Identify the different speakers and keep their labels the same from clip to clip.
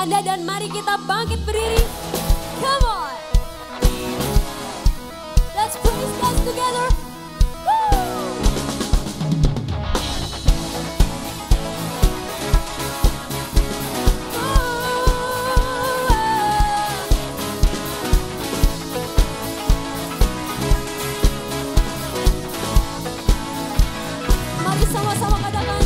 Speaker 1: Anda dan mari kita bangkit berdiri. Come on. Let's praise God together. Mari sama-sama katakan.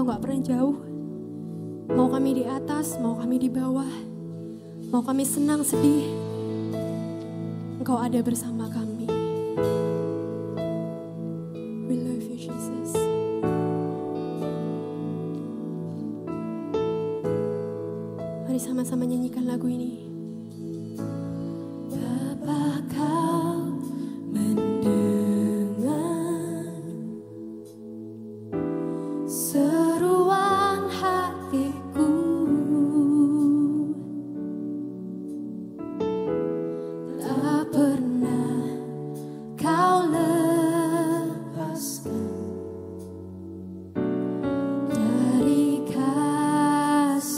Speaker 1: Engkau gak pernah jauh. Mau kami di atas, mau kami di bawah, mau kami senang, sedih, Engkau ada bersama kami. We love you, Jesus. Mari sama-sama nyanyikan lagu ini. Bapa, Kau mendengar seruan hatiku, tak pernah Kau lepaskan dari kasih-Mu.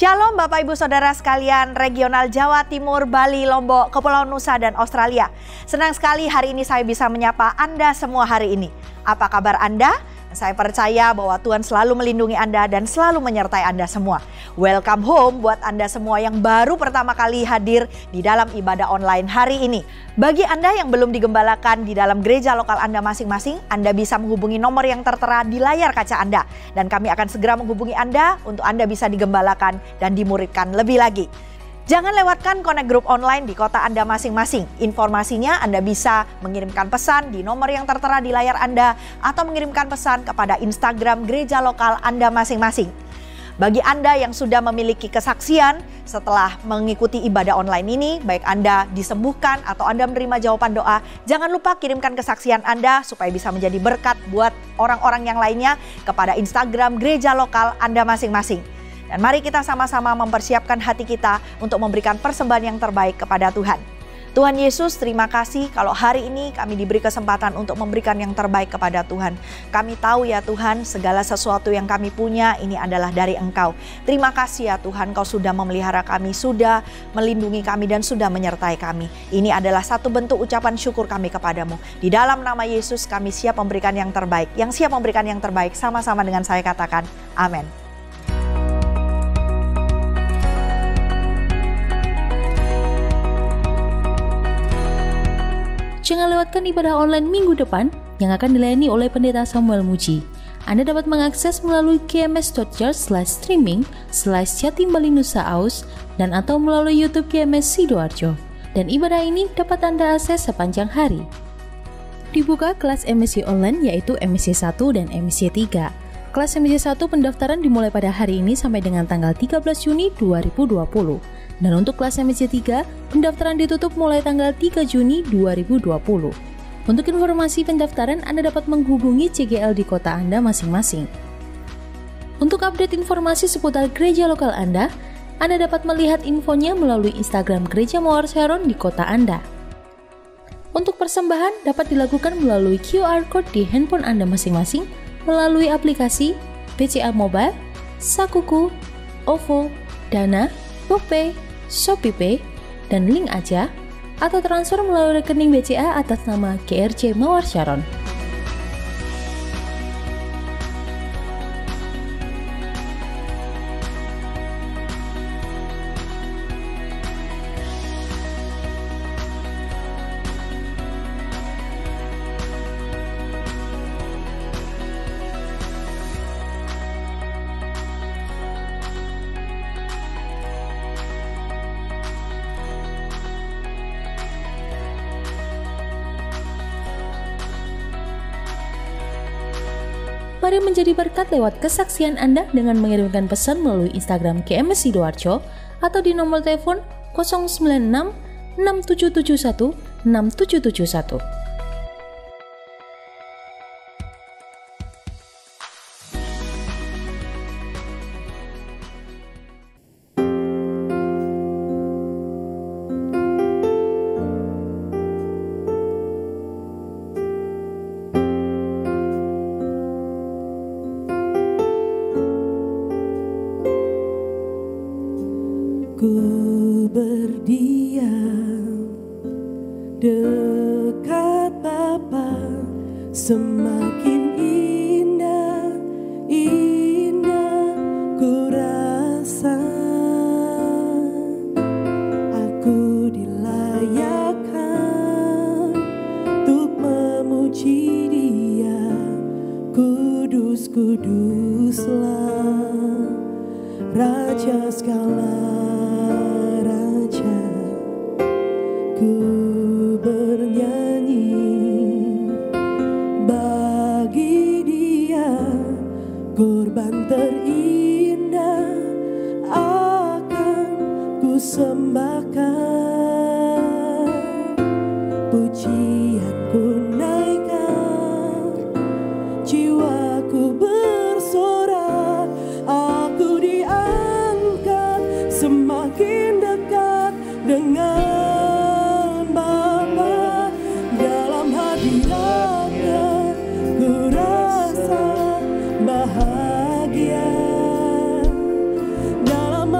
Speaker 2: Shalom Bapak Ibu Saudara sekalian regional Jawa Timur, Bali, Lombok, Kepulauan Nusa dan Australia. Senang sekali hari ini saya bisa menyapa Anda semua hari ini. Apa kabar Anda? Saya percaya bahwa Tuhan selalu melindungi Anda dan selalu menyertai Anda semua. Welcome home buat Anda semua yang baru pertama kali hadir di dalam ibadah online hari ini. Bagi Anda yang belum digembalakan di dalam gereja lokal Anda masing-masing, Anda bisa menghubungi nomor yang tertera di layar kaca Anda. Dan kami akan segera menghubungi Anda untuk Anda bisa digembalakan dan dimuridkan lebih lagi. Jangan lewatkan Connect Group online di kota Anda masing-masing. Informasinya Anda bisa mengirimkan pesan di nomor yang tertera di layar Anda atau mengirimkan pesan kepada Instagram gereja lokal Anda masing-masing. Bagi Anda yang sudah memiliki kesaksian setelah mengikuti ibadah online ini, baik Anda disembuhkan atau Anda menerima jawaban doa, jangan lupa kirimkan kesaksian Anda supaya bisa menjadi berkat buat orang-orang yang lainnya kepada Instagram gereja lokal Anda masing-masing. Dan mari kita sama-sama mempersiapkan hati kita untuk memberikan persembahan yang terbaik kepada Tuhan. Tuhan Yesus, terima kasih kalau hari ini kami diberi kesempatan untuk memberikan yang terbaik kepada Tuhan. Kami tahu ya Tuhan, segala sesuatu yang kami punya ini adalah dari Engkau. Terima kasih ya Tuhan, Kau sudah memelihara kami, sudah melindungi kami dan sudah menyertai kami. Ini adalah satu bentuk ucapan syukur kami kepadamu. Di dalam nama Yesus kami siap memberikan yang terbaik. Yang siap memberikan yang terbaik sama-sama dengan saya katakan, amin.
Speaker 3: Jangan lewatkan ibadah online minggu depan yang akan dilayani oleh Pendeta Samuel Muji. Anda dapat mengakses melalui gms.church/streaming/Jatim Bali Nusa Aus dan atau melalui YouTube GMS Sidoarjo. Dan ibadah ini dapat Anda akses sepanjang hari. Dibuka kelas MSC online yaitu MSC 1 dan MSC 3. Kelas MSC 1 pendaftaran dimulai pada hari ini sampai dengan tanggal 13 Juni 2020. Dan untuk kelas MSC 3, pendaftaran ditutup mulai tanggal 3 Juni 2020. Untuk informasi pendaftaran, Anda dapat menghubungi CGL di kota Anda masing-masing. Untuk update informasi seputar gereja lokal Anda dapat melihat infonya melalui Instagram Gereja Mawar Sharon di kota Anda. Untuk persembahan dapat dilakukan melalui QR Code di handphone Anda masing-masing, melalui aplikasi BCA Mobile, Sakuku, OVO, Dana, GoPay, ShopeePay, dan link aja, atau transfer melalui rekening BCA atas nama GRC Mawar Sharon. Mari menjadi berkat lewat kesaksian Anda dengan mengirimkan pesan melalui Instagram GMS Sidoarjo atau di nomor telepon 096 6771 6771.
Speaker 4: Ku berdiam dekat Bapa, semakin indah, indah ku rasa. Aku dilayakkan untuk memuji Dia, kudus, kuduslah Raja segala raja. Ku bernyanyi bagi Dia, korban terindah akan ku sembahkan, pujian ku naikkan, jiwaku bersorak, aku diangkat semakin dekat dengan Bapa. Dalam hadiratnya ku rasa bahagia, dalam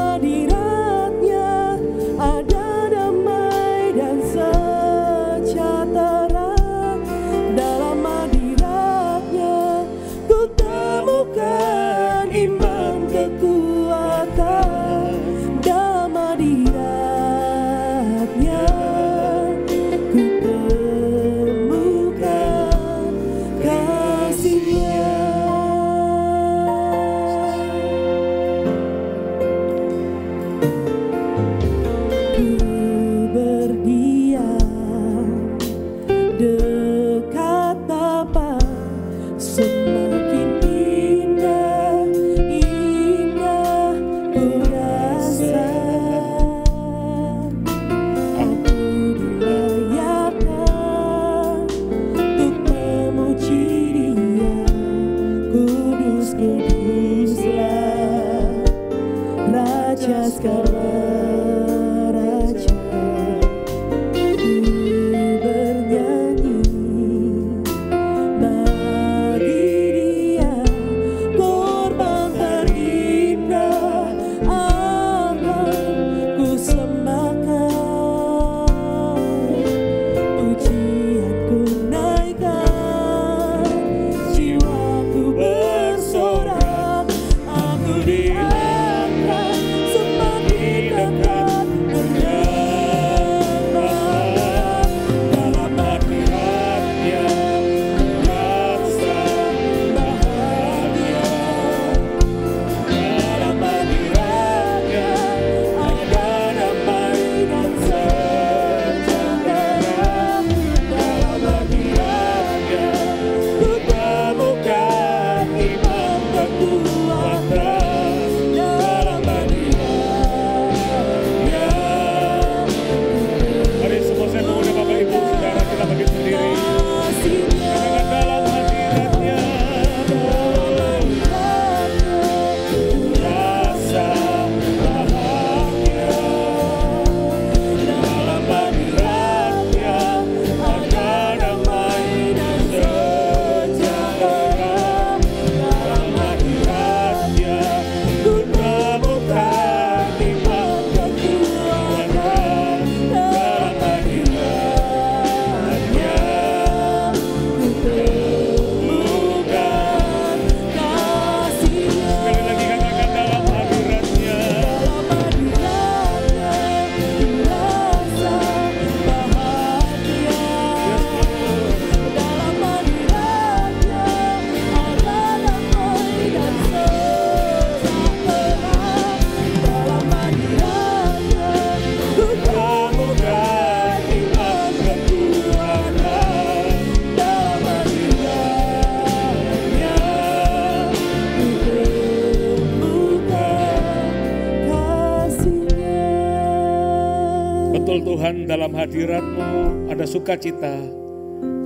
Speaker 5: Tuhan, dalam hadirat-Mu ada sukacita,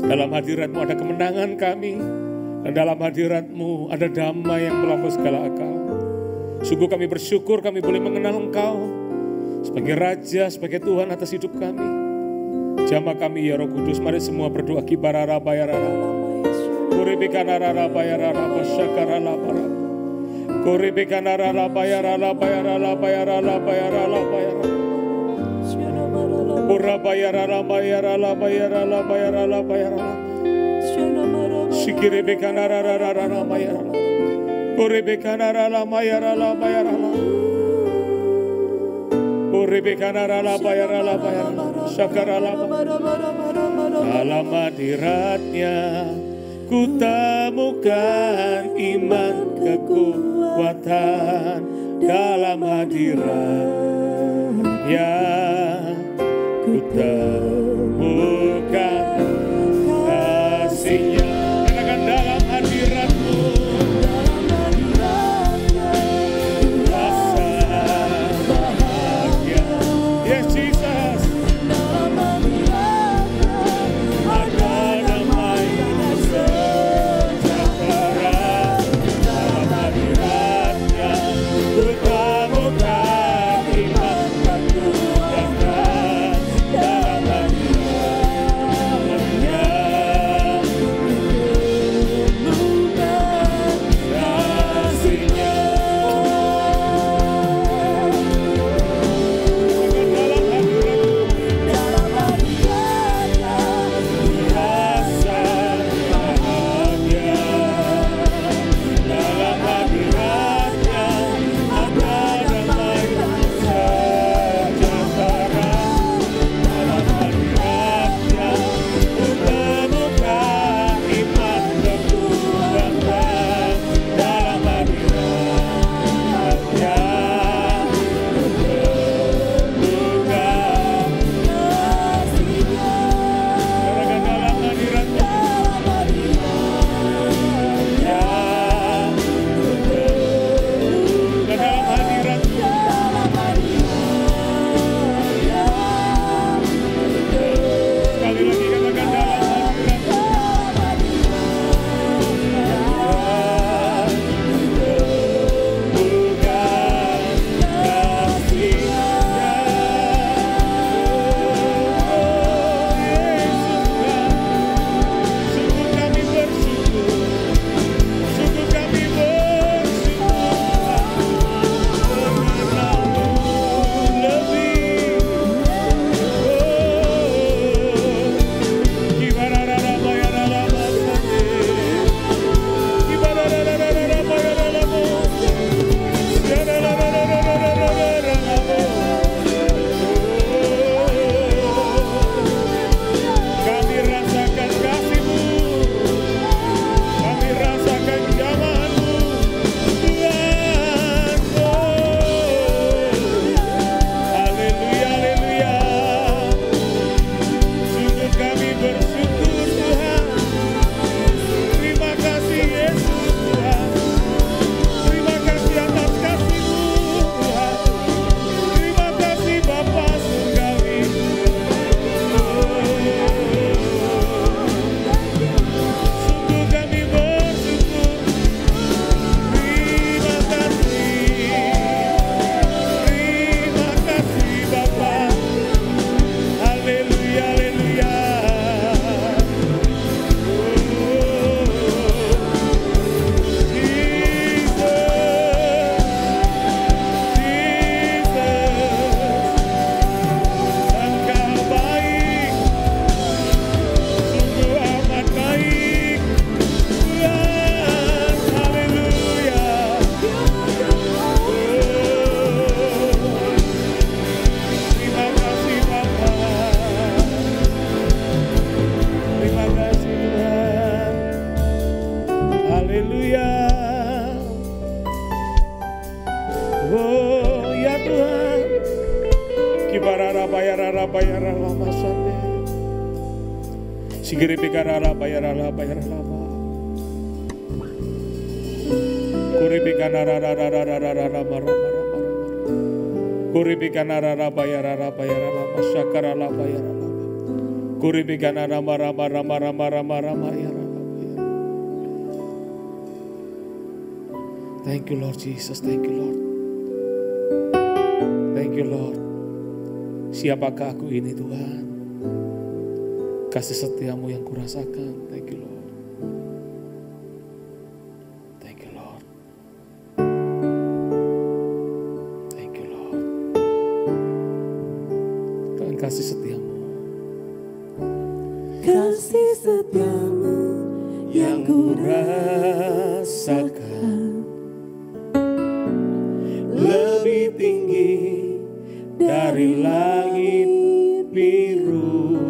Speaker 5: dalam hadirat-Mu ada kemenangan kami, dan dalam hadirat-Mu ada damai yang melampaui segala akal. Sungguh kami bersyukur kami boleh mengenal Engkau sebagai Raja, sebagai Tuhan atas hidup kami. Jamah kami ya Roh Kudus, mari semua berdoa. Kibarara bayarara, kuribikanara bayarara, basyakarala barara, kuribikanara bayarala bayarala bayarala bayarala bayarala, pura bayarala bayarala bayarala bayarala bayarala, sikiribikanara bayarala, kuribikanara bayarala bayarala, kuribikanara bayarala bayarala, syakarala. Dalam hadirat-Nya ku temukan iman kekuatan, dalam hadirat-Nya ku temukan kasih-Nya. Katakan dalam hadirat-Mu rasa bahagia. Yes Jesus. Sigiri bikarala bayarala bayarala ba. Kuri bikanara rara rara rara mara mara mara. Kuribikana raba ya raba ya raba syakara raba ya raba. Kuribikana rama rama rama rama rama rama ya raba ya. Thank you Lord Jesus, thank you Lord. Thank you Lord. Siapakah aku ini Tuhan? Kasih setiamu yang kurasakan. Thank you Lord. Thank you Lord. Thank you Lord. Tuhan kasih setiamu.
Speaker 4: Kasih setiamu yang ku
Speaker 5: rasakan lebih tinggi dari langit biru.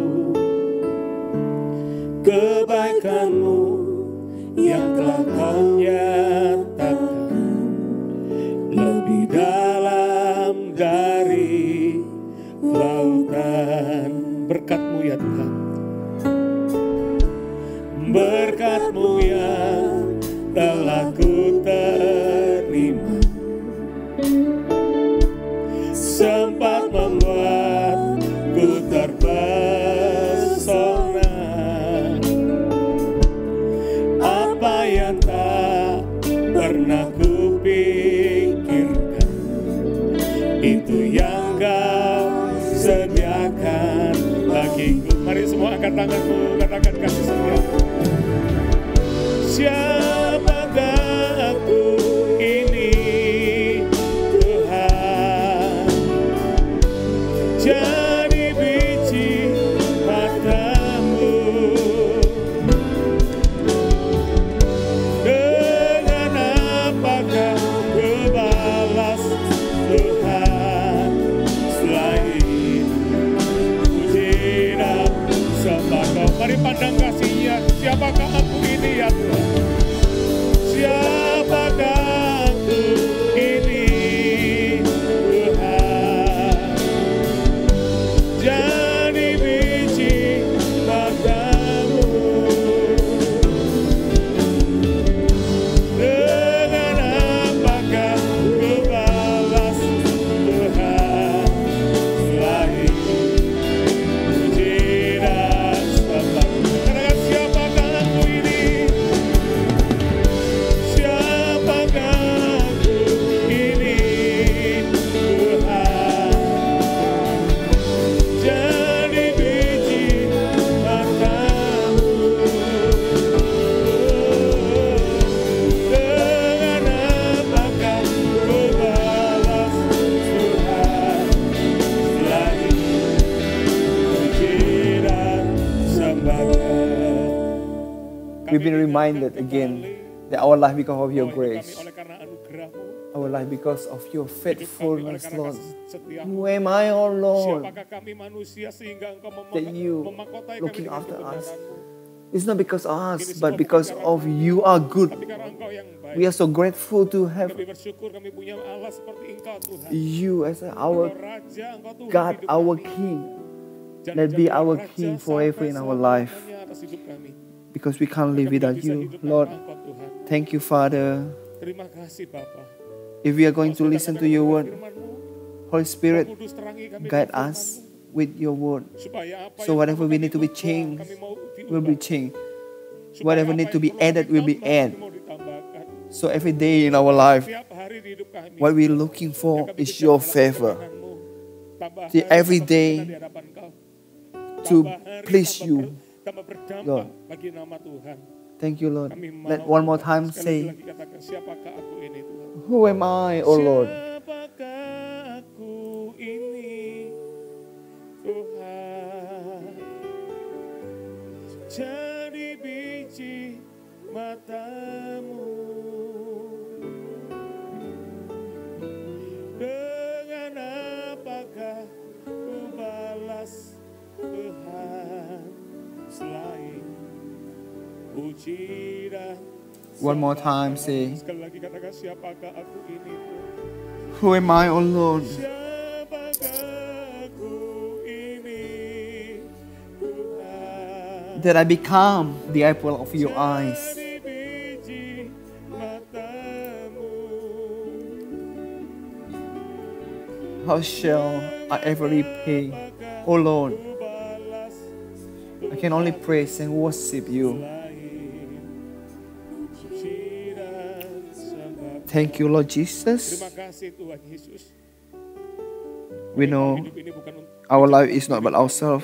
Speaker 5: Kebaikanmu yang telah kau nyatakan lebih dalam dari lautan. Berkat-Mu ya Tuhan, berkat-Mu yang telah ku terima, sempat membuatku terpesona. Apa yang tak pernah kupikirkan, itu yang Kau sediakan bagiku. Mari semua angkat tanganmu, katakan kasih setia. Siapakah aku ini Tuhan? Jadi biji mata-Mu. Dengan apakah ku balas Tuhan selain puji dan sembah Kau. Mari pandang kasih-Nya. Siapakah aku ini ya Tuhan? Siapakah aku ini Tuhan? Jadi biji mata-Mu. Dengan apakah ku balas Tuhan selain puji dan sembah. Katakan siapakah aku ini? Siapakah aku ini Tuhan? Jadi biji mata-Mu. Dengan apakah ku balas Tuhan selain puji dan sembah.
Speaker 6: We've been reminded again that our life because of your grace,
Speaker 5: Oleh karena anugerah-Mu,
Speaker 6: our life because of your
Speaker 5: hidup kami oleh
Speaker 6: faithfulness,
Speaker 5: karena
Speaker 6: Lord.
Speaker 5: kasih setiamu.
Speaker 6: Who am I, oh Lord,
Speaker 5: Siapakah kami manusia sehingga Engkau
Speaker 6: that you
Speaker 5: memahkotai kami
Speaker 6: looking
Speaker 5: dengan
Speaker 6: after us?
Speaker 5: kebenaran-Mu.
Speaker 6: It's not because of us, but because of you are good.
Speaker 5: Tapi karena Engkau yang baik,
Speaker 6: We are so grateful to have
Speaker 5: kami bersyukur kami punya Allah seperti Engkau Tuhan.
Speaker 6: you as our
Speaker 5: Engkau Raja, Engkau Tuhan
Speaker 6: God,
Speaker 5: hidup
Speaker 6: our
Speaker 5: kami.
Speaker 6: King.
Speaker 5: Dan
Speaker 6: Let be
Speaker 5: menjadi
Speaker 6: our
Speaker 5: Raja
Speaker 6: King
Speaker 5: sampai
Speaker 6: forever in our
Speaker 5: selama-lamanya
Speaker 6: life.
Speaker 5: atas hidup kami.
Speaker 6: Because we can't live
Speaker 5: Kami
Speaker 6: without
Speaker 5: bisa
Speaker 6: you,
Speaker 5: hidup tanpa
Speaker 6: Lord.
Speaker 5: Engkau, Tuhan.
Speaker 6: Thank you, Father.
Speaker 5: Terima kasih Bapa.
Speaker 6: If we are going to
Speaker 5: Kau
Speaker 6: listen
Speaker 5: sudah
Speaker 6: to your
Speaker 5: mendengar
Speaker 6: word,
Speaker 5: firman-Mu.
Speaker 6: Holy Spirit,
Speaker 5: Roh Kudus terangi kami
Speaker 6: guide
Speaker 5: dengan
Speaker 6: us
Speaker 5: firman-Mu.
Speaker 6: with your word.
Speaker 5: Supaya apa
Speaker 6: So
Speaker 5: yang
Speaker 6: whatever
Speaker 5: perlu
Speaker 6: we
Speaker 5: kami
Speaker 6: need to be
Speaker 5: ubah,
Speaker 6: changed
Speaker 5: kami mau diubah.
Speaker 6: will be changed.
Speaker 5: Supaya
Speaker 6: Whatever
Speaker 5: apa
Speaker 6: need to
Speaker 5: yang
Speaker 6: be
Speaker 5: perlu
Speaker 6: added
Speaker 5: kami
Speaker 6: will be
Speaker 5: tambah,
Speaker 6: added.
Speaker 5: kami mau ditambahkan.
Speaker 6: So every day in our life,
Speaker 5: Setiap hari di hidup kami,
Speaker 6: what we're looking
Speaker 5: yang
Speaker 6: for
Speaker 5: kami
Speaker 6: is
Speaker 5: kejar
Speaker 6: your
Speaker 5: adalah
Speaker 6: favor.
Speaker 5: kebenaran-Mu. Tambah
Speaker 6: See,
Speaker 5: hari,
Speaker 6: every
Speaker 5: tambah
Speaker 6: day
Speaker 5: berkenan di hadapan Kau.
Speaker 6: to
Speaker 5: Tambah hari,
Speaker 6: please
Speaker 5: tambah
Speaker 6: you.
Speaker 5: tambah berdampak
Speaker 6: Lord.
Speaker 5: bagi nama Tuhan.
Speaker 6: Thank you, Lord.
Speaker 5: Kami mau,
Speaker 6: Let one more time
Speaker 5: sekali
Speaker 6: say,
Speaker 5: lagi katakan, siapakah aku ini Tuhan?
Speaker 6: who am I, oh Lord?
Speaker 5: Siapakah aku ini Tuhan? Jadi biji mata-Mu. Dengan apakah ku balas Tuhan selain puji dan
Speaker 6: One more time say,
Speaker 5: sekali lagi katakan, siapakah aku ini Tuhan?
Speaker 6: who am I, oh Lord?
Speaker 5: Siapakah aku ini Tuhan?
Speaker 6: That I become the apple of your eyes.
Speaker 5: Jadi biji mata-Mu.
Speaker 6: How shall I ever repay, O Lord? I can only praise and worship you. Thank you, Lord Jesus.
Speaker 5: Terima kasih Tuhan Yesus.
Speaker 6: We know
Speaker 5: Hidup ini bukan untuk
Speaker 6: our life is not about ourselves,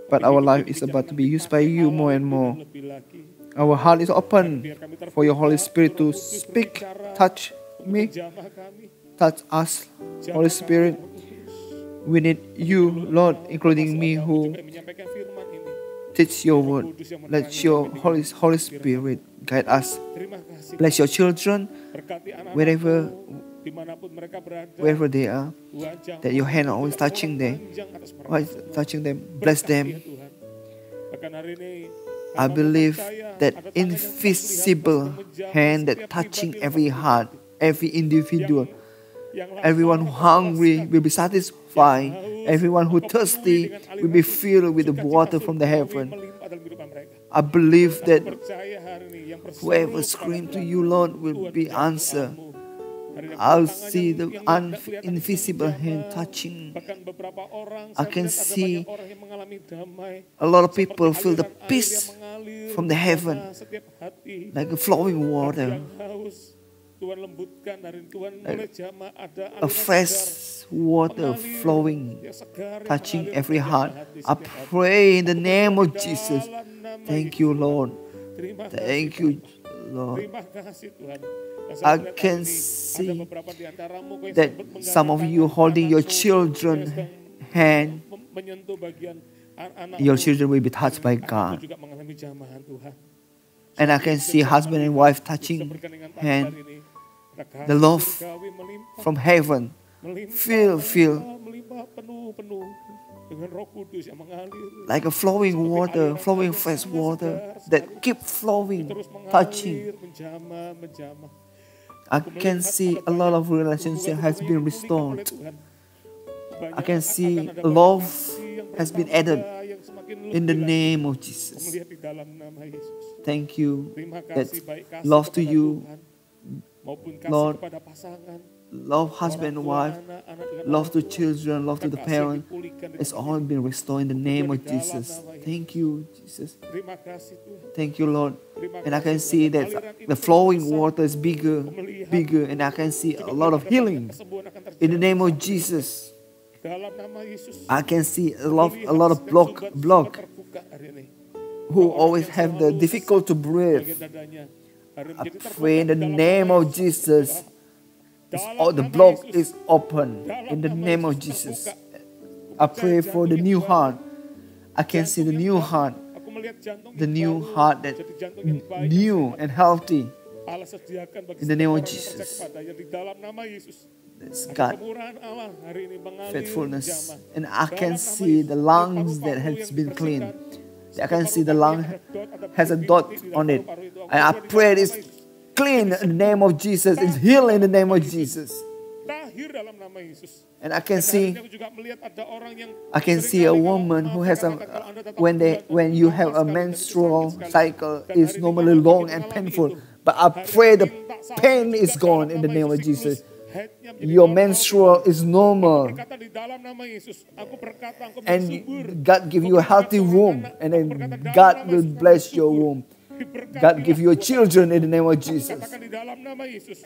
Speaker 6: but our life is about to be used by you more and more.
Speaker 5: lebih lagi.
Speaker 6: Our heart is open for your Holy Spirit to speak, touch me,
Speaker 5: Jamah kami.
Speaker 6: touch us, Holy Spirit. We need you, Lord, including me who
Speaker 5: Juga menyampaikan firman ini.
Speaker 6: teach your word. Let your Holy Spirit guide us.
Speaker 5: Terima kasih.
Speaker 6: Bless your children
Speaker 5: Berkati anak
Speaker 6: wherever
Speaker 5: dimanapun mereka berada.
Speaker 6: wherever they are.
Speaker 5: Tuhan, jangan
Speaker 6: That your hand always touching them,
Speaker 5: panjang atas mereka.
Speaker 6: always touching them. Bless
Speaker 5: Berkati ya
Speaker 6: them.
Speaker 5: Tuhan. Bahkan hari ini
Speaker 6: I believe that invisible hand that touching every heart, every individual, everyone who hungry will be satisfied. Everyone who thirsty will be filled with the water from the heaven. I believe that whoever scream to you, Lord, will be answered. I'll see the invisible hand touching. I can see a lot of people feel the peace from the heaven like a flowing water. A fresh water flowing, touching every heart. I pray in the name of Jesus. Thank you, Lord. Thank you, Lord. I can see that some of you holding your children's hand. Your children will be touched by God. And I can see husband and wife touching hand. The love from heaven. Feel like a flowing water, flowing fresh water that keep flowing, touching. I can see a lot of relationship has been restored. I can see love has been added in the name of Jesus. Thank you that love to you, Lord, love husband and wife, love to children, love to the parent, it's all been restored in the name of Jesus. Thank you, Jesus. Thank you, Lord. And I can see that the flowing water is bigger, and I can see a lot of healing in the name of Jesus. I can see a lot of block who always have the difficult to breathe. I pray in the name of Jesus. The block is open in the name of Jesus. I pray for the new heart. I can see the new heart that new and healthy in the name of Jesus. That's God faithfulness. And I can see the lungs that has been cleaned. I can see the lung has a dot on it. And I pray it's clean in the name of Jesus. It's healed in the name of Jesus. And I can see a woman who has when you have a menstrual cycle, it's normally long and painful. But I pray the pain is gone in the name of Jesus. Your menstrual is normal. And God give you a healthy womb. And then God will bless your womb. God give you children in the name of Jesus.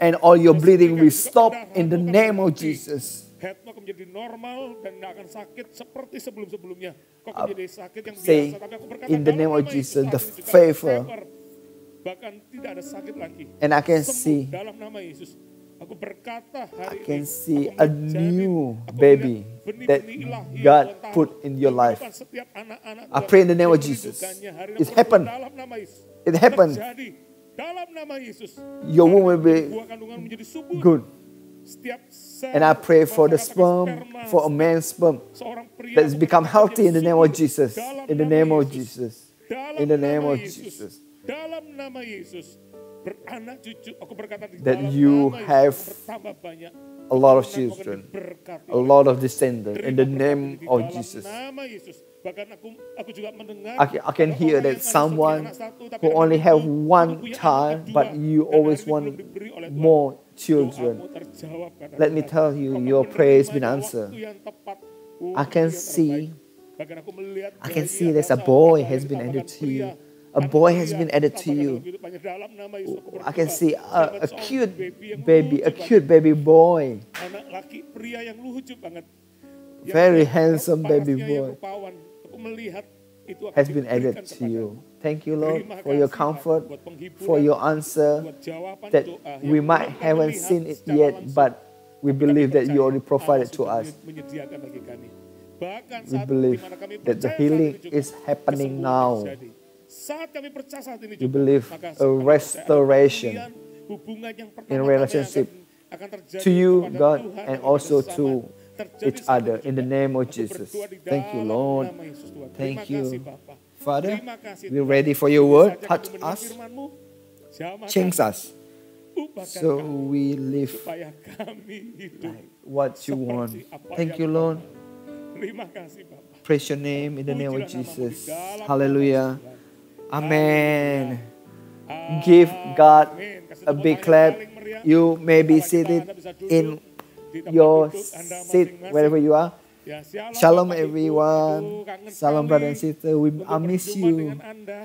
Speaker 6: And all your bleeding will stop in the name of Jesus. Say in the name of Jesus, the favor. And I can see a new baby that God put in your life. I pray in the name of Jesus. It happened. It happened. Your womb will be good. And I pray for the sperm, for a man's sperm, that has become healthy in the name of Jesus. In the name of Jesus. In the name of Jesus. That you have a lot of children, a lot of descendants in the name of Jesus. I can hear that someone who only have one child, but you always want more children.
Speaker 5: Doamu terjawab karena
Speaker 6: Let me
Speaker 5: Tuhan.
Speaker 6: tell you,
Speaker 5: Kau
Speaker 6: your
Speaker 5: menerima
Speaker 6: praise been
Speaker 5: di
Speaker 6: answered.
Speaker 5: waktu yang tepat.
Speaker 6: I can
Speaker 5: Yang
Speaker 6: see,
Speaker 5: terbaik. Bahkan aku melihat
Speaker 6: I can
Speaker 5: bayi
Speaker 6: see there's a
Speaker 5: yang
Speaker 6: boy
Speaker 5: ada
Speaker 6: has
Speaker 5: yang
Speaker 6: been
Speaker 5: ditambahkan
Speaker 6: added to you.
Speaker 5: pria.
Speaker 6: A
Speaker 5: Anak
Speaker 6: boy
Speaker 5: pria
Speaker 6: has been added to
Speaker 5: ditambahkan
Speaker 6: you.
Speaker 5: dalam kehidupannya. Dalam nama Yesus aku
Speaker 6: I can
Speaker 5: berdoa.
Speaker 6: see
Speaker 5: Selamat
Speaker 6: a
Speaker 5: seorang
Speaker 6: cute
Speaker 5: yang
Speaker 6: baby,
Speaker 5: lucu
Speaker 6: a cute baby boy.
Speaker 5: banget. Anak laki pria yang lucu banget. Yang
Speaker 6: Very
Speaker 5: yang
Speaker 6: handsome baby
Speaker 5: parasnya yang
Speaker 6: boy
Speaker 5: rupawan. Aku melihat itu akan
Speaker 6: has been
Speaker 5: diberikan
Speaker 6: added to
Speaker 5: kepadamu.
Speaker 6: you. Thank you, Lord,
Speaker 5: Terima
Speaker 6: for your
Speaker 5: kasih,
Speaker 6: comfort,
Speaker 5: Pak, buat penghiburan,
Speaker 6: for your answer
Speaker 5: buat jawaban
Speaker 6: that
Speaker 5: doa yang
Speaker 6: we might
Speaker 5: belum kami
Speaker 6: haven't
Speaker 5: lihat
Speaker 6: seen it
Speaker 5: secara
Speaker 6: yet,
Speaker 5: langsung.
Speaker 6: but we
Speaker 5: Kami
Speaker 6: believe that you
Speaker 5: percaya
Speaker 6: already provided
Speaker 5: Allah
Speaker 6: to
Speaker 5: sudah
Speaker 6: us.
Speaker 5: menyediakan bagi kami. Bahkan
Speaker 6: We
Speaker 5: saat
Speaker 6: believe
Speaker 5: di mana kami
Speaker 6: that the
Speaker 5: percaya
Speaker 6: healing
Speaker 5: saat ini juga,
Speaker 6: is happening
Speaker 5: kesembuhan
Speaker 6: now.
Speaker 5: terjadi. Saat kami percaya saat ini
Speaker 6: We
Speaker 5: juga,
Speaker 6: believe
Speaker 5: maka
Speaker 6: a
Speaker 5: kami percaya ada
Speaker 6: restoration
Speaker 5: pemulihan, hubungan yang
Speaker 6: in
Speaker 5: pertama-tama
Speaker 6: relationship
Speaker 5: akan terjadi
Speaker 6: to you,
Speaker 5: kepada
Speaker 6: God,
Speaker 5: Tuhan
Speaker 6: and
Speaker 5: yang
Speaker 6: also
Speaker 5: bersama,
Speaker 6: to
Speaker 5: terjadi
Speaker 6: each
Speaker 5: saat
Speaker 6: other
Speaker 5: ini
Speaker 6: in the
Speaker 5: juga.
Speaker 6: name of
Speaker 5: Aku
Speaker 6: Jesus.
Speaker 5: berdoa di
Speaker 6: Thank you,
Speaker 5: dalam
Speaker 6: Lord.
Speaker 5: nama Yesus, Tuhan.
Speaker 6: Thank
Speaker 5: Terima kasih,
Speaker 6: you.
Speaker 5: Bapa.
Speaker 6: Father,
Speaker 5: Terima kasih,
Speaker 6: we're
Speaker 5: Tuhan.
Speaker 6: ready for your
Speaker 5: Ini
Speaker 6: word.
Speaker 5: saatnya
Speaker 6: Touch
Speaker 5: kami mendengar
Speaker 6: us,
Speaker 5: firman-Mu. Jamah
Speaker 6: change
Speaker 5: kami,
Speaker 6: us,
Speaker 5: ubahkan
Speaker 6: so
Speaker 5: kami,
Speaker 6: we live
Speaker 5: supaya kami hidup
Speaker 6: what you
Speaker 5: seperti
Speaker 6: want.
Speaker 5: apa
Speaker 6: Thank
Speaker 5: yang
Speaker 6: you,
Speaker 5: Engkau
Speaker 6: Lord.
Speaker 5: mau. Terima kasih, Bapa.
Speaker 6: Praise your name in the name of
Speaker 5: Pujilah namamu di
Speaker 6: Jesus.
Speaker 5: dalam
Speaker 6: Hallelujah.
Speaker 5: nama Yesus, Tuhan.
Speaker 6: Amen.
Speaker 5: Haleluya.
Speaker 6: Give God
Speaker 5: Amin. Kasih
Speaker 6: a
Speaker 5: tepuk
Speaker 6: big
Speaker 5: tangan yang
Speaker 6: clap.
Speaker 5: paling meriah.
Speaker 6: You may be
Speaker 5: Kepala kita,
Speaker 6: seated
Speaker 5: Anda bisa duduk
Speaker 6: in
Speaker 5: di tempat
Speaker 6: your
Speaker 5: duduk Anda
Speaker 6: seat
Speaker 5: masing-masing.
Speaker 6: wherever you are.
Speaker 5: Ya,
Speaker 6: Shalom
Speaker 5: Bapak Ibu.
Speaker 6: everyone.
Speaker 5: Aduh, kangen
Speaker 6: Shalom
Speaker 5: sekali
Speaker 6: brother and sister.
Speaker 5: untuk
Speaker 6: I miss
Speaker 5: berjumpa
Speaker 6: you.
Speaker 5: dengan Anda.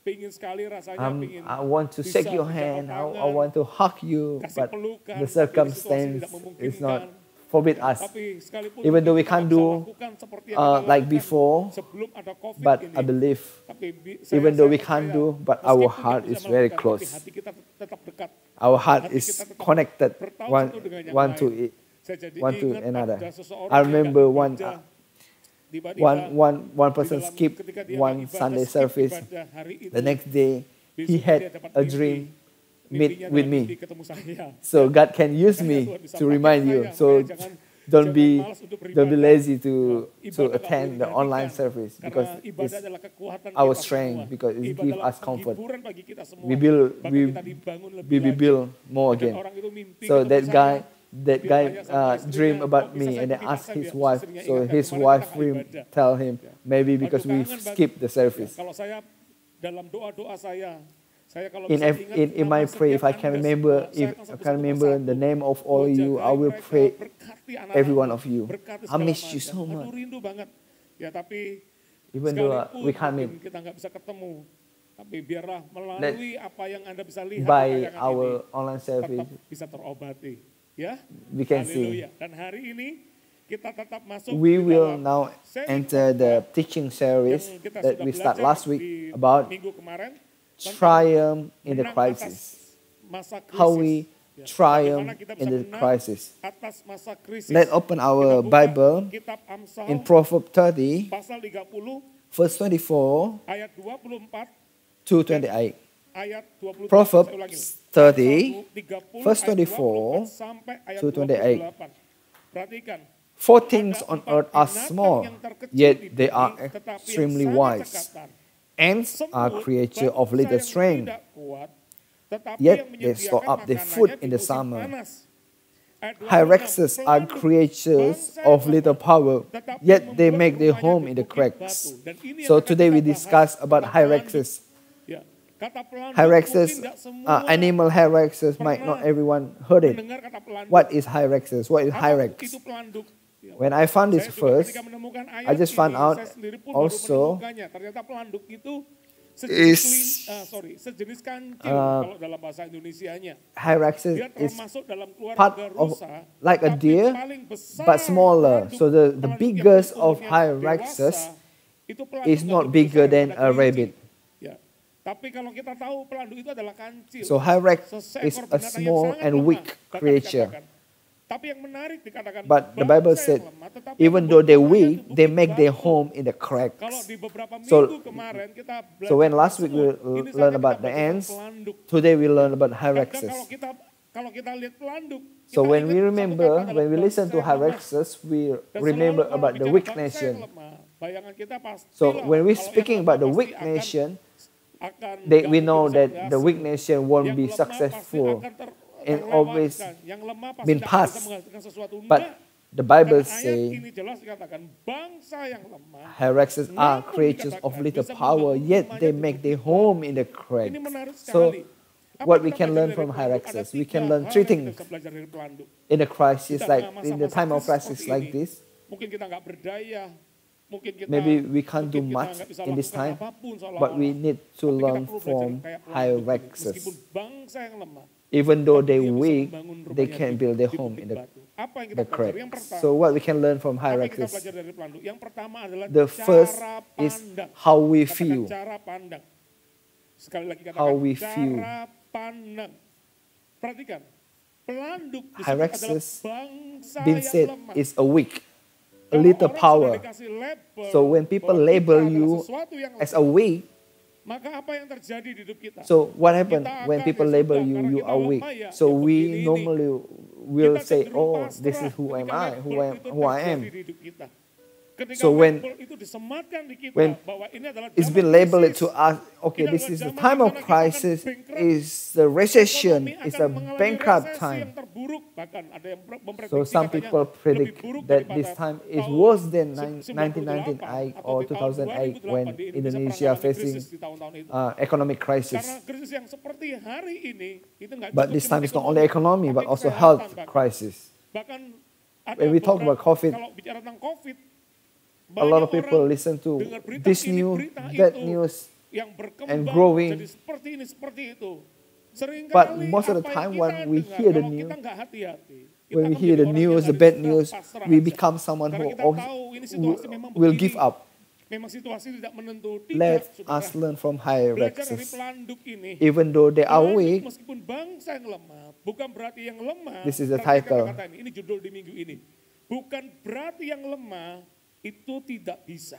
Speaker 5: Pingin sekali rasanya, pingin
Speaker 6: I want to
Speaker 5: bisa
Speaker 6: shake your
Speaker 5: berjabat
Speaker 6: hand. I
Speaker 5: tangan,
Speaker 6: want to hug you,
Speaker 5: kasih
Speaker 6: but
Speaker 5: pelukan,
Speaker 6: the
Speaker 5: tapi situasi
Speaker 6: circumstance
Speaker 5: tidak
Speaker 6: is not
Speaker 5: memungkinkan.
Speaker 6: forbid us.
Speaker 5: Tapi sekalipun
Speaker 6: Even though we
Speaker 5: kita
Speaker 6: can't
Speaker 5: bisa
Speaker 6: do
Speaker 5: lakukan seperti yang kita
Speaker 6: like
Speaker 5: lakukan
Speaker 6: before,
Speaker 5: sebelum ada COVID
Speaker 6: but
Speaker 5: ini.
Speaker 6: I believe
Speaker 5: Tapi
Speaker 6: even though we
Speaker 5: saya
Speaker 6: can't
Speaker 5: percaya,
Speaker 6: do, but
Speaker 5: meskipun
Speaker 6: our
Speaker 5: nggak
Speaker 6: heart
Speaker 5: bisa
Speaker 6: is very
Speaker 5: melakukan,
Speaker 6: close.
Speaker 5: tapi hati kita tetap dekat.
Speaker 6: Our heart
Speaker 5: Hati
Speaker 6: is
Speaker 5: kita tetap
Speaker 6: connected
Speaker 5: bertaut
Speaker 6: one
Speaker 5: satu dengan yang
Speaker 6: one
Speaker 5: lain.
Speaker 6: to it.
Speaker 5: Saya jadi
Speaker 6: One to
Speaker 5: ingat
Speaker 6: another.
Speaker 5: ada seseorang
Speaker 6: I
Speaker 5: yang
Speaker 6: remember
Speaker 5: nggak
Speaker 6: one
Speaker 5: bekerja. Tiba-tiba
Speaker 6: one person
Speaker 5: di dalam-
Speaker 6: skipped
Speaker 5: ketika dia
Speaker 6: one
Speaker 5: ibadah,
Speaker 6: Sunday
Speaker 5: skip
Speaker 6: service.
Speaker 5: ibadah hari itu,
Speaker 6: The next day, he
Speaker 5: besoknya
Speaker 6: had
Speaker 5: dia dapat
Speaker 6: a
Speaker 5: mimpi.
Speaker 6: dream meet
Speaker 5: Mimpinya
Speaker 6: with
Speaker 5: adalah mimpi
Speaker 6: me.
Speaker 5: ketemu saya.
Speaker 6: So God can use
Speaker 5: Makanya
Speaker 6: me
Speaker 5: Tuhan bisa
Speaker 6: to
Speaker 5: pakai
Speaker 6: remind you.
Speaker 5: saya.
Speaker 6: So
Speaker 5: Makanya jangan malas untuk
Speaker 6: don't be
Speaker 5: beribadah.
Speaker 6: lazy to
Speaker 5: Ibadah
Speaker 6: attend
Speaker 5: nggak
Speaker 6: the
Speaker 5: boleh
Speaker 6: online
Speaker 5: dihentikan.
Speaker 6: service
Speaker 5: Karena
Speaker 6: because
Speaker 5: ibadah
Speaker 6: it's
Speaker 5: adalah kekuatan
Speaker 6: our
Speaker 5: kita
Speaker 6: strength,
Speaker 5: semua.
Speaker 6: because it
Speaker 5: Ibadah
Speaker 6: gives
Speaker 5: adalah
Speaker 6: us comfort.
Speaker 5: penghiburan bagi kita semua.
Speaker 6: we build
Speaker 5: Bahkan
Speaker 6: we
Speaker 5: kita dibangun lebih
Speaker 6: we
Speaker 5: lagi.
Speaker 6: build more
Speaker 5: Dan
Speaker 6: again.
Speaker 5: orang itu mimpi
Speaker 6: So
Speaker 5: ketemu
Speaker 6: that
Speaker 5: saya.
Speaker 6: guy
Speaker 5: Dia tanya sama istrinya,
Speaker 6: dream
Speaker 5: "Kok
Speaker 6: about
Speaker 5: bisa
Speaker 6: me
Speaker 5: saya
Speaker 6: and then
Speaker 5: mimpi
Speaker 6: asked
Speaker 5: makan
Speaker 6: his
Speaker 5: ya?"
Speaker 6: wife.
Speaker 5: Istrinya
Speaker 6: So
Speaker 5: ingatkan,
Speaker 6: his
Speaker 5: "Kemarin
Speaker 6: wife
Speaker 5: kita nggak ibadah."
Speaker 6: tell him maybe
Speaker 5: Aduh,
Speaker 6: because we
Speaker 5: kangen banget.
Speaker 6: skipped the service.
Speaker 5: Ya, kalau saya dalam doa-doa saya kalau
Speaker 6: In
Speaker 5: bisa ingat
Speaker 6: in my
Speaker 5: nama
Speaker 6: prayer, if I
Speaker 5: setiap
Speaker 6: can
Speaker 5: Anda
Speaker 6: remember,
Speaker 5: semua, saya
Speaker 6: if
Speaker 5: akan
Speaker 6: I
Speaker 5: satu-satu
Speaker 6: can remember the
Speaker 5: persatu.
Speaker 6: name of all
Speaker 5: Tuhan
Speaker 6: you, I
Speaker 5: jagai
Speaker 6: will
Speaker 5: mereka,
Speaker 6: pray
Speaker 5: berkati
Speaker 6: every
Speaker 5: anak-anakku,
Speaker 6: one of you.
Speaker 5: berkati
Speaker 6: I
Speaker 5: segala
Speaker 6: miss you
Speaker 5: macam.
Speaker 6: so much.
Speaker 5: Aduh, rindu banget. Ya, tapi
Speaker 6: Even though
Speaker 5: sekalipun
Speaker 6: we can't
Speaker 5: mungkin
Speaker 6: meet
Speaker 5: kita nggak bisa ketemu, tapi biarlah melalui apa yang Anda bisa lihat di
Speaker 6: by
Speaker 5: tayangan
Speaker 6: our
Speaker 5: ini,
Speaker 6: online
Speaker 5: tetap
Speaker 6: service,
Speaker 5: bisa terobati. Ya,
Speaker 6: we can see.
Speaker 5: haleluya. Dan hari ini kita tetap masuk
Speaker 6: We
Speaker 5: di
Speaker 6: will
Speaker 5: dalam
Speaker 6: now
Speaker 5: seri
Speaker 6: enter the teaching series
Speaker 5: yang kita
Speaker 6: that
Speaker 5: sudah
Speaker 6: we start
Speaker 5: belajar
Speaker 6: last
Speaker 5: di
Speaker 6: week about
Speaker 5: minggu kemarin tentang
Speaker 6: triumph in the
Speaker 5: menang
Speaker 6: crisis.
Speaker 5: atas masa krisis.
Speaker 6: How we
Speaker 5: Ya,
Speaker 6: triumph
Speaker 5: bagaimana kita bisa
Speaker 6: in the
Speaker 5: menang
Speaker 6: crisis.
Speaker 5: atas masa krisis.
Speaker 6: Let's open
Speaker 5: Kita
Speaker 6: our
Speaker 5: buka
Speaker 6: Bible
Speaker 5: kitab Amsal
Speaker 6: in Proverbs 30,
Speaker 5: pasal 30
Speaker 6: verse 24
Speaker 5: ayat 24
Speaker 6: to 28.
Speaker 5: ayat 23.
Speaker 6: Proverbs
Speaker 5: Saya ulangi.
Speaker 6: 30,
Speaker 5: Pasal 30
Speaker 6: verse
Speaker 5: ayat
Speaker 6: 24
Speaker 5: 24 sampai ayat
Speaker 6: to 28.
Speaker 5: 28. Perhatikan.
Speaker 6: For things on
Speaker 5: Ada
Speaker 6: earth
Speaker 5: empat
Speaker 6: are
Speaker 5: binatang
Speaker 6: small,
Speaker 5: yang terkecil
Speaker 6: yet
Speaker 5: di
Speaker 6: they
Speaker 5: bumi,
Speaker 6: are
Speaker 5: tetapi yang
Speaker 6: extremely
Speaker 5: sangat
Speaker 6: wise.
Speaker 5: cekatan.
Speaker 6: Ants are
Speaker 5: Semut,
Speaker 6: creatures of
Speaker 5: bangsa
Speaker 6: little
Speaker 5: yang
Speaker 6: strength,
Speaker 5: tidak kuat, tetapi
Speaker 6: yet
Speaker 5: yang
Speaker 6: they store
Speaker 5: menyediakan
Speaker 6: up their
Speaker 5: makanannya
Speaker 6: food
Speaker 5: di
Speaker 6: in the
Speaker 5: musim
Speaker 6: summer.
Speaker 5: panas. Ayat 26,
Speaker 6: Hyraxes are
Speaker 5: pelanduk,
Speaker 6: creatures
Speaker 5: bangsa
Speaker 6: of
Speaker 5: yang
Speaker 6: little
Speaker 5: lemah,
Speaker 6: power,
Speaker 5: tetapi
Speaker 6: yet they
Speaker 5: membuat
Speaker 6: make their
Speaker 5: rumahnya
Speaker 6: home
Speaker 5: di
Speaker 6: in the
Speaker 5: bukit
Speaker 6: cracks.
Speaker 5: batu. Dan ini yang
Speaker 6: So
Speaker 5: akan
Speaker 6: today we
Speaker 5: kita
Speaker 6: discuss
Speaker 5: bahas
Speaker 6: about
Speaker 5: tentang pelanduk.
Speaker 6: hyraxes.
Speaker 5: Ya, kata pelanduk
Speaker 6: Hyraxes,
Speaker 5: mungkin tidak semua
Speaker 6: animal hyraxes, might not everyone heard it.
Speaker 5: mendengar kata pelanduk.
Speaker 6: What is hyraxes? What is
Speaker 5: Apa
Speaker 6: hyrax?
Speaker 5: itu pelanduk? Ya,
Speaker 6: When I found this
Speaker 5: saya juga
Speaker 6: first,
Speaker 5: ketika menemukan ayat
Speaker 6: I just found
Speaker 5: ini,
Speaker 6: out
Speaker 5: saya sendiri pun
Speaker 6: also
Speaker 5: baru menemukannya. Ternyata pelanduk itu sejenis kancil kalau dalam bahasa Indonesianya.
Speaker 6: hyraxes
Speaker 5: Dia
Speaker 6: is
Speaker 5: termasuk dalam
Speaker 6: part
Speaker 5: keluarga
Speaker 6: of
Speaker 5: rusa,
Speaker 6: like a
Speaker 5: tapi
Speaker 6: deer,
Speaker 5: paling besar
Speaker 6: but smaller.
Speaker 5: pelanduk-
Speaker 6: So the
Speaker 5: pelanduk yang
Speaker 6: biggest of
Speaker 5: umurnya
Speaker 6: hyraxes
Speaker 5: dewasa, itu pelanduk
Speaker 6: is
Speaker 5: nggak
Speaker 6: not
Speaker 5: lebih
Speaker 6: bigger
Speaker 5: besar
Speaker 6: than
Speaker 5: daripada
Speaker 6: a
Speaker 5: kelinci.
Speaker 6: rabbit.
Speaker 5: Ya. Tapi kalau kita tahu pelanduk itu adalah kancil.
Speaker 6: So hyrax
Speaker 5: Seekor
Speaker 6: is a
Speaker 5: binatang yang
Speaker 6: small
Speaker 5: sangat
Speaker 6: and
Speaker 5: lemah,
Speaker 6: weak
Speaker 5: bahkan
Speaker 6: creature.
Speaker 5: dikatakan. Tapi yang menarik dikatakan
Speaker 6: But the
Speaker 5: bangsa
Speaker 6: Bible
Speaker 5: yang
Speaker 6: said,
Speaker 5: lemah, tetapi
Speaker 6: even
Speaker 5: yang
Speaker 6: though they're
Speaker 5: membuat
Speaker 6: weak,
Speaker 5: rumahnya
Speaker 6: they
Speaker 5: di
Speaker 6: make
Speaker 5: bukit
Speaker 6: their
Speaker 5: batu.
Speaker 6: home in the
Speaker 5: Kalau
Speaker 6: cracks.
Speaker 5: di beberapa
Speaker 6: So,
Speaker 5: minggu kemarin kita belajar
Speaker 6: So when last
Speaker 5: tentang
Speaker 6: week we
Speaker 5: semut, ini
Speaker 6: learn
Speaker 5: saatnya
Speaker 6: about
Speaker 5: kita
Speaker 6: the
Speaker 5: belajar
Speaker 6: ants,
Speaker 5: pelanduk.
Speaker 6: today we learn about
Speaker 5: Dan
Speaker 6: hyraxes.
Speaker 5: kalau kita lihat pelanduk,
Speaker 6: So
Speaker 5: kita
Speaker 6: when we
Speaker 5: ingat
Speaker 6: remember,
Speaker 5: satu kata
Speaker 6: when we
Speaker 5: adalah
Speaker 6: listen to
Speaker 5: bangsa yang lemah.
Speaker 6: hyraxes, we
Speaker 5: Dan
Speaker 6: remember
Speaker 5: selalu kalau
Speaker 6: about the
Speaker 5: bicara
Speaker 6: weak
Speaker 5: bangsa yang
Speaker 6: nation.
Speaker 5: lemah, bayangan kita pasti
Speaker 6: So
Speaker 5: lah,
Speaker 6: when we're
Speaker 5: kalau yang
Speaker 6: speaking
Speaker 5: lemah
Speaker 6: about the
Speaker 5: pasti
Speaker 6: weak nation,
Speaker 5: akan
Speaker 6: we
Speaker 5: nggak
Speaker 6: know
Speaker 5: bisa
Speaker 6: that the
Speaker 5: berhasil.
Speaker 6: weak nation won't
Speaker 5: Yang
Speaker 6: be
Speaker 5: lemah
Speaker 6: successful
Speaker 5: pasti akan
Speaker 6: and
Speaker 5: terlewatkan.
Speaker 6: always
Speaker 5: Yang lemah pasti
Speaker 6: been
Speaker 5: tidak
Speaker 6: passed.
Speaker 5: bisa menghasilkan sesuatu.
Speaker 6: But
Speaker 5: Enggak.
Speaker 6: the Bible
Speaker 5: Karena ayat
Speaker 6: say
Speaker 5: ini jelas dikatakan bangsa yang lemah.
Speaker 6: hyraxes are
Speaker 5: Namun
Speaker 6: creatures of
Speaker 5: dikatakan
Speaker 6: little
Speaker 5: bisa
Speaker 6: power,
Speaker 5: membangun
Speaker 6: yet
Speaker 5: rumahnya
Speaker 6: they
Speaker 5: di
Speaker 6: make their
Speaker 5: bukit
Speaker 6: home in the
Speaker 5: Ini
Speaker 6: cracks.
Speaker 5: menarik
Speaker 6: So
Speaker 5: sekali.
Speaker 6: what we can learn from Hyraxes? We can learn three things in a crisis, like in the time of crisis like this.
Speaker 5: Mungkin kita nggak berdaya, mungkin kita
Speaker 6: Maybe we can't do
Speaker 5: mungkin kita
Speaker 6: much
Speaker 5: nggak bisa
Speaker 6: in this
Speaker 5: lakukan
Speaker 6: time,
Speaker 5: apapun
Speaker 6: but
Speaker 5: seolah-olah.
Speaker 6: we need to
Speaker 5: Tapi kita
Speaker 6: learn
Speaker 5: perlu belajar
Speaker 6: from
Speaker 5: kayak pelanduk.
Speaker 6: Hyraxes.
Speaker 5: Meskipun bangsa yang lemah,
Speaker 6: Even though
Speaker 5: tapi
Speaker 6: they're
Speaker 5: dia bisa
Speaker 6: weak,
Speaker 5: membangun
Speaker 6: they
Speaker 5: rumahnya
Speaker 6: can
Speaker 5: di-
Speaker 6: build their
Speaker 5: di
Speaker 6: home
Speaker 5: bukit
Speaker 6: in the
Speaker 5: batu. Apa yang kita
Speaker 6: the
Speaker 5: pelajari? Yang
Speaker 6: cracks.
Speaker 5: pertama,
Speaker 6: So what we can learn from
Speaker 5: apa yang kita
Speaker 6: Hyraxes?
Speaker 5: pelajari dari pelanduk? Yang pertama adalah
Speaker 6: The first
Speaker 5: cara
Speaker 6: is
Speaker 5: pandang.
Speaker 6: how we
Speaker 5: Katakan
Speaker 6: feel.
Speaker 5: cara pandang. Sekali lagi katakan
Speaker 6: How we
Speaker 5: cara
Speaker 6: feel.
Speaker 5: pandang. Perhatikan, pelanduk disebut
Speaker 6: Hyraxes
Speaker 5: adalah bangsa
Speaker 6: Been
Speaker 5: yang
Speaker 6: said
Speaker 5: lemah.
Speaker 6: is a weak, a
Speaker 5: Kalau
Speaker 6: little
Speaker 5: orang
Speaker 6: power.
Speaker 5: sudah dikasih label
Speaker 6: So when people
Speaker 5: bahwa kita
Speaker 6: label
Speaker 5: adalah
Speaker 6: you
Speaker 5: sesuatu yang
Speaker 6: as
Speaker 5: lemah,
Speaker 6: a weak,
Speaker 5: maka apa yang terjadi di hidup kita?
Speaker 6: so what happens
Speaker 5: Kita
Speaker 6: when
Speaker 5: akan,
Speaker 6: people
Speaker 5: ya
Speaker 6: label
Speaker 5: sudah,
Speaker 6: you,
Speaker 5: karena
Speaker 6: you
Speaker 5: kita
Speaker 6: are
Speaker 5: lemah
Speaker 6: weak.
Speaker 5: ya,
Speaker 6: So
Speaker 5: ya
Speaker 6: we
Speaker 5: begini ini.
Speaker 6: normally will
Speaker 5: Kita
Speaker 6: say,
Speaker 5: cenderung
Speaker 6: oh, this
Speaker 5: pasrah
Speaker 6: is who am
Speaker 5: ketika
Speaker 6: I,
Speaker 5: label itu
Speaker 6: who I am.
Speaker 5: terjadi di hidup kita. Ketika
Speaker 6: So when-
Speaker 5: label itu disematkan di kita
Speaker 6: when
Speaker 5: bahwa ini adalah
Speaker 6: It's
Speaker 5: zaman
Speaker 6: been labeled
Speaker 5: krisis.
Speaker 6: to us, okay,
Speaker 5: Ini
Speaker 6: this
Speaker 5: adalah
Speaker 6: is the
Speaker 5: zaman
Speaker 6: time
Speaker 5: di
Speaker 6: of
Speaker 5: mana kita akan
Speaker 6: crisis,
Speaker 5: bankrupt.
Speaker 6: is the recession,
Speaker 5: Ekonomi
Speaker 6: is
Speaker 5: akan
Speaker 6: a
Speaker 5: mengalami
Speaker 6: bankrupt
Speaker 5: resesi
Speaker 6: time.
Speaker 5: yang terburuk, bahkan ada yang memprediksi
Speaker 6: So some
Speaker 5: katanya
Speaker 6: people
Speaker 5: lebih
Speaker 6: predict
Speaker 5: buruk
Speaker 6: that
Speaker 5: daripada
Speaker 6: this time is
Speaker 5: tahun
Speaker 6: worse than
Speaker 5: 1998
Speaker 6: 1998 or 2008 when
Speaker 5: di
Speaker 6: Indonesia
Speaker 5: pernah mengalami
Speaker 6: facing
Speaker 5: krisis di tahun-tahun itu.
Speaker 6: economic
Speaker 5: Karena
Speaker 6: crisis.
Speaker 5: krisis yang seperti hari ini itu nggak
Speaker 6: But
Speaker 5: cukup
Speaker 6: this
Speaker 5: cuma
Speaker 6: time it's not
Speaker 5: ekonomi,
Speaker 6: only economy,
Speaker 5: tapi
Speaker 6: but also
Speaker 5: kesehatan
Speaker 6: health
Speaker 5: bahkan.
Speaker 6: crisis.
Speaker 5: Bahkan ada
Speaker 6: When we talk
Speaker 5: beberapa-
Speaker 6: about COVID,
Speaker 5: kalau bicara tentang COVID,
Speaker 6: A lot of
Speaker 5: banyak
Speaker 6: people
Speaker 5: orang
Speaker 6: listen to
Speaker 5: dengar berita
Speaker 6: this
Speaker 5: ini,
Speaker 6: news,
Speaker 5: berita
Speaker 6: that
Speaker 5: itu,
Speaker 6: news,
Speaker 5: yang berkembang
Speaker 6: and growing.
Speaker 5: jadi seperti ini seperti itu. Seringkali
Speaker 6: But most of the
Speaker 5: apa yang
Speaker 6: time
Speaker 5: kita
Speaker 6: when we
Speaker 5: dengar,
Speaker 6: hear the
Speaker 5: kalau
Speaker 6: news,
Speaker 5: kita nggak hati-hati, kita
Speaker 6: when we
Speaker 5: akan
Speaker 6: hear the
Speaker 5: menjadi orang
Speaker 6: news,
Speaker 5: yang
Speaker 6: the
Speaker 5: ada
Speaker 6: bad
Speaker 5: di
Speaker 6: news,
Speaker 5: pasrah
Speaker 6: we
Speaker 5: aja.
Speaker 6: become someone
Speaker 5: Karena
Speaker 6: who
Speaker 5: kita tahu ini situasi memang
Speaker 6: will
Speaker 5: begini.
Speaker 6: give up.
Speaker 5: Memang situasi tidak menentu. Tidak,
Speaker 6: Let
Speaker 5: saudara.
Speaker 6: us learn from
Speaker 5: Belajar dari
Speaker 6: Hyraxes.
Speaker 5: pelanduk ini.
Speaker 6: Even though they are
Speaker 5: Pelanduk
Speaker 6: weak,
Speaker 5: meskipun bangsa yang lemah, bukan berarti yang lemah.
Speaker 6: This is the
Speaker 5: perhatikan
Speaker 6: title.
Speaker 5: kata-kata ini judul di minggu ini. Bukan berarti yang lemah itu tidak bisa.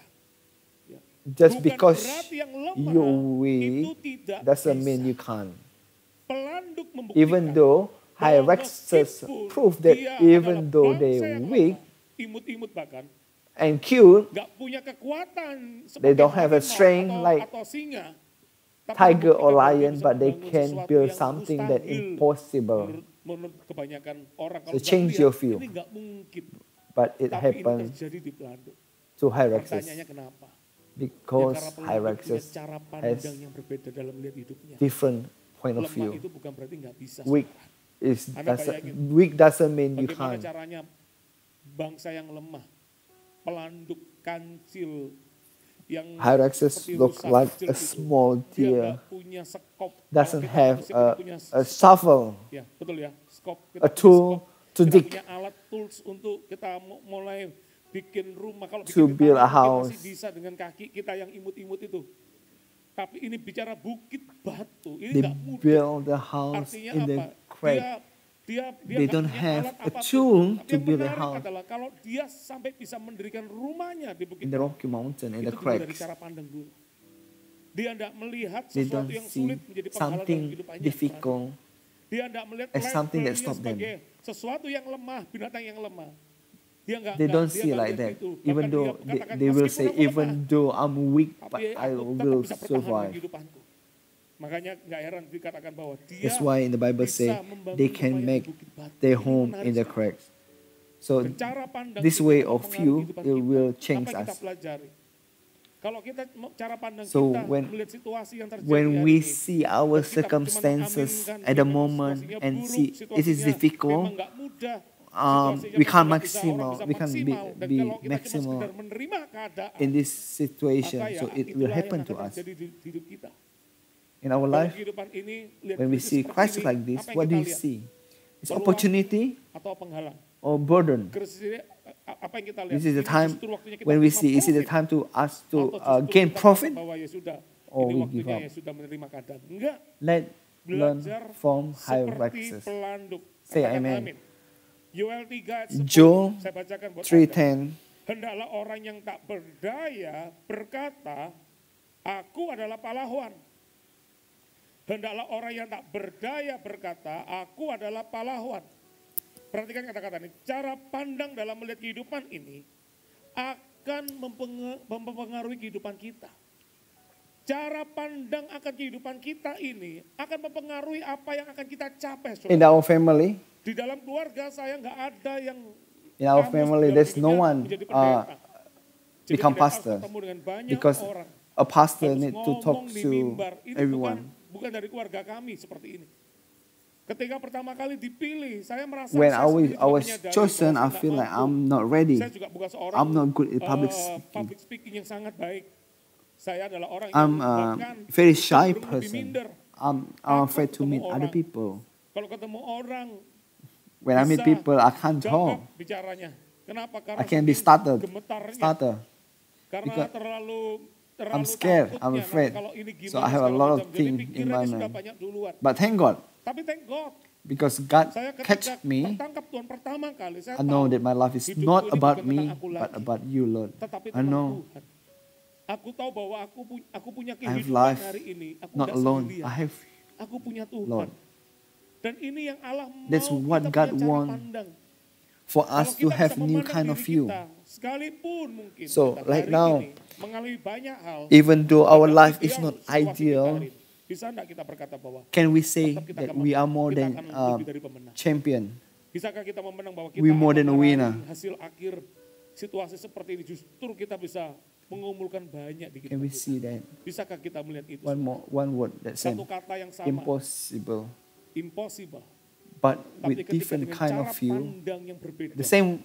Speaker 5: Ya.
Speaker 6: just
Speaker 5: Bukan
Speaker 6: because
Speaker 5: berarti yang lemah
Speaker 6: you're
Speaker 5: itu
Speaker 6: weak
Speaker 5: tidak
Speaker 6: doesn't
Speaker 5: bisa.
Speaker 6: mean you can't.
Speaker 5: Pelanduk membuktikan
Speaker 6: Even though
Speaker 5: bahwa
Speaker 6: Hyraxes
Speaker 5: meskipun
Speaker 6: prove that
Speaker 5: dia
Speaker 6: even
Speaker 5: adalah
Speaker 6: though
Speaker 5: bangsa
Speaker 6: they're
Speaker 5: yang
Speaker 6: weak
Speaker 5: lemah, imut-imut bahkan,
Speaker 6: and cute,
Speaker 5: nggak punya kekuatan
Speaker 6: They
Speaker 5: seperti
Speaker 6: don't have a
Speaker 5: harimau
Speaker 6: strength
Speaker 5: atau,
Speaker 6: like
Speaker 5: atau singa. Tapi
Speaker 6: tiger or
Speaker 5: membuktikan bahwa dia
Speaker 6: lion,
Speaker 5: bisa
Speaker 6: but they
Speaker 5: membangun
Speaker 6: can
Speaker 5: sesuatu
Speaker 6: build
Speaker 5: yang
Speaker 6: something that
Speaker 5: mustahil
Speaker 6: impossible.
Speaker 5: menurut kebanyakan orang.
Speaker 6: So
Speaker 5: Kalau nggak
Speaker 6: change
Speaker 5: melihat,
Speaker 6: your view.
Speaker 5: ini nggak mungkin.
Speaker 6: But it
Speaker 5: Tapi ini
Speaker 6: happened
Speaker 5: terjadi di pelanduk.
Speaker 6: to Hyraxes
Speaker 5: Pertanyaannya kenapa?
Speaker 6: because
Speaker 5: karena pelanduk punya
Speaker 6: Hyraxes
Speaker 5: cara
Speaker 6: has
Speaker 5: pandang yang berbeda dalam melihat hidupnya.
Speaker 6: different point of
Speaker 5: Lemah
Speaker 6: view.
Speaker 5: itu bukan berarti nggak bisa.
Speaker 6: Weak
Speaker 5: Anda bayangin.
Speaker 6: weak doesn't mean you
Speaker 5: Bagaimana
Speaker 6: can't.
Speaker 5: caranya bangsa yang lemah, pelanduk kancil yang
Speaker 6: Hyraxes
Speaker 5: seperti
Speaker 6: look
Speaker 5: rusa
Speaker 6: like
Speaker 5: kecil
Speaker 6: a
Speaker 5: itu,
Speaker 6: small
Speaker 5: dia
Speaker 6: deer,
Speaker 5: nggak punya sekop.
Speaker 6: doesn't
Speaker 5: Kalau kita
Speaker 6: have
Speaker 5: manusia kita punya
Speaker 6: a shovel,
Speaker 5: ya betul ya, skop. Kita
Speaker 6: a
Speaker 5: punya
Speaker 6: tool
Speaker 5: skop.
Speaker 6: to
Speaker 5: Kita
Speaker 6: dig,
Speaker 5: punya alat tools untuk kita mulai bikin rumah. Kalau
Speaker 6: to
Speaker 5: bikin
Speaker 6: build a
Speaker 5: rumah mungkin masih
Speaker 6: house.
Speaker 5: bisa dengan kaki kita yang imut-imut itu. Tapi ini bicara bukit batu, ini
Speaker 6: They
Speaker 5: nggak mudah.
Speaker 6: build the house
Speaker 5: Artinya
Speaker 6: in the
Speaker 5: apa?
Speaker 6: crack.
Speaker 5: Dia
Speaker 6: They
Speaker 5: nggak
Speaker 6: don't
Speaker 5: punya
Speaker 6: have
Speaker 5: alat
Speaker 6: a
Speaker 5: apapun.
Speaker 6: tool
Speaker 5: Tapi
Speaker 6: to
Speaker 5: yang
Speaker 6: build a
Speaker 5: menarik
Speaker 6: house
Speaker 5: adalah kalau dia sampai bisa mendirikan rumahnya di bukit
Speaker 6: in the
Speaker 5: batu,
Speaker 6: Rocky Mountain, in
Speaker 5: itu
Speaker 6: the
Speaker 5: dulu dari
Speaker 6: cracks.
Speaker 5: cara pandang dulu. Dia tidak melihat
Speaker 6: They
Speaker 5: sesuatu
Speaker 6: don't
Speaker 5: yang
Speaker 6: see
Speaker 5: sulit menjadi penghalang dalam
Speaker 6: something
Speaker 5: kehidupannya.
Speaker 6: difficult
Speaker 5: Dia tidak melihat
Speaker 6: as something that
Speaker 5: labelnya
Speaker 6: stop them.
Speaker 5: sebagai sesuatu yang lemah, binatang yang lemah. Dia nggak,
Speaker 6: They don't see
Speaker 5: nggak
Speaker 6: like
Speaker 5: lihat
Speaker 6: that.
Speaker 5: itu.
Speaker 6: Even
Speaker 5: Bahkan
Speaker 6: though
Speaker 5: dia katakan,
Speaker 6: they will
Speaker 5: "Meskipun
Speaker 6: say,
Speaker 5: aku lemah,
Speaker 6: even though I'm weak, but
Speaker 5: tapi
Speaker 6: I
Speaker 5: aku tetap
Speaker 6: will
Speaker 5: bisa bertahan dengan
Speaker 6: survive.
Speaker 5: kehidupanku." Makanya nggak heran dikatakan bahwa dia
Speaker 6: That's why in the Bible
Speaker 5: bisa
Speaker 6: say
Speaker 5: membangun
Speaker 6: they
Speaker 5: rumah
Speaker 6: can
Speaker 5: yang di
Speaker 6: make
Speaker 5: bukit batu.
Speaker 6: their
Speaker 5: Ini
Speaker 6: home
Speaker 5: menarik
Speaker 6: in the
Speaker 5: sekali.
Speaker 6: cracks. So
Speaker 5: Dan cara pandang
Speaker 6: this
Speaker 5: kita
Speaker 6: way
Speaker 5: akan
Speaker 6: of
Speaker 5: mempengaruhi
Speaker 6: view,
Speaker 5: kehidupan
Speaker 6: it
Speaker 5: kita.
Speaker 6: will change
Speaker 5: Apa yang kita
Speaker 6: us.
Speaker 5: pelajari? Kalau kita cara pandang
Speaker 6: So
Speaker 5: kita
Speaker 6: when-
Speaker 5: melihat situasi yang terjadi
Speaker 6: When
Speaker 5: hari
Speaker 6: we
Speaker 5: ini,
Speaker 6: see our
Speaker 5: dan kita cuma
Speaker 6: circumstances
Speaker 5: mengaminkan,
Speaker 6: at the
Speaker 5: memang
Speaker 6: moment
Speaker 5: situasinya
Speaker 6: and
Speaker 5: buruk,
Speaker 6: see it is
Speaker 5: situasinya
Speaker 6: difficult,
Speaker 5: memang nggak mudah, situasinya
Speaker 6: we can't
Speaker 5: memang nggak bisa, orang
Speaker 6: maximal,
Speaker 5: bisa
Speaker 6: we can't
Speaker 5: maksimal. Dan
Speaker 6: be
Speaker 5: kalau kita cuma
Speaker 6: maximal
Speaker 5: sekedar menerima keadaan,
Speaker 6: in this situation.
Speaker 5: maka ya
Speaker 6: So it will
Speaker 5: itulah yang
Speaker 6: happen
Speaker 5: akan
Speaker 6: to us
Speaker 5: terjadi di hidup kita.
Speaker 6: in our
Speaker 5: Dalam
Speaker 6: life.
Speaker 5: kehidupan ini, lihat
Speaker 6: When we
Speaker 5: krisis
Speaker 6: see
Speaker 5: seperti
Speaker 6: crisis
Speaker 5: ini,
Speaker 6: like this,
Speaker 5: apa yang
Speaker 6: what do
Speaker 5: kita
Speaker 6: you
Speaker 5: lihat?
Speaker 6: see? It's
Speaker 5: Peluang
Speaker 6: opportunity
Speaker 5: atau penghalang.
Speaker 6: or burden.
Speaker 5: Krisis ini apa yang kita lihat?
Speaker 6: This is the
Speaker 5: Ini
Speaker 6: time
Speaker 5: justru waktunya kita
Speaker 6: when we
Speaker 5: menerima
Speaker 6: see. Is it the
Speaker 5: profit.
Speaker 6: time to us to
Speaker 5: Atau justru
Speaker 6: gain
Speaker 5: kita
Speaker 6: profit
Speaker 5: merasa bahwa ya sudah,
Speaker 6: or
Speaker 5: ini
Speaker 6: we give
Speaker 5: waktunya
Speaker 6: up?
Speaker 5: ya sudah menerima keadaan. Enggak,
Speaker 6: Let learn
Speaker 5: belajar
Speaker 6: from
Speaker 5: seperti
Speaker 6: Hyraxes.
Speaker 5: pelanduk.
Speaker 6: Say
Speaker 5: Katakan
Speaker 6: amen.
Speaker 5: Yoel 3 ayat 10,
Speaker 6: Joel
Speaker 5: saya bacakan buat Anda.
Speaker 6: 3:10.
Speaker 5: Hendaklah orang yang tak berdaya berkata, aku adalah pahlawan. Hendaklah orang yang tak berdaya berkata, aku adalah pahlawan. Perhatikan kata-kata ini, cara pandang dalam melihat kehidupan ini akan mempengaruhi kehidupan kita. Cara pandang akan kehidupan kita ini akan mempengaruhi apa yang akan kita capai.
Speaker 6: In
Speaker 5: Saudara.
Speaker 6: our family,
Speaker 5: Di dalam keluarga saya nggak ada yang
Speaker 6: in our
Speaker 5: kamu
Speaker 6: family,
Speaker 5: dalam
Speaker 6: there's no
Speaker 5: hidupnya
Speaker 6: one
Speaker 5: menjadi pendeta. Jadi
Speaker 6: become
Speaker 5: pendeta harus
Speaker 6: pastor
Speaker 5: ketemu dengan banyak
Speaker 6: because
Speaker 5: orang.
Speaker 6: a pastor
Speaker 5: Harus
Speaker 6: need to talk
Speaker 5: ngomong di
Speaker 6: to
Speaker 5: mimbar. Ini
Speaker 6: everyone.
Speaker 5: bukan dari keluarga kami seperti ini. Ketika pertama kali dipilih, saya merasa
Speaker 6: When
Speaker 5: saya
Speaker 6: I
Speaker 5: sendiri juga
Speaker 6: was
Speaker 5: menyadari
Speaker 6: chosen,
Speaker 5: bahwa
Speaker 6: I
Speaker 5: saya
Speaker 6: feel
Speaker 5: nggak
Speaker 6: like
Speaker 5: mampu.
Speaker 6: I'm not ready.
Speaker 5: Saya juga bukan seorang
Speaker 6: I'm not good at public
Speaker 5: public
Speaker 6: speaking.
Speaker 5: speaking yang sangat baik. Saya adalah orang
Speaker 6: I'm
Speaker 5: yang
Speaker 6: a
Speaker 5: bahkan
Speaker 6: very shy
Speaker 5: cenderung lebih
Speaker 6: person.
Speaker 5: minder.
Speaker 6: I'm
Speaker 5: Takut
Speaker 6: afraid to
Speaker 5: ketemu
Speaker 6: meet other
Speaker 5: orang.
Speaker 6: people.
Speaker 5: Kalau ketemu orang,
Speaker 6: When I meet
Speaker 5: bisa
Speaker 6: people, I can't
Speaker 5: gagap
Speaker 6: talk.
Speaker 5: bicaranya. Kenapa? Karena
Speaker 6: I can be
Speaker 5: saking
Speaker 6: startled.
Speaker 5: gemetarnya. Karena
Speaker 6: Because
Speaker 5: terlalu
Speaker 6: I'm scared,
Speaker 5: takutnya.
Speaker 6: I'm
Speaker 5: Nanti
Speaker 6: afraid.
Speaker 5: kalau ini
Speaker 6: So
Speaker 5: gimana
Speaker 6: I have a
Speaker 5: segala
Speaker 6: lot of
Speaker 5: macam. Jadi
Speaker 6: things in
Speaker 5: pikirannya
Speaker 6: my
Speaker 5: sudah
Speaker 6: mind.
Speaker 5: banyak duluan.
Speaker 6: But thank God,
Speaker 5: Tapi thank God,
Speaker 6: because God
Speaker 5: saya ketika
Speaker 6: catch me,
Speaker 5: tertangkap Tuhan pertama kali, saya
Speaker 6: I know
Speaker 5: tahu
Speaker 6: that my life is
Speaker 5: hidupku
Speaker 6: not
Speaker 5: ini
Speaker 6: about
Speaker 5: bukan
Speaker 6: me,
Speaker 5: tentang aku
Speaker 6: but
Speaker 5: lagi,
Speaker 6: about you, Lord.
Speaker 5: tetapi
Speaker 6: I
Speaker 5: tentang
Speaker 6: know
Speaker 5: Tuhan. Aku tahu bahwa aku punya
Speaker 6: I have
Speaker 5: kehidupan
Speaker 6: life,
Speaker 5: hari ini. Aku
Speaker 6: not
Speaker 5: tidak
Speaker 6: alone.
Speaker 5: sendirian.
Speaker 6: I have
Speaker 5: Aku punya Tuhan.
Speaker 6: Lord.
Speaker 5: Dan ini yang Allah mau
Speaker 6: That's what
Speaker 5: kita
Speaker 6: God
Speaker 5: punya cara
Speaker 6: want
Speaker 5: pandang.
Speaker 6: for
Speaker 5: Kalau
Speaker 6: us to
Speaker 5: kita
Speaker 6: have
Speaker 5: bisa
Speaker 6: new
Speaker 5: memandang
Speaker 6: kind of
Speaker 5: diri
Speaker 6: view.
Speaker 5: kita, sekalipun mungkin
Speaker 6: So,
Speaker 5: kita
Speaker 6: like
Speaker 5: hari
Speaker 6: now,
Speaker 5: ini mengalami banyak hal,
Speaker 6: Even though our
Speaker 5: tidak
Speaker 6: life is
Speaker 5: ideal
Speaker 6: not
Speaker 5: situasi kita
Speaker 6: ideal,
Speaker 5: hari ini. Bisa enggak kita berkata bahwa
Speaker 6: can we say
Speaker 5: tetap kita
Speaker 6: that
Speaker 5: akan
Speaker 6: we are
Speaker 5: menang,
Speaker 6: more
Speaker 5: kita
Speaker 6: than
Speaker 5: akan
Speaker 6: a
Speaker 5: lebih dari pemenang.
Speaker 6: champion?
Speaker 5: Bisakah kita memenang bahwa kita
Speaker 6: We more
Speaker 5: akan
Speaker 6: than a
Speaker 5: meraih
Speaker 6: winner.
Speaker 5: hasil akhir situasi seperti ini, justru kita bisa mengumpulkan banyak di
Speaker 6: Can
Speaker 5: kehidupan
Speaker 6: we
Speaker 5: kita.
Speaker 6: see that?
Speaker 5: Bisakah kita melihat itu?
Speaker 6: One word that said
Speaker 5: Satu kata yang sama,
Speaker 6: impossible,
Speaker 5: impossible.
Speaker 6: but
Speaker 5: Tapi
Speaker 6: with
Speaker 5: ketika
Speaker 6: different
Speaker 5: dengan
Speaker 6: kind
Speaker 5: cara
Speaker 6: of view,
Speaker 5: pandang yang berbeda,
Speaker 6: the same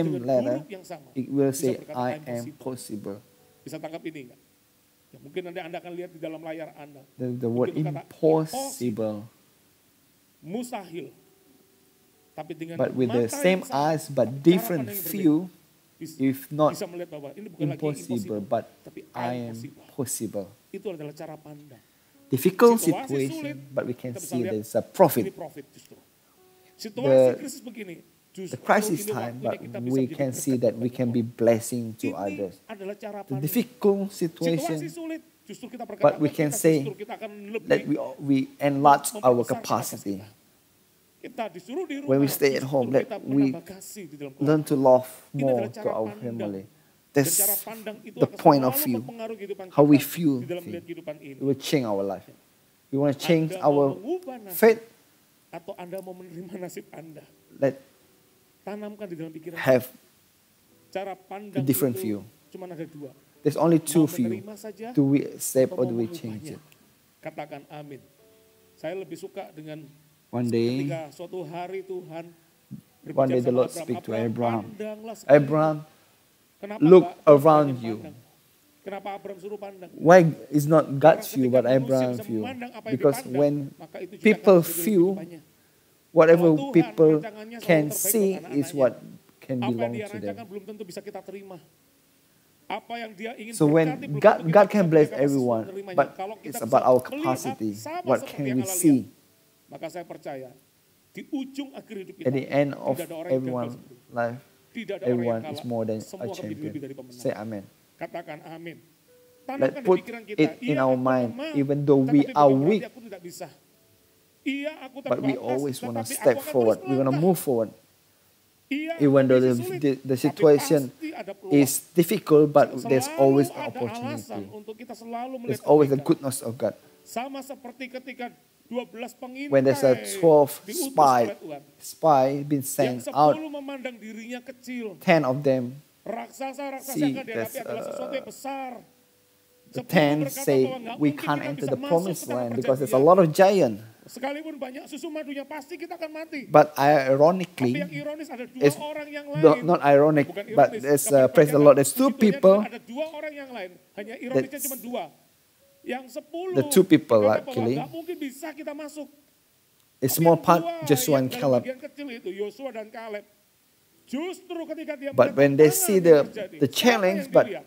Speaker 5: dengan
Speaker 6: letter,
Speaker 5: huruf yang sama,
Speaker 6: it will
Speaker 5: bisa
Speaker 6: say
Speaker 5: berkata,
Speaker 6: I
Speaker 5: "I'm
Speaker 6: am possible.
Speaker 5: Bisa tangkap ini enggak? Ya, mungkin nanti Anda akan lihat di dalam layar Anda.
Speaker 6: The word
Speaker 5: Begitu kata
Speaker 6: impossible,
Speaker 5: mustahil. Tapi dengan
Speaker 6: but with the
Speaker 5: mata
Speaker 6: same
Speaker 5: yang sama,
Speaker 6: eyes but
Speaker 5: cara
Speaker 6: different
Speaker 5: pandang yang
Speaker 6: view,
Speaker 5: berbeda,
Speaker 6: if not
Speaker 5: bisa melihat bahwa ini bukan lagi
Speaker 6: impossible, but
Speaker 5: tapi
Speaker 6: I am
Speaker 5: possible.
Speaker 6: possible.
Speaker 5: Itu adalah cara pandang.
Speaker 6: Difficult
Speaker 5: Situasi
Speaker 6: situation,
Speaker 5: sulit,
Speaker 6: but we can
Speaker 5: kita bisa
Speaker 6: see
Speaker 5: lihat
Speaker 6: there's a
Speaker 5: Ini
Speaker 6: profit.
Speaker 5: profit justru. Situasi
Speaker 6: The-
Speaker 5: krisis begini, justru
Speaker 6: The crisis
Speaker 5: ini
Speaker 6: time,
Speaker 5: waktunya
Speaker 6: but
Speaker 5: kita bisa
Speaker 6: we
Speaker 5: menjadi
Speaker 6: can see
Speaker 5: berkat
Speaker 6: that we
Speaker 5: kepada
Speaker 6: can be
Speaker 5: orang.
Speaker 6: blessing to
Speaker 5: Ini
Speaker 6: others.
Speaker 5: adalah cara
Speaker 6: The
Speaker 5: pandang.
Speaker 6: difficult
Speaker 5: Situasi
Speaker 6: situation,
Speaker 5: sulit, justru kita berkata,
Speaker 6: but we can say
Speaker 5: justru kita akan lebih
Speaker 6: that we enlarge our
Speaker 5: membesar
Speaker 6: capacity.
Speaker 5: kapasitas. Kita disuruh di rumah,
Speaker 6: When we stay at home,
Speaker 5: justru
Speaker 6: that
Speaker 5: kita
Speaker 6: we
Speaker 5: menambah kasih di dalam keluarga.
Speaker 6: learn to love
Speaker 5: Ini
Speaker 6: more
Speaker 5: adalah
Speaker 6: to
Speaker 5: cara
Speaker 6: our
Speaker 5: pandang.
Speaker 6: family.
Speaker 5: Dan
Speaker 6: That's
Speaker 5: cara pandang itu
Speaker 6: the
Speaker 5: akan
Speaker 6: point of
Speaker 5: selalu
Speaker 6: view,
Speaker 5: mempengaruhi kehidupan
Speaker 6: how we
Speaker 5: kita
Speaker 6: feel
Speaker 5: di dalam
Speaker 6: thing.
Speaker 5: melihat kehidupan ini.
Speaker 6: It will change our life. We want to change
Speaker 5: Anda mau
Speaker 6: our
Speaker 5: mengubah nasib
Speaker 6: faith.
Speaker 5: atau Anda mau menerima nasib Anda.
Speaker 6: Let
Speaker 5: Tanamkan di dalam pikiran.
Speaker 6: have
Speaker 5: Cara pandang
Speaker 6: a different
Speaker 5: itu
Speaker 6: view.
Speaker 5: cuma ada dua.
Speaker 6: There's only two
Speaker 5: Mau
Speaker 6: view.
Speaker 5: menerima saja
Speaker 6: Do we accept
Speaker 5: atau
Speaker 6: or do
Speaker 5: mau
Speaker 6: we change
Speaker 5: mengubahnya.
Speaker 6: it?
Speaker 5: Katakan amin. Saya lebih suka dengan
Speaker 6: One day,
Speaker 5: ketika suatu hari Tuhan
Speaker 6: one day the
Speaker 5: sama
Speaker 6: Lord speak to Abraham.
Speaker 5: pandanglah sekeliling.
Speaker 6: Abraham,
Speaker 5: Kenapa
Speaker 6: look
Speaker 5: enggak Tuhan
Speaker 6: around
Speaker 5: yang
Speaker 6: you.
Speaker 5: pandang? Kenapa Abraham suruh pandang?
Speaker 6: Why is not God's
Speaker 5: Karena
Speaker 6: view
Speaker 5: ketika
Speaker 6: but
Speaker 5: manusia
Speaker 6: Abraham's
Speaker 5: bisa
Speaker 6: view?
Speaker 5: memandang apa yang
Speaker 6: Because
Speaker 5: dipandang,
Speaker 6: when
Speaker 5: maka itu juga
Speaker 6: people
Speaker 5: akan terjadi dalam
Speaker 6: feel,
Speaker 5: kehidupannya.
Speaker 6: whatever
Speaker 5: Kalau Tuhan
Speaker 6: people
Speaker 5: rancangannya selalu
Speaker 6: can
Speaker 5: terbaik buat
Speaker 6: see is
Speaker 5: anak-anaknya.
Speaker 6: what can
Speaker 5: Apa yang
Speaker 6: belong
Speaker 5: dia
Speaker 6: to
Speaker 5: rancangkan
Speaker 6: them.
Speaker 5: belum tentu bisa kita terima. Apa yang dia ingin
Speaker 6: So when
Speaker 5: berkati belum
Speaker 6: God,
Speaker 5: tentu kita
Speaker 6: God
Speaker 5: bisa
Speaker 6: can bless
Speaker 5: punya kapasitas
Speaker 6: everyone,
Speaker 5: menerimanya.
Speaker 6: but
Speaker 5: Kalau kita
Speaker 6: it's
Speaker 5: bisa
Speaker 6: about our
Speaker 5: melihat
Speaker 6: capacity.
Speaker 5: sama
Speaker 6: What
Speaker 5: seperti
Speaker 6: can
Speaker 5: yang
Speaker 6: we
Speaker 5: Allah
Speaker 6: see?
Speaker 5: lihat, maka saya percaya di ujung akhir hidup kita
Speaker 6: At the end of
Speaker 5: tidak ada orang yang gagal
Speaker 6: everyone's
Speaker 5: sebelum.
Speaker 6: life,
Speaker 5: Tidak ada orang yang
Speaker 6: everyone
Speaker 5: kalah.
Speaker 6: is more than
Speaker 5: Semua
Speaker 6: a
Speaker 5: akan menjadi lebih dari
Speaker 6: champion.
Speaker 5: pemenang.
Speaker 6: Say amen.
Speaker 5: Katakan amin.
Speaker 6: Let's
Speaker 5: Tanamkan di
Speaker 6: put
Speaker 5: pikiran kita,
Speaker 6: it in
Speaker 5: iya
Speaker 6: our
Speaker 5: aku
Speaker 6: mind,
Speaker 5: lemah,
Speaker 6: even though we
Speaker 5: tetapi
Speaker 6: are
Speaker 5: bukan berarti
Speaker 6: weak,
Speaker 5: aku tidak bisa. Iya aku
Speaker 6: but we
Speaker 5: terbatas,
Speaker 6: always want to
Speaker 5: tetapi
Speaker 6: step
Speaker 5: aku akan
Speaker 6: forward.
Speaker 5: terus
Speaker 6: We want to
Speaker 5: melangkah.
Speaker 6: move forward.
Speaker 5: Iya,
Speaker 6: Even though
Speaker 5: kondisi sulit,
Speaker 6: the
Speaker 5: tapi
Speaker 6: situation
Speaker 5: pasti ada peluang.
Speaker 6: is difficult, but there's
Speaker 5: Selalu
Speaker 6: always
Speaker 5: ada
Speaker 6: opportunity.
Speaker 5: alasan untuk kita selalu melihat
Speaker 6: There's always the
Speaker 5: kebaikan.
Speaker 6: goodness of God.
Speaker 5: Sama seperti ketika 12 pengintai
Speaker 6: When there's a 12
Speaker 5: diutus
Speaker 6: spy,
Speaker 5: oleh Tuhan.
Speaker 6: been
Speaker 5: Yang
Speaker 6: sent out,
Speaker 5: 10 memandang dirinya kecil.
Speaker 6: 10 of them,
Speaker 5: Raksasa-raksasa
Speaker 6: See,
Speaker 5: yang akan dihadapi
Speaker 6: that's,
Speaker 5: adalah sesuatu yang besar.
Speaker 6: the
Speaker 5: 10
Speaker 6: 10
Speaker 5: berkata
Speaker 6: say
Speaker 5: bahwa nggak
Speaker 6: we
Speaker 5: mungkin
Speaker 6: can't
Speaker 5: kita
Speaker 6: enter
Speaker 5: bisa
Speaker 6: the
Speaker 5: masuk
Speaker 6: promised
Speaker 5: ke tanah
Speaker 6: land because there's a
Speaker 5: perjanjian.
Speaker 6: lot of giant.
Speaker 5: Sekalipun banyak susu madunya pasti kita akan mati.
Speaker 6: But
Speaker 5: Tapi
Speaker 6: ironically,
Speaker 5: yang ironis ada dua
Speaker 6: it's
Speaker 5: orang yang lain.
Speaker 6: not ironic,
Speaker 5: Bukan
Speaker 6: but
Speaker 5: ironis.
Speaker 6: there's,
Speaker 5: Kabar
Speaker 6: praise the
Speaker 5: baik
Speaker 6: Lord,
Speaker 5: ada
Speaker 6: there's two
Speaker 5: puji Tuhan,
Speaker 6: people,
Speaker 5: ada dua orang yang lain. Hanya ironisnya
Speaker 6: That's-
Speaker 5: cuma dua. Yang 10
Speaker 6: the two people
Speaker 5: berkata bahwa
Speaker 6: actually,
Speaker 5: nggak mungkin bisa kita masuk.
Speaker 6: a
Speaker 5: Tapi
Speaker 6: small
Speaker 5: yang
Speaker 6: part,
Speaker 5: dua
Speaker 6: Joshua
Speaker 5: yang
Speaker 6: and
Speaker 5: dalam
Speaker 6: Caleb.
Speaker 5: bagian kecil itu Yosua dan Kaleb. Justru ketika dia
Speaker 6: But
Speaker 5: melihat
Speaker 6: when they
Speaker 5: tantangan
Speaker 6: see
Speaker 5: yang
Speaker 6: the
Speaker 5: terjadi,
Speaker 6: challenge,
Speaker 5: sama yang
Speaker 6: but
Speaker 5: dilihat.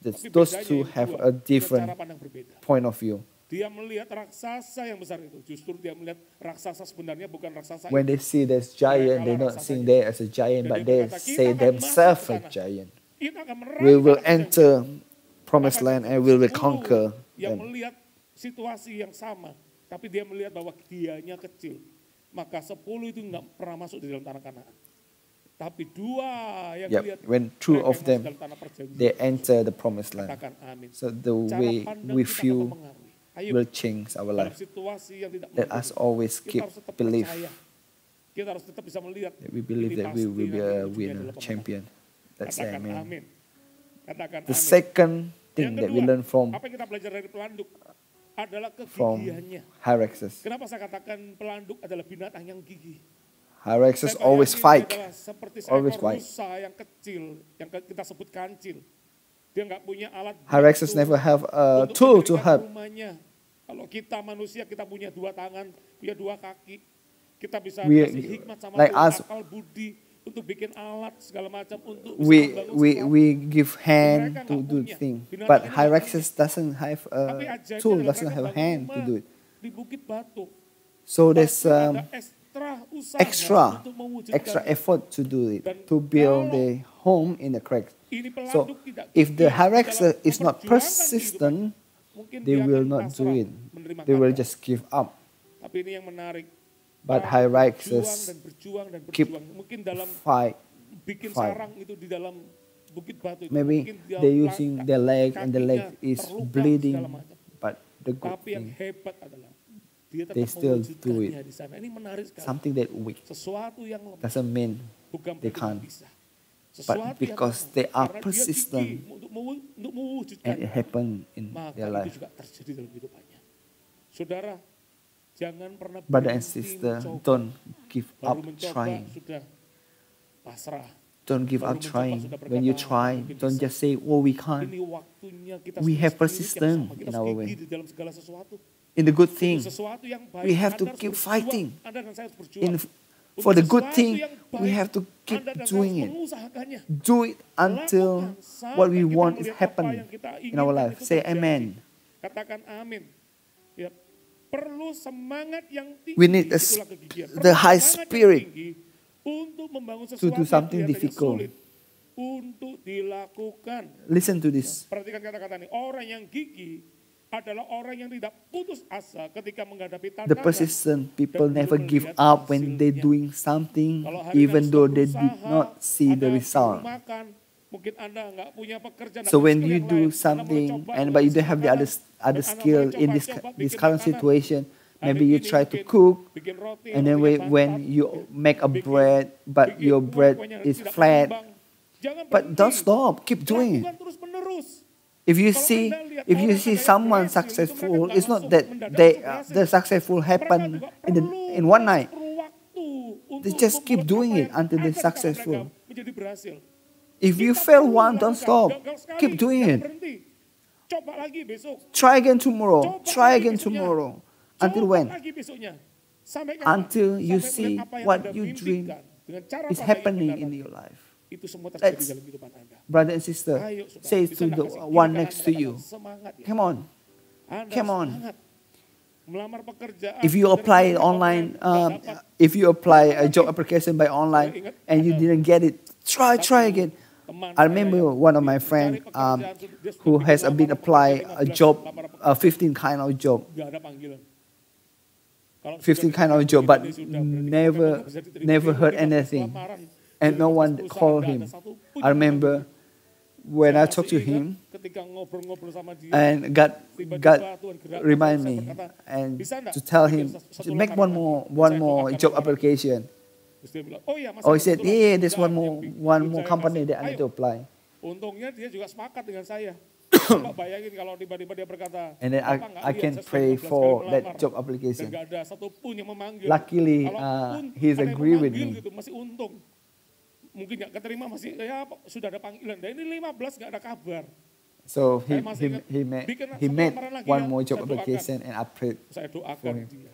Speaker 5: Tapi
Speaker 6: those
Speaker 5: bedanya
Speaker 6: two
Speaker 5: yang
Speaker 6: have
Speaker 5: dua,
Speaker 6: a
Speaker 5: punya
Speaker 6: different
Speaker 5: cara pandang berbeda.
Speaker 6: point of view.
Speaker 5: Dia melihat raksasa yang besar itu. Justru dia melihat raksasa sebenarnya bukan raksasa
Speaker 6: When
Speaker 5: itu.
Speaker 6: they see there's giant, they're not seeing there as a giant, but they say themselves a giant.
Speaker 5: Kita akan meraih
Speaker 6: We will
Speaker 5: tanah
Speaker 6: enter promised
Speaker 5: Bahkan
Speaker 6: land and we will
Speaker 5: 10
Speaker 6: conquer
Speaker 5: yang
Speaker 6: them.
Speaker 5: melihat situasi yang sama, tapi dia melihat bahwa dianya kecil. Maka 10 itu nggak pernah masuk di dalam tanah Kanaan. Tapi dua yang
Speaker 6: Yep,
Speaker 5: melihat
Speaker 6: when two
Speaker 5: mereka
Speaker 6: of
Speaker 5: masuk
Speaker 6: them,
Speaker 5: dalam tanah perjanjian.
Speaker 6: they enter the promised land.
Speaker 5: Katakan amin.
Speaker 6: So the
Speaker 5: Cara
Speaker 6: way
Speaker 5: pandang
Speaker 6: we
Speaker 5: kita akan
Speaker 6: feel
Speaker 5: mempengaruhi. Ayo,
Speaker 6: will change our
Speaker 5: dalam
Speaker 6: life.
Speaker 5: situasi yang tidak
Speaker 6: Let
Speaker 5: mudah,
Speaker 6: us always
Speaker 5: kita
Speaker 6: keep
Speaker 5: harus tetap
Speaker 6: belief
Speaker 5: percaya. Kita harus tetap bisa melihat.
Speaker 6: that we believe
Speaker 5: ini
Speaker 6: that we
Speaker 5: pasti
Speaker 6: will be
Speaker 5: nanti
Speaker 6: a
Speaker 5: ujungnya
Speaker 6: winner,
Speaker 5: adalah pemenang.
Speaker 6: champion. That's
Speaker 5: Katakan
Speaker 6: amen.
Speaker 5: amin. Katakan
Speaker 6: The
Speaker 5: amin.
Speaker 6: second
Speaker 5: Yang
Speaker 6: thing that we
Speaker 5: kedua,
Speaker 6: learn from
Speaker 5: apa yang kita belajar dari pelanduk? adalah
Speaker 6: from
Speaker 5: kegigihannya.
Speaker 6: Hyraxes.
Speaker 5: Kenapa saya katakan pelanduk adalah binatang yang gigih?
Speaker 6: Hyraxes
Speaker 5: Saya
Speaker 6: always
Speaker 5: bayangin
Speaker 6: fight.
Speaker 5: dia adalah seperti
Speaker 6: Always
Speaker 5: seekor
Speaker 6: fight.
Speaker 5: rusa yang kecil, yang kita sebut kancil. Dia nggak punya alat
Speaker 6: Hyraxes
Speaker 5: bantu
Speaker 6: never have a
Speaker 5: untuk
Speaker 6: tool to
Speaker 5: mendirikan
Speaker 6: help.
Speaker 5: rumahnya. Kalau kita manusia, kita punya 2 tangan, punya 2 kaki. Kita bisa
Speaker 6: We-
Speaker 5: kasih hikmat sama
Speaker 6: like
Speaker 5: Tuhan,
Speaker 6: us,
Speaker 5: akal budi untuk bikin alat segala macam untuk bisa
Speaker 6: we
Speaker 5: membangun
Speaker 6: we
Speaker 5: sesuatu.
Speaker 6: we give
Speaker 5: Mereka
Speaker 6: hand to
Speaker 5: nggak
Speaker 6: do
Speaker 5: punya.
Speaker 6: thing,
Speaker 5: Binatang
Speaker 6: but
Speaker 5: ini nggak
Speaker 6: Hyraxes doesn't have a
Speaker 5: Tapi ajaibnya
Speaker 6: tool,
Speaker 5: adalah
Speaker 6: doesn't
Speaker 5: mereka
Speaker 6: have a
Speaker 5: bangun
Speaker 6: hand to
Speaker 5: rumah
Speaker 6: do it.
Speaker 5: di Bukit Batu.
Speaker 6: So there's
Speaker 5: Pasti ada usaha
Speaker 6: extra
Speaker 5: untuk mewujudkan
Speaker 6: effort to do it,
Speaker 5: Dan
Speaker 6: to build
Speaker 5: kalau
Speaker 6: the home in the cracks.
Speaker 5: ini
Speaker 6: So
Speaker 5: pelanduk tidak
Speaker 6: if the
Speaker 5: gigih
Speaker 6: Hyraxes
Speaker 5: dalam
Speaker 6: is not
Speaker 5: memperjuangkan
Speaker 6: persistent,
Speaker 5: kehidupan, mungkin
Speaker 6: they
Speaker 5: dia
Speaker 6: will
Speaker 5: akan
Speaker 6: not do
Speaker 5: pasrah
Speaker 6: it.
Speaker 5: menerima
Speaker 6: They will
Speaker 5: keadaan.
Speaker 6: just give up.
Speaker 5: Tapi ini yang menarik.
Speaker 6: But
Speaker 5: Orang
Speaker 6: Hyraxes
Speaker 5: berjuang dan
Speaker 6: keep
Speaker 5: berjuang. Mungkin dalam
Speaker 6: fight.
Speaker 5: bikin
Speaker 6: fight.
Speaker 5: sarang itu di dalam Bukit Batu itu.
Speaker 6: Maybe
Speaker 5: mungkin dia
Speaker 6: they're using their leg and the
Speaker 5: kakinya
Speaker 6: leg is
Speaker 5: terluka,
Speaker 6: bleeding,
Speaker 5: segala macam.
Speaker 6: but the good
Speaker 5: Tapi yang
Speaker 6: thing,
Speaker 5: hebat adalah dia tetap
Speaker 6: they still do
Speaker 5: mewujudkannya
Speaker 6: it.
Speaker 5: di sana. Ini menarik sekali.
Speaker 6: Something that weak
Speaker 5: Sesuatu yang lemah
Speaker 6: doesn't mean
Speaker 5: bukan
Speaker 6: they
Speaker 5: berarti
Speaker 6: can't.
Speaker 5: bisa.
Speaker 6: But
Speaker 5: Sesuatu
Speaker 6: because
Speaker 5: yang
Speaker 6: they
Speaker 5: lemah,
Speaker 6: are
Speaker 5: karena dia
Speaker 6: persistent
Speaker 5: gigih untuk mewujudkan,
Speaker 6: and it happened in
Speaker 5: maka
Speaker 6: their
Speaker 5: itu
Speaker 6: life.
Speaker 5: juga terjadi dalam kehidupannya. Saudara, jangan pernah
Speaker 6: Brother and
Speaker 5: berhenti
Speaker 6: sister,
Speaker 5: mencoba.
Speaker 6: don't give
Speaker 5: Baru
Speaker 6: up
Speaker 5: mencoba
Speaker 6: trying.
Speaker 5: sudah pasrah.
Speaker 6: Don't give
Speaker 5: Baru
Speaker 6: up
Speaker 5: mencoba
Speaker 6: trying.
Speaker 5: sudah
Speaker 6: When you
Speaker 5: berkata,
Speaker 6: try,
Speaker 5: mungkin
Speaker 6: don't
Speaker 5: bisa.
Speaker 6: just say, oh, we can't.
Speaker 5: Ini waktunya kita
Speaker 6: We have
Speaker 5: spirit yang
Speaker 6: persistence
Speaker 5: sama. Kita
Speaker 6: in
Speaker 5: harus
Speaker 6: our
Speaker 5: gigih
Speaker 6: way.
Speaker 5: di dalam segala sesuatu.
Speaker 6: In the good
Speaker 5: Untuk
Speaker 6: thing,
Speaker 5: sesuatu yang baik,
Speaker 6: we have to
Speaker 5: Anda harus
Speaker 6: keep
Speaker 5: berjuang.
Speaker 6: fighting.
Speaker 5: Anda dan saya harus berjuang.
Speaker 6: in,
Speaker 5: Untuk
Speaker 6: for the good
Speaker 5: sesuatu
Speaker 6: thing,
Speaker 5: yang
Speaker 6: we
Speaker 5: baik,
Speaker 6: have to keep
Speaker 5: Anda dan saya
Speaker 6: doing
Speaker 5: harus
Speaker 6: it.
Speaker 5: mengusahakannya.
Speaker 6: Do it until
Speaker 5: Lakukan
Speaker 6: what we
Speaker 5: sampai kita
Speaker 6: want is
Speaker 5: melihat
Speaker 6: happen
Speaker 5: apa yang kita
Speaker 6: in our
Speaker 5: inginkan
Speaker 6: life.
Speaker 5: itu
Speaker 6: Say
Speaker 5: terjadi.
Speaker 6: amen.
Speaker 5: Katakan amin. Ya, perlu semangat yang tinggi.
Speaker 6: We need
Speaker 5: itulah kegigihan.
Speaker 6: the
Speaker 5: Perlu
Speaker 6: high
Speaker 5: semangat yang
Speaker 6: spirit
Speaker 5: tinggi untuk membangun
Speaker 6: to
Speaker 5: sesuatu
Speaker 6: do something
Speaker 5: yang kelihatannya
Speaker 6: difficult.
Speaker 5: sulit untuk dilakukan.
Speaker 6: Listen to this.
Speaker 5: Perhatikan kata-kata ini. Orang yang gigih adalah orang yang tidak putus asa ketika menghadapi tantangan.
Speaker 6: The persistent people never give up when they're doing something,
Speaker 5: Kalau hari
Speaker 6: even
Speaker 5: Anda
Speaker 6: though
Speaker 5: sedang
Speaker 6: they did
Speaker 5: berusaha,
Speaker 6: not see the
Speaker 5: Anda
Speaker 6: result.
Speaker 5: belum makan, mungkin Anda nggak punya pekerjaan.
Speaker 6: So when you do something but you don't have the other skill in this current situation, maybe you try to cook, and then when you make a bread, but your bread is flat, but don't stop, keep doing it. If you see someone successful, it's not that the successful happen in one night. They just keep doing it until they're successful. If you fail one, don't stop. Keep doing it.
Speaker 5: Coba lagi besok.
Speaker 6: Try again tomorrow. Try again tomorrow. Until when? Until you see what you dream is happening in your life.
Speaker 5: Itu semua terjadi
Speaker 6: Let's-
Speaker 5: dalam kehidupan Anda.
Speaker 6: Brother and sister,
Speaker 5: Ayo, saudara.
Speaker 6: say
Speaker 5: Bisa
Speaker 6: to
Speaker 5: nggak
Speaker 6: the
Speaker 5: kasih
Speaker 6: one
Speaker 5: kita
Speaker 6: next to
Speaker 5: katakan
Speaker 6: you,
Speaker 5: semangat ya.
Speaker 6: come on.
Speaker 5: Anda
Speaker 6: Come on.
Speaker 5: semangat. Melamar pekerjaan.
Speaker 6: If you
Speaker 5: dari
Speaker 6: apply
Speaker 5: tempat
Speaker 6: online,
Speaker 5: nggak dapat.
Speaker 6: if you apply a job application by online and you didn't get it, try again.
Speaker 5: Teman
Speaker 6: I
Speaker 5: saya
Speaker 6: remember
Speaker 5: yang
Speaker 6: one of my
Speaker 5: mencari
Speaker 6: friend
Speaker 5: pekerjaan, dia sudah
Speaker 6: who
Speaker 5: bikin
Speaker 6: has been
Speaker 5: lamaran
Speaker 6: apply
Speaker 5: pekerjaan,
Speaker 6: a
Speaker 5: 15
Speaker 6: job,
Speaker 5: lamaran pekerjaan.
Speaker 6: 15 kind of job,
Speaker 5: Nggak ada panggilan. Kalau
Speaker 6: 15
Speaker 5: sudah
Speaker 6: kind of
Speaker 5: diterima,
Speaker 6: job, but
Speaker 5: ini sudah berarti
Speaker 6: never
Speaker 5: bukan bisa diterima.
Speaker 6: never
Speaker 5: Dia
Speaker 6: heard
Speaker 5: mungkin habis
Speaker 6: anything,
Speaker 5: lamaran.
Speaker 6: and
Speaker 5: Dia
Speaker 6: no
Speaker 5: dapat
Speaker 6: one
Speaker 5: perusahaan,
Speaker 6: called
Speaker 5: nggak
Speaker 6: him.
Speaker 5: ada satupun
Speaker 6: I
Speaker 5: yang
Speaker 6: remember
Speaker 5: memanggil.
Speaker 6: when I
Speaker 5: Saya
Speaker 6: talked to
Speaker 5: masih
Speaker 6: him,
Speaker 5: ingat ketika ngobrol-ngobrol sama dia,
Speaker 6: and God
Speaker 5: tiba-tiba Tuhan gerakkan
Speaker 6: remind
Speaker 5: saya
Speaker 6: me
Speaker 5: berkata,
Speaker 6: and
Speaker 5: "Bisa nggak
Speaker 6: to tell
Speaker 5: bikin
Speaker 6: him
Speaker 5: satu
Speaker 6: to make
Speaker 5: lamaran
Speaker 6: one
Speaker 5: Saya
Speaker 6: more
Speaker 5: doakan
Speaker 6: job
Speaker 5: lamaran.
Speaker 6: application.
Speaker 5: Terus dia bilang, oh iya Mas,
Speaker 6: Oh, he
Speaker 5: ada
Speaker 6: said,
Speaker 5: kebetulan
Speaker 6: yeah, there's
Speaker 5: pekerjaan
Speaker 6: one
Speaker 5: yang
Speaker 6: more
Speaker 5: saya
Speaker 6: company
Speaker 5: kasih.
Speaker 6: that I need
Speaker 5: Ayo.
Speaker 6: to apply.
Speaker 5: Untungnya dia juga sepakat dengan saya. Coba bayangin kalau tiba-tiba dia berkata,
Speaker 6: And then
Speaker 5: "Bapak nggak
Speaker 6: I
Speaker 5: lihat,
Speaker 6: can
Speaker 5: saya sudah
Speaker 6: pray
Speaker 5: 12 kali
Speaker 6: for
Speaker 5: melamar,
Speaker 6: that job
Speaker 5: dan
Speaker 6: application.
Speaker 5: nggak ada satupun yang memanggil.
Speaker 6: Luckily,
Speaker 5: Kalaupun
Speaker 6: he's
Speaker 5: ada yang
Speaker 6: agree with
Speaker 5: memanggil
Speaker 6: me.
Speaker 5: gitu, masih untung. Mungkin nggak keterima, masih ya sudah ada panggilan. Dan ini 15 nggak ada kabar.
Speaker 6: So
Speaker 5: Saya masih ingat, bikin
Speaker 6: he
Speaker 5: satu
Speaker 6: made
Speaker 5: lamaran lagi
Speaker 6: one
Speaker 5: ya,
Speaker 6: more job
Speaker 5: saya doakan.
Speaker 6: application, and I prayed.
Speaker 5: Saya
Speaker 6: For
Speaker 5: doakan
Speaker 6: him.
Speaker 5: dia.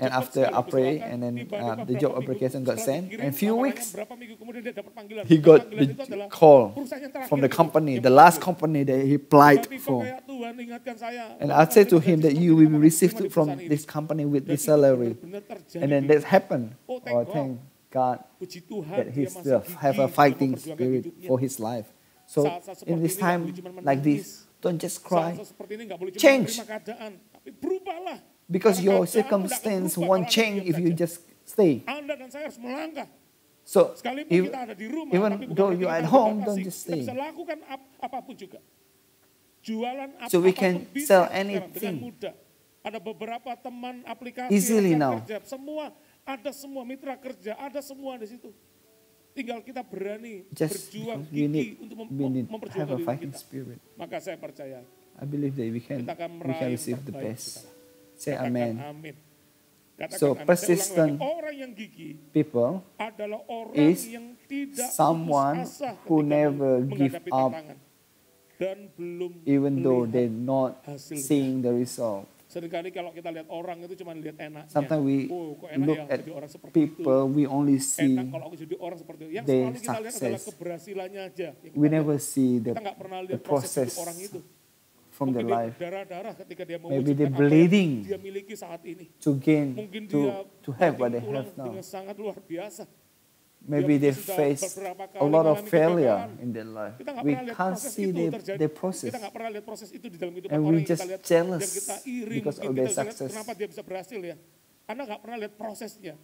Speaker 6: And
Speaker 5: Cepat
Speaker 6: after
Speaker 5: sekali
Speaker 6: I pray,
Speaker 5: didoakan,
Speaker 6: and then
Speaker 5: tiba-tiba
Speaker 6: the
Speaker 5: berapa
Speaker 6: job
Speaker 5: minggu
Speaker 6: application got
Speaker 5: setelah
Speaker 6: sent,
Speaker 5: dikirim,
Speaker 6: and few
Speaker 5: lamarannya
Speaker 6: weeks
Speaker 5: berapa minggu kemudian dia dapat panggilan.
Speaker 6: he got
Speaker 5: Panggilan itu
Speaker 6: the
Speaker 5: adalah
Speaker 6: call
Speaker 5: perusahaan yang terakhir
Speaker 6: from the
Speaker 5: itu.
Speaker 6: company,
Speaker 5: Dia
Speaker 6: the last
Speaker 5: panggil.
Speaker 6: company that he applied
Speaker 5: Tiba-tiba
Speaker 6: for.
Speaker 5: kayak Tuhan ingatkan saya.
Speaker 6: And I said to him that you will receive
Speaker 5: Terima di
Speaker 6: from
Speaker 5: perusahaan ini.
Speaker 6: this company with
Speaker 5: Dan
Speaker 6: this
Speaker 5: itu
Speaker 6: salary.
Speaker 5: benar-benar terjadi
Speaker 6: And then
Speaker 5: di-
Speaker 6: that happened.
Speaker 5: Oh, thank
Speaker 6: Oh,
Speaker 5: God.
Speaker 6: thank God
Speaker 5: Puji Tuhan
Speaker 6: that he
Speaker 5: dia masih
Speaker 6: still have a
Speaker 5: gigih
Speaker 6: fighting
Speaker 5: memperjuangkan
Speaker 6: spirit
Speaker 5: hidupnya.
Speaker 6: for his life. So
Speaker 5: Saat-saat
Speaker 6: in
Speaker 5: seperti
Speaker 6: this
Speaker 5: ini nggak
Speaker 6: time
Speaker 5: boleh cuma
Speaker 6: like
Speaker 5: menangis.
Speaker 6: this, don't just cry.
Speaker 5: Saat-saat seperti ini nggak boleh cuma
Speaker 6: Change.
Speaker 5: menerima keadaan, tapi berubahlah.
Speaker 6: Because
Speaker 5: Karena
Speaker 6: your
Speaker 5: keadaan
Speaker 6: circumstance
Speaker 5: tidak akan
Speaker 6: won't
Speaker 5: berubah
Speaker 6: change
Speaker 5: kalau
Speaker 6: if you
Speaker 5: Anda
Speaker 6: just stay.
Speaker 5: Anda dan saya harus melangkah.
Speaker 6: So
Speaker 5: Sekalipun
Speaker 6: if,
Speaker 5: kita ada di rumah,
Speaker 6: even
Speaker 5: tapi bukan
Speaker 6: though
Speaker 5: berarti
Speaker 6: you're
Speaker 5: kita
Speaker 6: at home,
Speaker 5: dibatasi.
Speaker 6: don't just
Speaker 5: Kita
Speaker 6: stay.
Speaker 5: bisa lakukan apapun juga. Jualan
Speaker 6: So we can
Speaker 5: apapun bisa
Speaker 6: sell
Speaker 5: sekarang dengan
Speaker 6: anything.
Speaker 5: mudah. Ada beberapa teman aplikasi
Speaker 6: Easily
Speaker 5: rekan
Speaker 6: now.
Speaker 5: kerja, semua ada semua mitra kerja, ada semua di situ. Tinggal kita berani
Speaker 6: Just
Speaker 5: berjuang
Speaker 6: you
Speaker 5: gigih
Speaker 6: need
Speaker 5: untuk
Speaker 6: we need to have
Speaker 5: memperjuangkan
Speaker 6: a
Speaker 5: diri
Speaker 6: fighting
Speaker 5: kita.
Speaker 6: spirit.
Speaker 5: Maka saya percaya
Speaker 6: I believe that we can receive the best. Say amen.
Speaker 5: Amin.
Speaker 6: So persistent
Speaker 5: orang yang gigih
Speaker 6: people
Speaker 5: adalah orang
Speaker 6: is
Speaker 5: yang tidak
Speaker 6: someone
Speaker 5: putus asa
Speaker 6: who
Speaker 5: ketika
Speaker 6: never give
Speaker 5: menghadapi
Speaker 6: up
Speaker 5: tantangan dan belum
Speaker 6: even though
Speaker 5: melihat
Speaker 6: they're not
Speaker 5: hasilnya.
Speaker 6: seeing the result.
Speaker 5: Seringkali kalau kita lihat orang itu cuma lihat enaknya.
Speaker 6: Sometimes we
Speaker 5: kok enak
Speaker 6: look
Speaker 5: ya
Speaker 6: at
Speaker 5: jadi orang seperti
Speaker 6: people,
Speaker 5: itu.
Speaker 6: we only see
Speaker 5: Enak kalau aku jadi orang seperti itu. Yang
Speaker 6: their
Speaker 5: selalu kita lihat adalah
Speaker 6: success.
Speaker 5: keberhasilannya aja. Yang
Speaker 6: We
Speaker 5: kita
Speaker 6: never
Speaker 5: lihat.
Speaker 6: see
Speaker 5: Kita nggak pernah
Speaker 6: the
Speaker 5: lihat proses
Speaker 6: process
Speaker 5: hidup orang itu.
Speaker 6: from their
Speaker 5: Mungkin dia
Speaker 6: life
Speaker 5: darah-darah ketika dia
Speaker 6: Maybe
Speaker 5: mewujudkan
Speaker 6: they're
Speaker 5: apa yang
Speaker 6: bleeding
Speaker 5: dia miliki saat ini.
Speaker 6: to gain,
Speaker 5: Mungkin dia
Speaker 6: to have what they
Speaker 5: banting tulang
Speaker 6: have now.
Speaker 5: dengan sangat luar biasa.
Speaker 6: Maybe they
Speaker 5: Dia sudah
Speaker 6: face
Speaker 5: beberapa kali
Speaker 6: a lot of
Speaker 5: mengalami
Speaker 6: failure
Speaker 5: kegagalan.
Speaker 6: in their life.
Speaker 5: Kita nggak
Speaker 6: We
Speaker 5: pernah lihat
Speaker 6: can't
Speaker 5: proses
Speaker 6: see
Speaker 5: itu terjadi.
Speaker 6: the process.
Speaker 5: Kita nggak pernah lihat proses itu di dalam kehidupan
Speaker 6: And
Speaker 5: orang
Speaker 6: we
Speaker 5: yang
Speaker 6: just
Speaker 5: kita lihat
Speaker 6: jealous
Speaker 5: dan kita iri
Speaker 6: because
Speaker 5: mungkin
Speaker 6: of
Speaker 5: kita
Speaker 6: their
Speaker 5: bisa lihat
Speaker 6: success.
Speaker 5: kenapa dia bisa berhasil ya. Anda nggak pernah lihat prosesnya.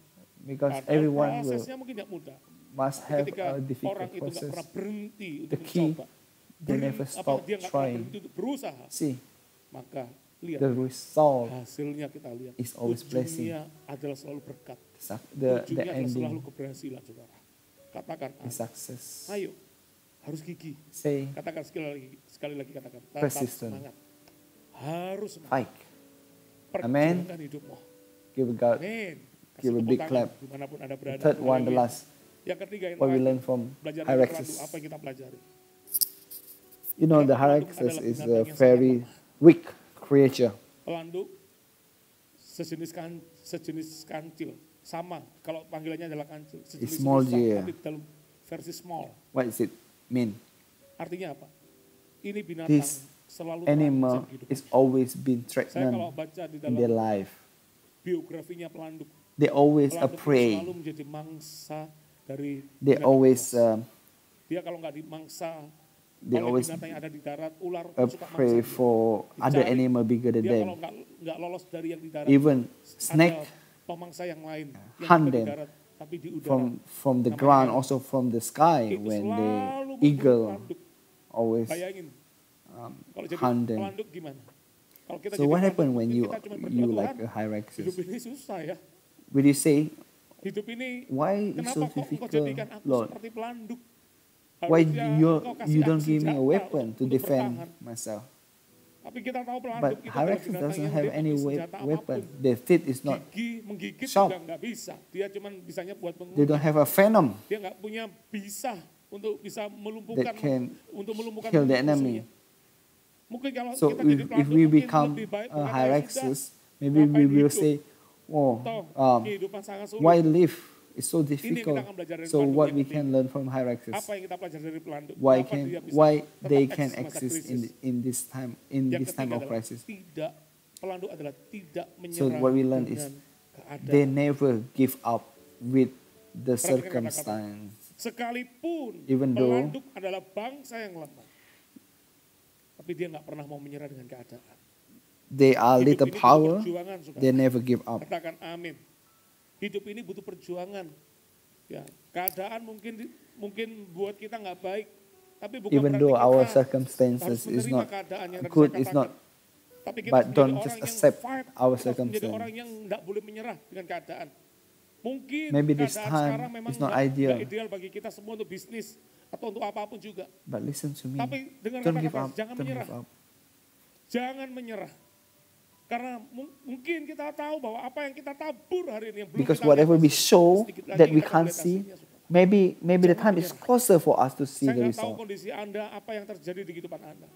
Speaker 6: Because
Speaker 5: Padahal
Speaker 6: everyone will
Speaker 5: prosesnya mungkin tidak mudah.
Speaker 6: must
Speaker 5: Tapi
Speaker 6: have
Speaker 5: ketika
Speaker 6: a
Speaker 5: orang
Speaker 6: difficult
Speaker 5: itu nggak
Speaker 6: process.
Speaker 5: pernah berhenti
Speaker 6: The
Speaker 5: untuk
Speaker 6: key,
Speaker 5: mencoba,
Speaker 6: they never stop
Speaker 5: dia nggak pernah
Speaker 6: trying.
Speaker 5: berhenti untuk berusaha,
Speaker 6: See,
Speaker 5: maka lihat
Speaker 6: the result,
Speaker 5: hasilnya kita lihat.
Speaker 6: is always blessing.
Speaker 5: Ujungnya adalah selalu berkat.
Speaker 6: the
Speaker 5: Ujungnya adalah selalu
Speaker 6: ending
Speaker 5: keberhasilan, saudara. Katakan,
Speaker 6: is success.
Speaker 5: ayo, harus gigih.
Speaker 6: Say,
Speaker 5: Katakan sekali lagi katakan. Tetap
Speaker 6: Persistent.
Speaker 5: semangat. Harus semangat.
Speaker 6: fight. Amen.
Speaker 5: Perjuangkan hidupmu.
Speaker 6: Give God,
Speaker 5: Amin.
Speaker 6: give a
Speaker 5: Kasih
Speaker 6: big
Speaker 5: tepuk
Speaker 6: clap.
Speaker 5: tangan dimanapun Anda
Speaker 6: The
Speaker 5: berada.
Speaker 6: third one, the
Speaker 5: Haleluya.
Speaker 6: last,
Speaker 5: Yang ketiga, yang
Speaker 6: what we
Speaker 5: terakhir,
Speaker 6: learn from
Speaker 5: belajar dari pelandu.
Speaker 6: Hyraxes.
Speaker 5: Apa yang kita pelajari?
Speaker 6: You know, the
Speaker 5: Pelanduk
Speaker 6: Hyraxes
Speaker 5: adalah
Speaker 6: is
Speaker 5: binatang
Speaker 6: a
Speaker 5: yang sangat
Speaker 6: very
Speaker 5: lemah.
Speaker 6: weak creature.
Speaker 5: Pelanduk sejenis kancil. Sama, kalau panggilannya adalah kancil. Sejenis
Speaker 6: small
Speaker 5: rusa,
Speaker 6: deer.
Speaker 5: tapi dalam versi small.
Speaker 6: What does it mean?
Speaker 5: Artinya apa? Ini binatang
Speaker 6: This
Speaker 5: selalu
Speaker 6: animal
Speaker 5: terancam hidup.
Speaker 6: is always been
Speaker 5: Saya kalau
Speaker 6: threatened
Speaker 5: baca di
Speaker 6: in their
Speaker 5: dalam
Speaker 6: life.
Speaker 5: biografinya pelanduk,
Speaker 6: They always a
Speaker 5: pelanduk itu
Speaker 6: prey.
Speaker 5: selalu menjadi mangsa dari
Speaker 6: They
Speaker 5: binatang
Speaker 6: always
Speaker 5: buas. Dia kalau nggak dimangsa
Speaker 6: they
Speaker 5: oleh
Speaker 6: always
Speaker 5: binatang yang ada di darat, ular
Speaker 6: a
Speaker 5: suka mangsa
Speaker 6: prey
Speaker 5: dia.
Speaker 6: for other
Speaker 5: Dicari.
Speaker 6: animal bigger than
Speaker 5: Dia
Speaker 6: them.
Speaker 5: kalau nggak lolos dari yang di darat,
Speaker 6: Even
Speaker 5: ada
Speaker 6: snake
Speaker 5: pemangsa yang lain yang
Speaker 6: hunt
Speaker 5: bukan di
Speaker 6: them
Speaker 5: darat, tapi di udara.
Speaker 6: from the
Speaker 5: Namanya
Speaker 6: ground, also from the sky
Speaker 5: itu
Speaker 6: when
Speaker 5: selalu
Speaker 6: the
Speaker 5: memburu
Speaker 6: eagle
Speaker 5: pelanduk.
Speaker 6: always
Speaker 5: Bayangin, kalau jadi
Speaker 6: hunt them.
Speaker 5: pelanduk gimana? Kalau kita
Speaker 6: So
Speaker 5: jadi
Speaker 6: what
Speaker 5: pelanduk,
Speaker 6: happened when
Speaker 5: mungkin
Speaker 6: you
Speaker 5: kita cuma berdoa,
Speaker 6: you
Speaker 5: "Tuhan,
Speaker 6: like a
Speaker 5: hidup
Speaker 6: Hyraxes?
Speaker 5: ini susah ya.
Speaker 6: Will you say,
Speaker 5: Hidup ini
Speaker 6: why is
Speaker 5: kenapa
Speaker 6: so
Speaker 5: kok engkau
Speaker 6: difficult,
Speaker 5: jadikan aku
Speaker 6: Lord?
Speaker 5: seperti pelanduk?
Speaker 6: Why
Speaker 5: Harusnya engkau kasih
Speaker 6: you
Speaker 5: aku
Speaker 6: don't give me a
Speaker 5: senjata
Speaker 6: weapon to
Speaker 5: untuk
Speaker 6: defend
Speaker 5: bertahan."
Speaker 6: myself?
Speaker 5: Tapi kita tahu pelanduk
Speaker 6: But
Speaker 5: itu adalah
Speaker 6: Hyraxes
Speaker 5: binatang
Speaker 6: doesn't
Speaker 5: yang
Speaker 6: have
Speaker 5: dia
Speaker 6: any
Speaker 5: punya senjata
Speaker 6: weapon.
Speaker 5: apapun.
Speaker 6: Their teeth is not.
Speaker 5: Menggigit
Speaker 6: sharp.
Speaker 5: juga nggak bisa. Dia cuma bisanya buat
Speaker 6: They
Speaker 5: menguji.
Speaker 6: don't have a venom
Speaker 5: Dia nggak punya bisa untuk bisa
Speaker 6: that
Speaker 5: melumpuhkan
Speaker 6: can
Speaker 5: melumpuhkan
Speaker 6: kill the
Speaker 5: musuhnya.
Speaker 6: enemy.
Speaker 5: Mungkin kalau
Speaker 6: So
Speaker 5: kita jadi
Speaker 6: if
Speaker 5: pelanduk
Speaker 6: we
Speaker 5: mungkin
Speaker 6: become
Speaker 5: lebih baik
Speaker 6: a
Speaker 5: berkata, "Ya sudah,
Speaker 6: Hyraxes, maybe we
Speaker 5: ngapain
Speaker 6: will
Speaker 5: hidup?
Speaker 6: say, oh,
Speaker 5: Toh, kehidupan sangat sulit."
Speaker 6: why live is so
Speaker 5: Ini yang
Speaker 6: difficult.
Speaker 5: kita akan belajar dari
Speaker 6: So
Speaker 5: pelanduk
Speaker 6: what
Speaker 5: yang
Speaker 6: we
Speaker 5: penting.
Speaker 6: can learn from Hyraxes?
Speaker 5: Apa yang kita pelajari dari pelanduk?
Speaker 6: Why
Speaker 5: Kenapa
Speaker 6: can
Speaker 5: dia bisa
Speaker 6: why
Speaker 5: tetap
Speaker 6: they
Speaker 5: eksis
Speaker 6: can
Speaker 5: masa
Speaker 6: exist
Speaker 5: krisis?
Speaker 6: in this time
Speaker 5: Yang
Speaker 6: time
Speaker 5: ketiga
Speaker 6: of
Speaker 5: adalah
Speaker 6: crisis?
Speaker 5: tidak, pelanduk adalah tidak
Speaker 6: So
Speaker 5: menyerah
Speaker 6: what we learn is
Speaker 5: dengan keadaan.
Speaker 6: they never give up with the
Speaker 5: Perhatikan kata-kata.
Speaker 6: circumstance.
Speaker 5: Sekalipun
Speaker 6: Even though-
Speaker 5: pelanduk adalah bangsa yang lemah, tapi dia nggak pernah mau menyerah dengan keadaan.
Speaker 6: They are
Speaker 5: Hidup
Speaker 6: little
Speaker 5: ini butuh
Speaker 6: power,
Speaker 5: perjuangan, saudara.
Speaker 6: they never give up.
Speaker 5: Katakan amin. Hidup ini butuh perjuangan. Ya, keadaan mungkin buat kita nggak baik, tapi bukan
Speaker 6: Even
Speaker 5: berarti
Speaker 6: though
Speaker 5: kita
Speaker 6: our
Speaker 5: harus
Speaker 6: circumstances is
Speaker 5: menerima
Speaker 6: not
Speaker 5: keadaan yang tadi
Speaker 6: good,
Speaker 5: saya
Speaker 6: it's
Speaker 5: katakan.
Speaker 6: not,
Speaker 5: Tapi kita
Speaker 6: but
Speaker 5: harus
Speaker 6: don't
Speaker 5: menjadi
Speaker 6: just
Speaker 5: orang yang
Speaker 6: accept
Speaker 5: fight.
Speaker 6: our
Speaker 5: Kita harus menjadi
Speaker 6: circumstance.
Speaker 5: orang yang nggak boleh menyerah dengan keadaan. Mungkin
Speaker 6: Maybe this
Speaker 5: keadaan
Speaker 6: time
Speaker 5: sekarang memang
Speaker 6: is not
Speaker 5: nggak
Speaker 6: ideal.
Speaker 5: ideal bagi kita semua untuk bisnis atau untuk apapun juga.
Speaker 6: But listen to me.
Speaker 5: Tapi dengan
Speaker 6: Don't give
Speaker 5: kata-kata
Speaker 6: up.
Speaker 5: jangan
Speaker 6: Don't
Speaker 5: menyerah.
Speaker 6: give up.
Speaker 5: Jangan menyerah. Karena mungkin kita tahu bahwa apa yang kita tabur hari ini yang belum
Speaker 6: Because
Speaker 5: kita
Speaker 6: whatever
Speaker 5: lihat,
Speaker 6: we show
Speaker 5: sedikit lagi
Speaker 6: that we
Speaker 5: kita akan
Speaker 6: can't
Speaker 5: melihat
Speaker 6: see,
Speaker 5: hasilnya, saudara.
Speaker 6: maybe the time is closer for us to see
Speaker 5: Saya
Speaker 6: the
Speaker 5: nggak tahu
Speaker 6: result.
Speaker 5: kondisi Anda, apa yang terjadi di kehidupan Anda.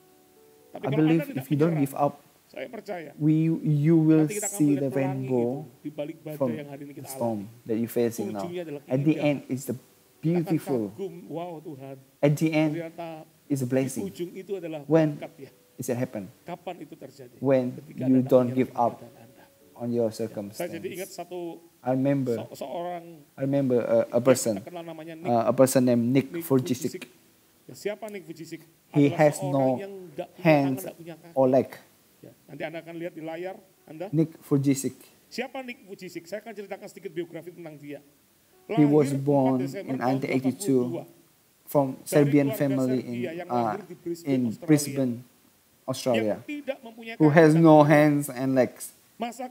Speaker 5: Tapi
Speaker 6: I
Speaker 5: kalau
Speaker 6: believe
Speaker 5: Anda tidak
Speaker 6: if you don't
Speaker 5: menyerah,
Speaker 6: give up,
Speaker 5: saya percaya
Speaker 6: you will
Speaker 5: nanti kita akan
Speaker 6: see
Speaker 5: melihat
Speaker 6: the
Speaker 5: pelangi
Speaker 6: rainbow
Speaker 5: itu di balik badai
Speaker 6: from
Speaker 5: yang hari ini
Speaker 6: the
Speaker 5: kita alami.
Speaker 6: storm that you're facing now.
Speaker 5: Ujungnya adalah
Speaker 6: At the
Speaker 5: keindahan.
Speaker 6: end, it's the
Speaker 5: Akan
Speaker 6: beautiful.
Speaker 5: kagum, wow Tuhan,
Speaker 6: At the end,
Speaker 5: ternyata
Speaker 6: it's a
Speaker 5: di
Speaker 6: blessing.
Speaker 5: ujung itu adalah
Speaker 6: When
Speaker 5: berkat ya.
Speaker 6: Is it happen?
Speaker 5: Kapan itu terjadi?
Speaker 6: When
Speaker 5: Ketika
Speaker 6: you
Speaker 5: Anda
Speaker 6: don't
Speaker 5: menyerah
Speaker 6: give
Speaker 5: dengan
Speaker 6: up
Speaker 5: keadaan Anda.
Speaker 6: on your
Speaker 5: Saya jadi ingat
Speaker 6: circumstance.
Speaker 5: satu
Speaker 6: I remember a person,
Speaker 5: terkenal namanya Nick
Speaker 6: a person named Nick Vujicic.
Speaker 5: Ya, siapa Nick Vujicic?
Speaker 6: He
Speaker 5: Adalah
Speaker 6: has
Speaker 5: seorang
Speaker 6: no
Speaker 5: yang nggak punya
Speaker 6: hands
Speaker 5: tangan, nggak punya kaki.
Speaker 6: or leg.
Speaker 5: Ya, nanti Anda akan lihat di layar Anda.
Speaker 6: Nick Vujicic.
Speaker 5: Siapa Nick Vujicic? Saya akan ceritakan sedikit biografi tentang dia.
Speaker 6: He was
Speaker 5: Lahir 4
Speaker 6: born
Speaker 5: Desember
Speaker 6: in
Speaker 5: tahun
Speaker 6: 1982
Speaker 5: 82,
Speaker 6: from
Speaker 5: dari
Speaker 6: Serbian
Speaker 5: keluarga
Speaker 6: family
Speaker 5: Serbia yang lahir di Brisbane,
Speaker 6: in
Speaker 5: Australia.
Speaker 6: Brisbane,
Speaker 5: yang
Speaker 6: Australia,
Speaker 5: tidak mempunyai
Speaker 6: who
Speaker 5: kaki
Speaker 6: has
Speaker 5: dan
Speaker 6: no
Speaker 5: tangan.
Speaker 6: hands and legs.
Speaker 5: Masa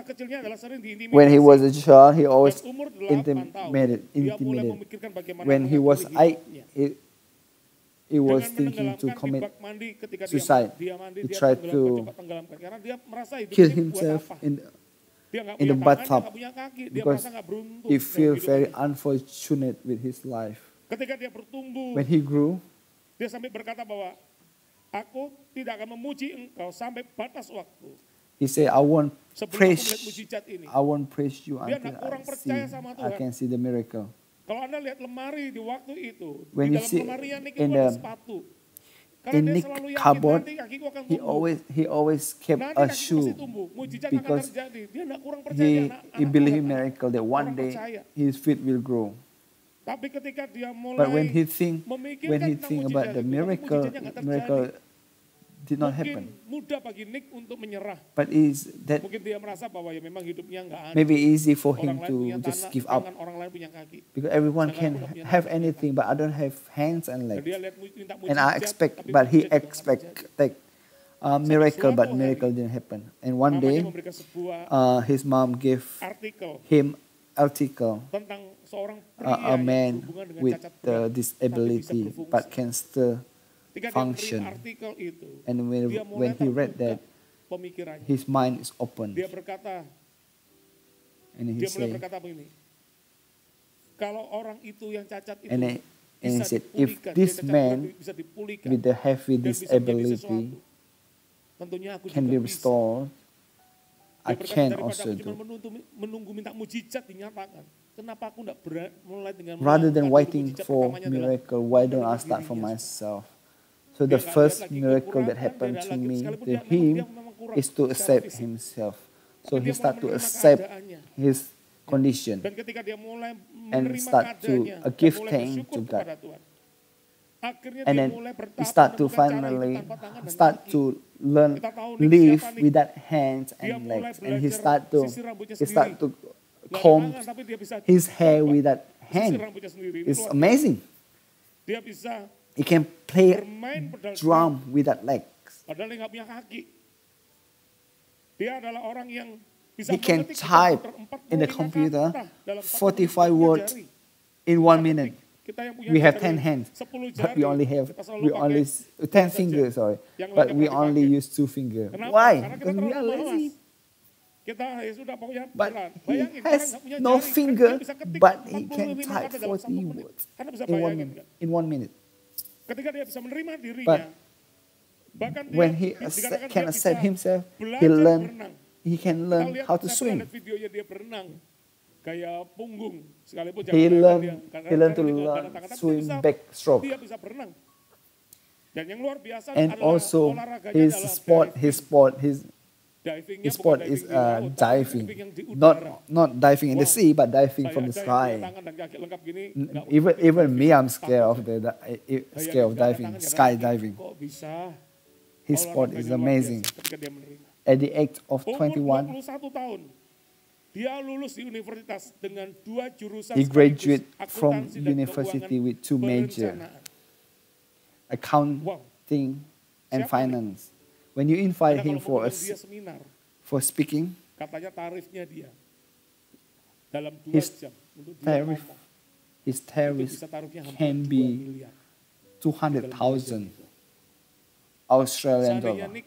Speaker 5: kecilnya adalah sering diintimidasi.
Speaker 6: When he was a child, he always
Speaker 5: Dan umur 8 tahun, dia mulai
Speaker 6: intimidated.
Speaker 5: memikirkan bagaimana
Speaker 6: When he was
Speaker 5: mengakhiri hidupnya.
Speaker 6: he was
Speaker 5: Dengan
Speaker 6: thinking to
Speaker 5: menenggelamkan di
Speaker 6: commit
Speaker 5: bak mandi ketika
Speaker 6: suicide.
Speaker 5: dia mandi,
Speaker 6: He
Speaker 5: dia
Speaker 6: tried
Speaker 5: tenggelamkan,
Speaker 6: to
Speaker 5: coba tenggelamkan. Karena dia merasa hidup
Speaker 6: kill
Speaker 5: ini buat
Speaker 6: himself
Speaker 5: apa?
Speaker 6: in
Speaker 5: Dia nggak
Speaker 6: in
Speaker 5: punya
Speaker 6: the
Speaker 5: tangan, dia
Speaker 6: bathtub
Speaker 5: nggak punya kaki, dia
Speaker 6: because
Speaker 5: merasa nggak beruntung.
Speaker 6: he
Speaker 5: dalam
Speaker 6: feel
Speaker 5: hidup
Speaker 6: very
Speaker 5: ini.
Speaker 6: unfortunate with his life.
Speaker 5: Ketika dia bertumbuh,
Speaker 6: When he grew,
Speaker 5: dia sampai berkata bahwa aku tidak akan memuji engkau sampai batas waktu.
Speaker 6: he said, I won't
Speaker 5: Sebelum aku
Speaker 6: praise,
Speaker 5: melihat mujizat ini.
Speaker 6: I won't praise you
Speaker 5: Dia
Speaker 6: until
Speaker 5: nggak kurang
Speaker 6: I
Speaker 5: percaya sama
Speaker 6: I
Speaker 5: Tuhan.
Speaker 6: can see the miracle.
Speaker 5: Kalau Anda lihat lemari di waktu itu,
Speaker 6: When
Speaker 5: di
Speaker 6: you
Speaker 5: dalam
Speaker 6: see
Speaker 5: lemarinya Nick
Speaker 6: in
Speaker 5: itu ada
Speaker 6: the-
Speaker 5: sepatu. Karena
Speaker 6: in
Speaker 5: dia
Speaker 6: Nick
Speaker 5: selalu yakin
Speaker 6: cupboard,
Speaker 5: nanti kakiku akan
Speaker 6: he
Speaker 5: tumbuh.
Speaker 6: always kept
Speaker 5: Nanti
Speaker 6: a
Speaker 5: kakiku pasti
Speaker 6: shoe
Speaker 5: tumbuh. Mujizat akan
Speaker 6: because
Speaker 5: terjadi. Dia nggak kurang percaya.
Speaker 6: he believed in miracle that one
Speaker 5: Orang
Speaker 6: day
Speaker 5: percaya.
Speaker 6: his feet will grow.
Speaker 5: Tapi ketika dia mulai
Speaker 6: But when he think
Speaker 5: memikirkan tentang
Speaker 6: about
Speaker 5: mujizat
Speaker 6: the
Speaker 5: itu,
Speaker 6: miracle,
Speaker 5: mujizatnya nggak terjadi.
Speaker 6: miracle did not
Speaker 5: Mungkin
Speaker 6: happen.
Speaker 5: mudah bagi Nick untuk menyerah.
Speaker 6: But is that
Speaker 5: Mungkin dia merasa bahwa ya memang hidupnya nggak ada.
Speaker 6: maybe easy for
Speaker 5: Orang
Speaker 6: him
Speaker 5: lain
Speaker 6: to
Speaker 5: punya
Speaker 6: just
Speaker 5: tangan,
Speaker 6: give up
Speaker 5: tangan, orang lain punya kaki.
Speaker 6: because everyone
Speaker 5: Sedangkan
Speaker 6: can
Speaker 5: aku nggak punya
Speaker 6: have
Speaker 5: tangan,
Speaker 6: anything, but I don't have hands and
Speaker 5: Dan
Speaker 6: legs.
Speaker 5: dia lihat minta
Speaker 6: And I
Speaker 5: mujizat,
Speaker 6: expect,
Speaker 5: tapi
Speaker 6: but he
Speaker 5: mujizat juga nggak terjadi.
Speaker 6: expect miracle, but
Speaker 5: suatu
Speaker 6: miracle
Speaker 5: hari,
Speaker 6: didn't happen. And one
Speaker 5: Mamanya
Speaker 6: day,
Speaker 5: memberikan sebuah
Speaker 6: his mom gave
Speaker 5: artikel
Speaker 6: him article
Speaker 5: tentang seorang pria
Speaker 6: a
Speaker 5: yang
Speaker 6: man
Speaker 5: berhubungan dengan
Speaker 6: with
Speaker 5: cacat
Speaker 6: the
Speaker 5: berat,
Speaker 6: disability
Speaker 5: tapi bisa
Speaker 6: but
Speaker 5: berfungsi.
Speaker 6: can still
Speaker 5: Ketika dia
Speaker 6: function.
Speaker 5: menerima artikel itu,
Speaker 6: And
Speaker 5: dia mulai
Speaker 6: when he read
Speaker 5: terbuka
Speaker 6: that,
Speaker 5: pemikirannya.
Speaker 6: his mind is open,
Speaker 5: Dia berkata,
Speaker 6: and he
Speaker 5: dia mulai
Speaker 6: said,
Speaker 5: berkata begini, kalau orang itu yang cacat itu
Speaker 6: and he
Speaker 5: bisa
Speaker 6: said, if
Speaker 5: dipulihkan,
Speaker 6: this
Speaker 5: dia cacat
Speaker 6: man
Speaker 5: berat bisa dipulihkan,
Speaker 6: with the heavy
Speaker 5: dan bisa menjadi
Speaker 6: disability
Speaker 5: sesuatu, tentunya aku
Speaker 6: can
Speaker 5: juga
Speaker 6: be
Speaker 5: bisa.
Speaker 6: restored,
Speaker 5: Dia
Speaker 6: I
Speaker 5: berkata,
Speaker 6: can
Speaker 5: daripada
Speaker 6: also
Speaker 5: aku cuma
Speaker 6: do.
Speaker 5: menunggu minta mujizat dinyatakan. Kenapa aku tidak mulai dengan
Speaker 6: Rather than
Speaker 5: melakukan
Speaker 6: waiting
Speaker 5: mujizat
Speaker 6: for
Speaker 5: pertamanya adalah
Speaker 6: miracle, why don't I
Speaker 5: menolong
Speaker 6: start for
Speaker 5: dirinya.
Speaker 6: myself? So
Speaker 5: Dia
Speaker 6: the
Speaker 5: nggak
Speaker 6: first
Speaker 5: lihat lagi
Speaker 6: miracle that
Speaker 5: kekurangan,
Speaker 6: happened
Speaker 5: dia
Speaker 6: to
Speaker 5: lagi,
Speaker 6: me,
Speaker 5: sekalipun
Speaker 6: to
Speaker 5: dia
Speaker 6: him,
Speaker 5: memang kurang
Speaker 6: is to
Speaker 5: secara
Speaker 6: accept
Speaker 5: fisik.
Speaker 6: himself.
Speaker 5: Tapi
Speaker 6: So he
Speaker 5: dia
Speaker 6: start
Speaker 5: mulai
Speaker 6: to
Speaker 5: menerima
Speaker 6: accept
Speaker 5: keadaannya.
Speaker 6: his condition
Speaker 5: Dan ketika dia mulai
Speaker 6: and
Speaker 5: menerima
Speaker 6: start to
Speaker 5: keadaannya, dan
Speaker 6: give
Speaker 5: mulai
Speaker 6: thanks
Speaker 5: bersyukur
Speaker 6: to God.
Speaker 5: kepada Tuhan. Akhirnya
Speaker 6: And
Speaker 5: dia
Speaker 6: then
Speaker 5: mulai
Speaker 6: he
Speaker 5: bertahap
Speaker 6: start to
Speaker 5: menemukan cara hidup
Speaker 6: finally
Speaker 5: tanpa tangan dan
Speaker 6: start
Speaker 5: kaki.
Speaker 6: to learn
Speaker 5: Kita tahu nih
Speaker 6: live
Speaker 5: siapa nih?
Speaker 6: without hands
Speaker 5: Dia
Speaker 6: and
Speaker 5: mulai
Speaker 6: legs, and he
Speaker 5: belajar
Speaker 6: start
Speaker 5: sisir rambutnya
Speaker 6: to
Speaker 5: sendiri. Nggak ada
Speaker 6: comb
Speaker 5: tangan, tapi dia bisa
Speaker 6: his hair
Speaker 5: coba
Speaker 6: without
Speaker 5: sisir
Speaker 6: hand.
Speaker 5: rambutnya sendiri. Ini
Speaker 6: It's
Speaker 5: luar biasa.
Speaker 6: amazing.
Speaker 5: Dia bisa
Speaker 6: He can play
Speaker 5: bermain pedal
Speaker 6: drum without legs.
Speaker 5: padahal dia nggak punya kaki. Dia adalah orang yang bisa
Speaker 6: He can
Speaker 5: mengetik
Speaker 6: type
Speaker 5: komputer
Speaker 6: in the
Speaker 5: 45
Speaker 6: computer
Speaker 5: kata dalam
Speaker 6: 45 words
Speaker 5: jari.
Speaker 6: in 1 minute.
Speaker 5: Kita yang punya
Speaker 6: We have
Speaker 5: jari
Speaker 6: 10 hands,
Speaker 5: 10
Speaker 6: but we
Speaker 5: jari,
Speaker 6: only have
Speaker 5: kita selalu pakai
Speaker 6: 10
Speaker 5: saja.
Speaker 6: fingers, sorry,
Speaker 5: Yang
Speaker 6: but
Speaker 5: lainnya
Speaker 6: we
Speaker 5: pakai
Speaker 6: only
Speaker 5: kaki.
Speaker 6: use 2 fingers.
Speaker 5: Kenapa?
Speaker 6: Why?
Speaker 5: Karena kita
Speaker 6: Because we
Speaker 5: terlalu
Speaker 6: are
Speaker 5: malas.
Speaker 6: lazy.
Speaker 5: Kita ya sudah pokoknya
Speaker 6: But
Speaker 5: berat.
Speaker 6: he
Speaker 5: Bayangin, orang
Speaker 6: has
Speaker 5: nggak punya
Speaker 6: no
Speaker 5: jari,
Speaker 6: finger,
Speaker 5: dia bisa ketik
Speaker 6: but he
Speaker 5: 45
Speaker 6: can
Speaker 5: kata
Speaker 6: type
Speaker 5: dalam 1
Speaker 6: 40
Speaker 5: menit.
Speaker 6: words
Speaker 5: Anda bisa
Speaker 6: in 1
Speaker 5: bayangin
Speaker 6: minute.
Speaker 5: nggak?
Speaker 6: In 1 minute.
Speaker 5: Ketika dia bisa menerima dirinya,
Speaker 6: But
Speaker 5: bahkan
Speaker 6: when
Speaker 5: dia
Speaker 6: he
Speaker 5: dikatakan
Speaker 6: can
Speaker 5: dia
Speaker 6: accept
Speaker 5: bisa
Speaker 6: himself,
Speaker 5: belajar berenang.
Speaker 6: he can
Speaker 5: Kita
Speaker 6: learn
Speaker 5: lihat,
Speaker 6: how to
Speaker 5: saya pernah
Speaker 6: swim.
Speaker 5: lihat videonya dia berenang kayak punggung sekalipun
Speaker 6: He
Speaker 5: jangan
Speaker 6: learn
Speaker 5: karena
Speaker 6: he learn to
Speaker 5: dia nggak
Speaker 6: learn
Speaker 5: ada tangan, tapi
Speaker 6: swim
Speaker 5: dia
Speaker 6: backstroke.
Speaker 5: dia bisa berenang. Dan yang luar biasa
Speaker 6: And
Speaker 5: adalah
Speaker 6: also
Speaker 5: olahraganya
Speaker 6: his
Speaker 5: adalah
Speaker 6: sport,
Speaker 5: diving. Divingnya
Speaker 6: his
Speaker 5: bukan
Speaker 6: sport
Speaker 5: diving
Speaker 6: is
Speaker 5: di laut, tapi
Speaker 6: diving,
Speaker 5: diving yang di udara.
Speaker 6: not diving in the
Speaker 5: Wow.
Speaker 6: sea, but diving
Speaker 5: Saya
Speaker 6: from the
Speaker 5: aja yang punya
Speaker 6: sky.
Speaker 5: tangan dan kaki lengkap gini, nggak
Speaker 6: Even
Speaker 5: ngerti
Speaker 6: me, I'm
Speaker 5: diving.
Speaker 6: scared of
Speaker 5: Bayangin,
Speaker 6: scared of
Speaker 5: nggak ada
Speaker 6: diving,
Speaker 5: tangan, nggak ada
Speaker 6: skydiving.
Speaker 5: kaki. Kok bisa?
Speaker 6: His sport is
Speaker 5: Olahraganya luar
Speaker 6: amazing.
Speaker 5: biasa ketika dia menerima.
Speaker 6: At the age of
Speaker 5: Umur
Speaker 6: 21,
Speaker 5: 21 tahun, dia lulus di universitas dengan 2 jurusan
Speaker 6: he graduated
Speaker 5: sekaligus,
Speaker 6: from
Speaker 5: akuntansi dan
Speaker 6: university
Speaker 5: keuangan
Speaker 6: with 2 major,
Speaker 5: perencanaan.
Speaker 6: accounting and
Speaker 5: Siapa nih?
Speaker 6: finance. When you invite
Speaker 5: Karena
Speaker 6: him
Speaker 5: kalau
Speaker 6: for
Speaker 5: mengundang dia seminar,
Speaker 6: for speaking,
Speaker 5: katanya tarifnya dia dalam 2
Speaker 6: His
Speaker 5: jam untuk dia
Speaker 6: tarif
Speaker 5: ngomong,
Speaker 6: his
Speaker 5: itu
Speaker 6: tariff
Speaker 5: bisa tarifnya hampir
Speaker 6: can
Speaker 5: 2
Speaker 6: be
Speaker 5: miliar.
Speaker 6: 200,000 Australian
Speaker 5: Seandainya
Speaker 6: dollar
Speaker 5: Nick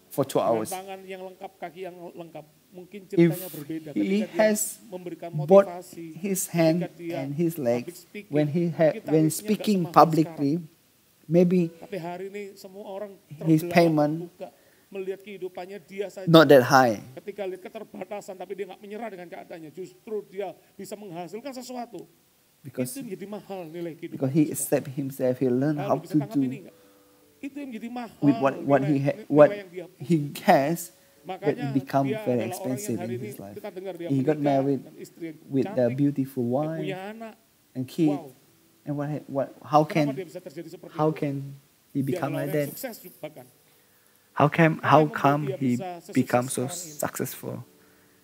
Speaker 6: for 2
Speaker 5: dengan
Speaker 6: hours.
Speaker 5: tangan yang lengkap, kaki yang lengkap, mungkin
Speaker 6: If
Speaker 5: ceritanya berbeda.
Speaker 6: he
Speaker 5: Ketika dia
Speaker 6: has
Speaker 5: memberikan
Speaker 6: both
Speaker 5: motivasi,
Speaker 6: his
Speaker 5: ketika
Speaker 6: hand
Speaker 5: dia
Speaker 6: and his
Speaker 5: public
Speaker 6: legs,
Speaker 5: speaking,
Speaker 6: when
Speaker 5: mungkin tarifnya
Speaker 6: when
Speaker 5: nggak
Speaker 6: speaking
Speaker 5: semahal
Speaker 6: publicly, maybe
Speaker 5: tapi hari ini semua orang
Speaker 6: his
Speaker 5: terbelalak
Speaker 6: payment
Speaker 5: buka, melihat kehidupannya dia saja.
Speaker 6: not that high.
Speaker 5: Ketika lihat keterbatasan, tapi dia nggak menyerah dengan keadaannya. Justru dia bisa menghasilkan sesuatu.
Speaker 6: Because
Speaker 5: Itu menjadi mahal nilai kehidupan.
Speaker 6: because he
Speaker 5: kita.
Speaker 6: accept himself, he learn
Speaker 5: Lalu
Speaker 6: how
Speaker 5: bisa
Speaker 6: to
Speaker 5: tangkap ini
Speaker 6: do
Speaker 5: nggak? Itu yang menjadi mahal.
Speaker 6: with what
Speaker 5: nilai yang dia
Speaker 6: he has that
Speaker 5: Makanya
Speaker 6: it become
Speaker 5: dia
Speaker 6: very
Speaker 5: adalah orang yang
Speaker 6: expensive
Speaker 5: hari
Speaker 6: in
Speaker 5: ini
Speaker 6: his life.
Speaker 5: kita dengar dia
Speaker 6: He got
Speaker 5: menikah
Speaker 6: married
Speaker 5: dengan istri yang
Speaker 6: with a
Speaker 5: cantik,
Speaker 6: beautiful
Speaker 5: dia
Speaker 6: wife
Speaker 5: punya anak.
Speaker 6: and kid.
Speaker 5: Wow.
Speaker 6: And how
Speaker 5: Kenapa dia
Speaker 6: can
Speaker 5: bisa terjadi seperti
Speaker 6: how
Speaker 5: itu?
Speaker 6: can he
Speaker 5: Dia
Speaker 6: become
Speaker 5: adalah
Speaker 6: like
Speaker 5: orang yang
Speaker 6: that?
Speaker 5: sukses bahkan.
Speaker 6: How
Speaker 5: membuat
Speaker 6: come
Speaker 5: dia
Speaker 6: he
Speaker 5: bisa sesukses
Speaker 6: become so
Speaker 5: sekarang ini?
Speaker 6: successful?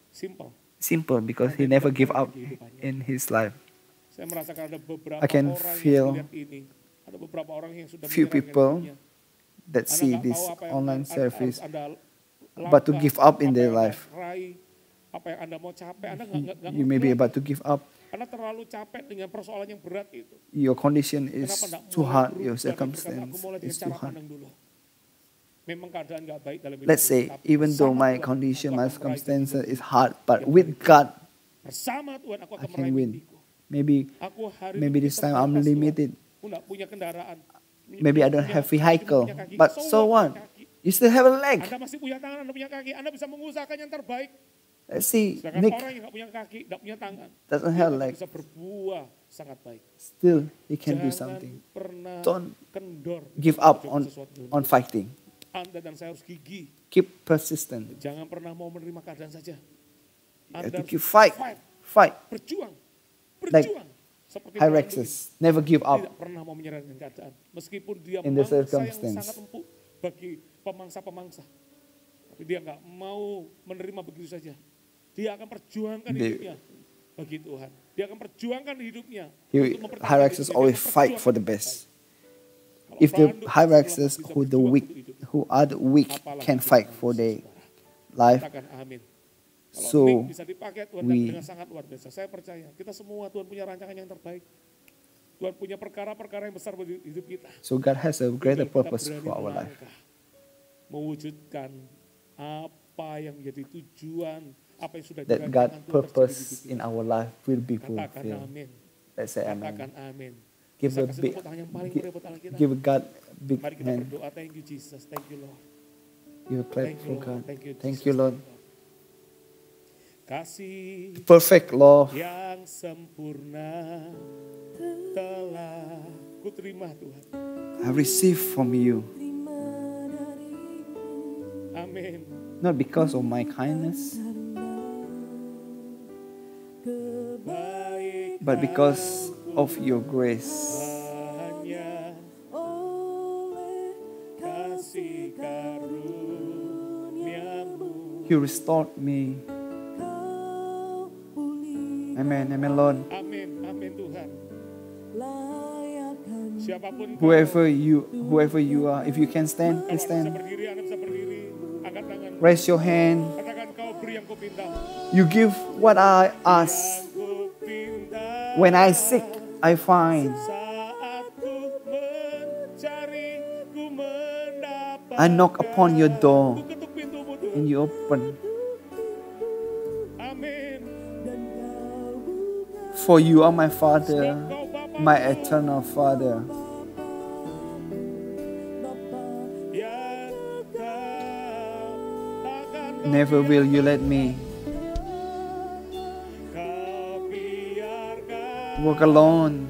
Speaker 5: Simple.
Speaker 6: Simple, because he never give up in his life.
Speaker 5: Saya merasakan ada beberapa
Speaker 6: I can
Speaker 5: orang
Speaker 6: feel
Speaker 5: yang melihat ini. Ada beberapa orang yang sudah
Speaker 6: few
Speaker 5: menyerah dengan
Speaker 6: people
Speaker 5: hidupnya.
Speaker 6: that
Speaker 5: Anda
Speaker 6: see
Speaker 5: nggak
Speaker 6: this
Speaker 5: tahu apa yang
Speaker 6: online
Speaker 5: harus
Speaker 6: service,
Speaker 5: Anda
Speaker 6: but to
Speaker 5: langkah,
Speaker 6: give up in
Speaker 5: apa
Speaker 6: their
Speaker 5: yang Anda
Speaker 6: life.
Speaker 5: raih, apa yang Anda mau capai, Anda nggak
Speaker 6: You may be
Speaker 5: ngerti.
Speaker 6: about to give up,
Speaker 5: Karena terlalu capek dengan persoalan yang berat itu.
Speaker 6: Your condition is
Speaker 5: Kenapa enggak
Speaker 6: too
Speaker 5: mulai
Speaker 6: hard.
Speaker 5: berubah
Speaker 6: Your
Speaker 5: dan berkata,
Speaker 6: circumstance
Speaker 5: aku mulai dengan
Speaker 6: is too
Speaker 5: cara
Speaker 6: hard.
Speaker 5: pandang dulu. Memang keadaan enggak baik dalam hidup.
Speaker 6: Let's say, even though my condition, my circumstances is hard, but with God,
Speaker 5: bersama Tuhan aku
Speaker 6: I
Speaker 5: akan
Speaker 6: can
Speaker 5: meraih
Speaker 6: win.
Speaker 5: mimpiku. Aku hari
Speaker 6: Maybe
Speaker 5: ini
Speaker 6: this time I'm
Speaker 5: terbatas, Tuhan.
Speaker 6: limited.
Speaker 5: Aku enggak punya kendaraan.
Speaker 6: Maybe I don't have vehicle,
Speaker 5: Punya kaki.
Speaker 6: but so what? You still have a leg.
Speaker 5: Anda masih punya tangan, Anda punya kaki, Anda bisa mengusahakan yang terbaik.
Speaker 6: Let's see,
Speaker 5: Sedangkan
Speaker 6: Nick
Speaker 5: orang yang enggak punya kaki, enggak punya tangan,
Speaker 6: doesn't
Speaker 5: dia
Speaker 6: have
Speaker 5: tetap
Speaker 6: leg.
Speaker 5: bisa berbuah sangat baik.
Speaker 6: Still, he can do
Speaker 5: Jangan
Speaker 6: something.
Speaker 5: pernah
Speaker 6: Don't
Speaker 5: kendor.
Speaker 6: give up
Speaker 5: mencoba sesuatu.
Speaker 6: on fighting.
Speaker 5: Anda dan saya harus gigih.
Speaker 6: Keep persistent.
Speaker 5: Jangan pernah mau menerima keadaan saja.
Speaker 6: You have
Speaker 5: Anda
Speaker 6: to keep fight.
Speaker 5: berjuang.
Speaker 6: Like
Speaker 5: Seperti
Speaker 6: Hyraxes, never give up.
Speaker 5: tidak pernah mau menyerah dengan keadaan. Meskipun dia
Speaker 6: In the
Speaker 5: memangsa yang
Speaker 6: circumstance.
Speaker 5: sangat empuk bagi pemangsa-pemangsa. Tapi dia nggak mau menerima begitu saja. Dia akan perjuangkan hidupnya bagi Tuhan. Dia akan perjuangkan hidupnya.
Speaker 6: Hyraxes always fight for the best. If the Hyraxes who are the weak can fight for their life,
Speaker 5: Katakan amin.
Speaker 6: so
Speaker 5: Kalau bisa dipakai Tuhan
Speaker 6: we-
Speaker 5: dengan sangat luar biasa. Saya percaya kita semua Tuhan punya rancangan yang terbaik. Tuhan punya perkara-perkara yang besar bagi hidup kita.
Speaker 6: so God has a greater
Speaker 5: Tinggal kita
Speaker 6: purpose
Speaker 5: berani
Speaker 6: for our life.
Speaker 5: melangkah, mewujudkan apa yang menjadi tujuan, apa yang sudah
Speaker 6: That
Speaker 5: dirancangan
Speaker 6: God's
Speaker 5: Tuhan terjadi di
Speaker 6: purpose
Speaker 5: hidup
Speaker 6: in
Speaker 5: kita.
Speaker 6: our life will be
Speaker 5: Katakan
Speaker 6: fulfilled.
Speaker 5: amin.
Speaker 6: Let's say
Speaker 5: Katakan
Speaker 6: amen.
Speaker 5: amin.
Speaker 6: Give
Speaker 5: Saya
Speaker 6: a
Speaker 5: kasih
Speaker 6: big,
Speaker 5: tepuk tangan yang paling meriah buat Allah kita.
Speaker 6: give God a big
Speaker 5: Mari kita
Speaker 6: hand.
Speaker 5: berdoa. Thank you Jesus. Thank you Lord.
Speaker 6: Give a clap
Speaker 5: Thank you
Speaker 6: for
Speaker 5: Lord.
Speaker 6: God.
Speaker 5: Thank you
Speaker 6: Thank
Speaker 5: Jesus.
Speaker 6: you, Lord.
Speaker 5: Kasih
Speaker 6: Perfect love.
Speaker 5: yang sempurna telah ku terima Tuhan.
Speaker 6: I receive from you,
Speaker 5: Amin.
Speaker 6: not because of my kindness,
Speaker 5: Baik
Speaker 6: but because of your grace.
Speaker 5: hanya kasih karuniamu.
Speaker 6: You restored me. Amen. Amen, Lord.
Speaker 5: Amin. Amin Tuhan. Siapapun
Speaker 6: Whoever you are, if you can stand, please
Speaker 5: Anda bisa
Speaker 6: stand.
Speaker 5: berdiri, Anda bisa berdiri. Angkat tangan.
Speaker 6: Raise your hand.
Speaker 5: Katakan kau beri yang kupinta.
Speaker 6: You give what I ask.
Speaker 5: Kupinta.
Speaker 6: When I seek, I find.
Speaker 5: Saat ku mencari, ku mendapat.
Speaker 6: I knock upon your door
Speaker 5: Ku ketuk pintumu Tuhan.
Speaker 6: and you open.
Speaker 5: Amin.
Speaker 6: For you are my Father,
Speaker 5: Kau Bapa
Speaker 6: my eternal Father.
Speaker 5: yang kau akan
Speaker 6: Never will you let me
Speaker 5: kau biarkan
Speaker 6: walk alone.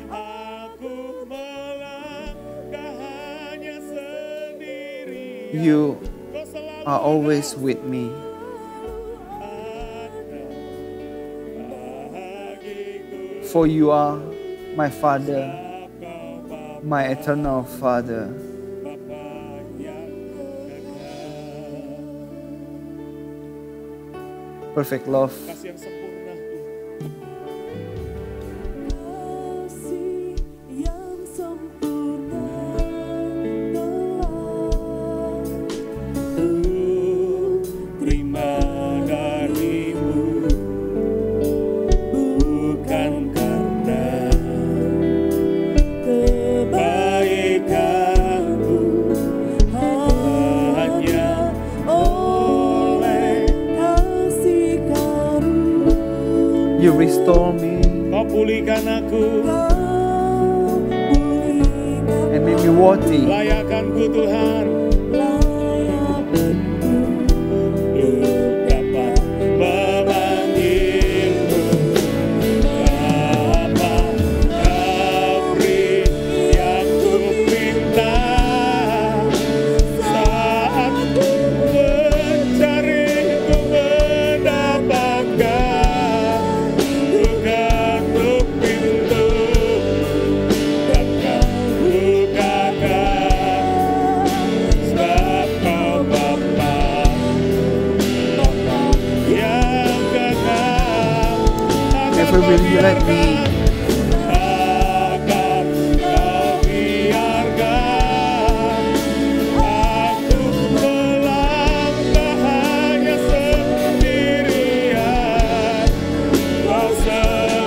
Speaker 5: aku melangkah hanya sendiri.
Speaker 6: You
Speaker 5: Kau selalu
Speaker 6: are always with me.
Speaker 5: bagiku.
Speaker 6: For you are my Father,
Speaker 5: Kau Bapa
Speaker 6: my eternal Father.
Speaker 5: yang kekal.
Speaker 6: Perfect love.
Speaker 5: Kasih yang sempurna Tuhan.
Speaker 4: Kasih yang sempurna
Speaker 5: Terima darimu, bukan karena kebaikanmu, hanya
Speaker 4: oleh kasih karunia
Speaker 6: You restore me
Speaker 5: kau pulihkan aku,
Speaker 4: Kau pulihkan
Speaker 6: and make me worthy.
Speaker 5: layakkanku Tuhan, dapat memanggilmu. Apa kau beri yang ku minta saat ku mencari, ku mendapatkan. Ku ketuk pintu dan kau bukakan, sebab kau Bapa yang kekal.
Speaker 6: Never will you let me
Speaker 5: Akan kau biarkan aku melangkah hanya sendirian. Kau selalu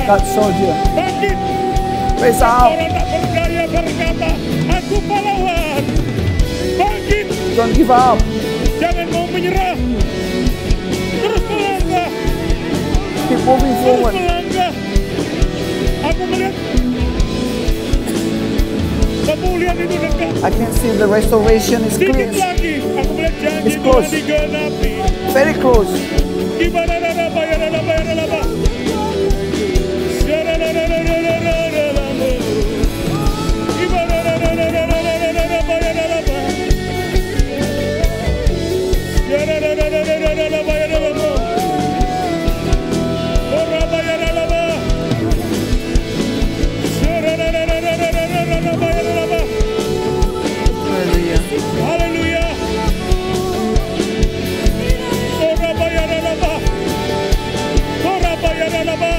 Speaker 6: God's soldier.
Speaker 5: Bangkit.
Speaker 6: Raise up.
Speaker 5: Orang tak berdaya berkata, aku pahlawan. Bangkit.
Speaker 6: Don't give up.
Speaker 5: Jangan mau menyerah. Terus melangkah.
Speaker 6: Keep moving
Speaker 5: Terus
Speaker 6: forward.
Speaker 5: melangkah. Aku melihat pemulihan itu dekat.
Speaker 6: I can see the restoration is
Speaker 5: Sedikit
Speaker 6: clear.
Speaker 5: lagi. Aku melihat janji
Speaker 6: It's
Speaker 5: Tuhan
Speaker 6: close.
Speaker 5: digenapi.
Speaker 6: Very close.
Speaker 5: Ibarararaba, yararaba, yararaba. Syarararararararararamo. Ibarararararararararaba, yararaba. Syararararararararaba, yararaba. Oraba, yararaba. Syararararararararaba, yararaba.
Speaker 6: Hallelujah.
Speaker 5: Haleluya. Oraba, yararaba. Oraba, yararaba.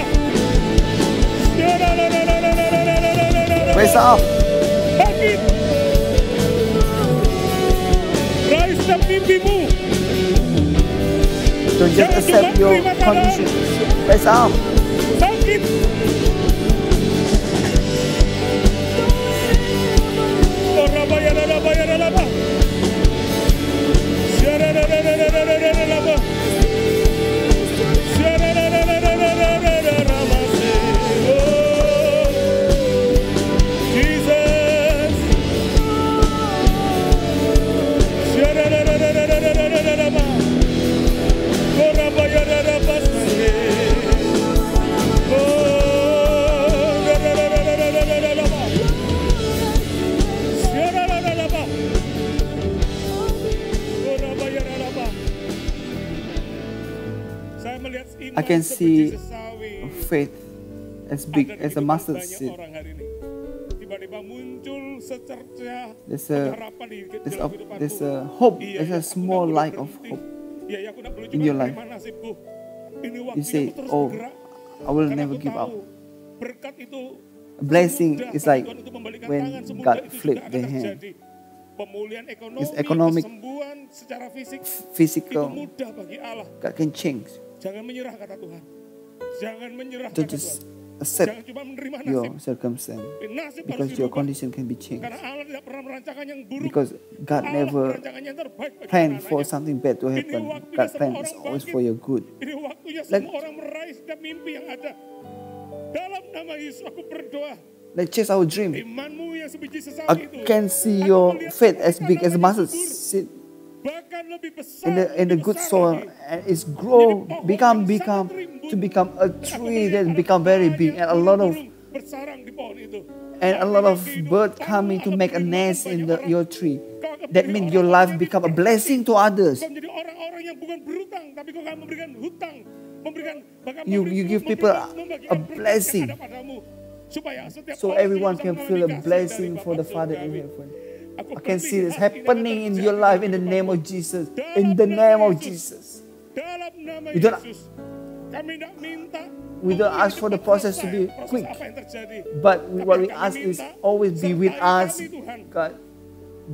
Speaker 5: Syararararararararararaba.
Speaker 6: Raise up.
Speaker 5: Bangkit. Raih setiap mimpimu.
Speaker 6: Don't just accept your conditions. Raise up.
Speaker 5: Bangkit. Oraba, yararaba, yararaba. Syararararararararaba. Syarararararararararaba. Oh, Jesus. Syarararararararararaba. Oraba, yararaba. Oh, yararararararararaba. Syarararararaba. Oraba, yararaba. Saya melihat iman
Speaker 6: I can
Speaker 5: seperti
Speaker 6: see
Speaker 5: sesawi
Speaker 6: faith as big
Speaker 5: ada di
Speaker 6: as a
Speaker 5: kehidupan
Speaker 6: mustard
Speaker 5: banyak
Speaker 6: seed.
Speaker 5: orang hari ini. Tiba-tiba muncul secerca
Speaker 6: There's a-
Speaker 5: harapan di
Speaker 6: There's
Speaker 5: dalam
Speaker 6: a,
Speaker 5: kehidupanku.
Speaker 6: there's a hope.
Speaker 5: Iya,
Speaker 6: There's
Speaker 5: ya,
Speaker 6: a
Speaker 5: aku
Speaker 6: small
Speaker 5: tak boleh
Speaker 6: light of
Speaker 5: berhenti.
Speaker 6: hope.
Speaker 5: Iya, ya, aku tak boleh
Speaker 6: in
Speaker 5: juga
Speaker 6: your life.
Speaker 5: terima nasibku. Ini
Speaker 6: You
Speaker 5: waktunya
Speaker 6: say,
Speaker 5: aku terus
Speaker 6: "Oh,
Speaker 5: bergerak.
Speaker 6: I will
Speaker 5: Karena
Speaker 6: never
Speaker 5: aku
Speaker 6: give
Speaker 5: tahu
Speaker 6: up."
Speaker 5: berkat itu
Speaker 6: A blessing
Speaker 5: semudah
Speaker 6: is
Speaker 5: bagi
Speaker 6: like
Speaker 5: Tuhan untuk membalikan
Speaker 6: when
Speaker 5: tangan, semudah
Speaker 6: God
Speaker 5: itu juga
Speaker 6: flipped
Speaker 5: akan
Speaker 6: the hand.
Speaker 5: terjadi. Pemulihan ekonomi,
Speaker 6: It's economic,
Speaker 5: kesembuhan secara fisik itu
Speaker 6: physical.
Speaker 5: mudah bagi Allah.
Speaker 6: God can change.
Speaker 5: Jangan menyerah kata Tuhan. Jangan menyerah
Speaker 6: Don't
Speaker 5: kata
Speaker 6: just
Speaker 5: Tuhan.
Speaker 6: accept
Speaker 5: Jangan cuma menerima
Speaker 6: your
Speaker 5: nasib.
Speaker 6: circumstance
Speaker 5: Nasib harus
Speaker 6: because your
Speaker 5: dirubah.
Speaker 6: condition can be changed.
Speaker 5: Karena Allah tidak pernah merancangkan yang buruk.
Speaker 6: Because God
Speaker 5: Allah
Speaker 6: never
Speaker 5: merancangkan yang terbaik bagi
Speaker 6: planned
Speaker 5: anak-anaknya.
Speaker 6: for something bad to happen. God's plan is always for your good.
Speaker 5: Ini waktunya
Speaker 6: Let-
Speaker 5: semua orang meraih setiap mimpi yang ada. Dalam nama Yesus aku berdoa.
Speaker 6: Let's chase our dream.
Speaker 5: Imanmu yang sebiji sesawi
Speaker 6: I
Speaker 5: itu.
Speaker 6: can see
Speaker 5: Aku
Speaker 6: your
Speaker 5: melihat
Speaker 6: faith as
Speaker 5: bukan
Speaker 6: big as
Speaker 5: namanya
Speaker 6: mustard
Speaker 5: subur,
Speaker 6: seed
Speaker 5: bahkan lebih besar,
Speaker 6: in the
Speaker 5: lebih
Speaker 6: good
Speaker 5: besar
Speaker 6: soil,
Speaker 5: lagi.
Speaker 6: and it's grow to become a tree that become very big, and a lot of
Speaker 5: bersarang di pohon itu.
Speaker 6: birds coming to make a nest in your tree. That means your life become a blessing to others.
Speaker 5: Kau menjadi orang-orang yang bukan berhutang, tapi kau akan memberikan hutang, memberikan bahkan
Speaker 6: You give people
Speaker 5: membagikan
Speaker 6: a
Speaker 5: berkat yang
Speaker 6: blessing.
Speaker 5: ada padamu. Supaya setiap
Speaker 6: So
Speaker 5: orang
Speaker 6: everyone
Speaker 5: bisa
Speaker 6: can feel a
Speaker 5: mengalami kasih
Speaker 6: blessing
Speaker 5: dari
Speaker 6: for the
Speaker 5: Bapa
Speaker 6: Father in
Speaker 5: surgawi.
Speaker 6: heaven.
Speaker 5: Aku
Speaker 6: I can see this
Speaker 5: berlihat
Speaker 6: happening in
Speaker 5: ini
Speaker 6: your
Speaker 5: akan
Speaker 6: life in the
Speaker 5: terjadi
Speaker 6: name of
Speaker 5: Bapa.
Speaker 6: Jesus.
Speaker 5: Dalam
Speaker 6: In the
Speaker 5: nama
Speaker 6: name of
Speaker 5: Yesus.
Speaker 6: Jesus.
Speaker 5: Dalam nama
Speaker 6: We don't-
Speaker 5: Yesus. Kami tidak minta.
Speaker 6: We don't ask for the process to be
Speaker 5: proses
Speaker 6: quick,
Speaker 5: apa yang terjadi.
Speaker 6: but
Speaker 5: Tapi
Speaker 6: what we
Speaker 5: kami
Speaker 6: ask is
Speaker 5: minta,
Speaker 6: always be with
Speaker 5: sertai
Speaker 6: us,
Speaker 5: kami, Tuhan.
Speaker 6: God.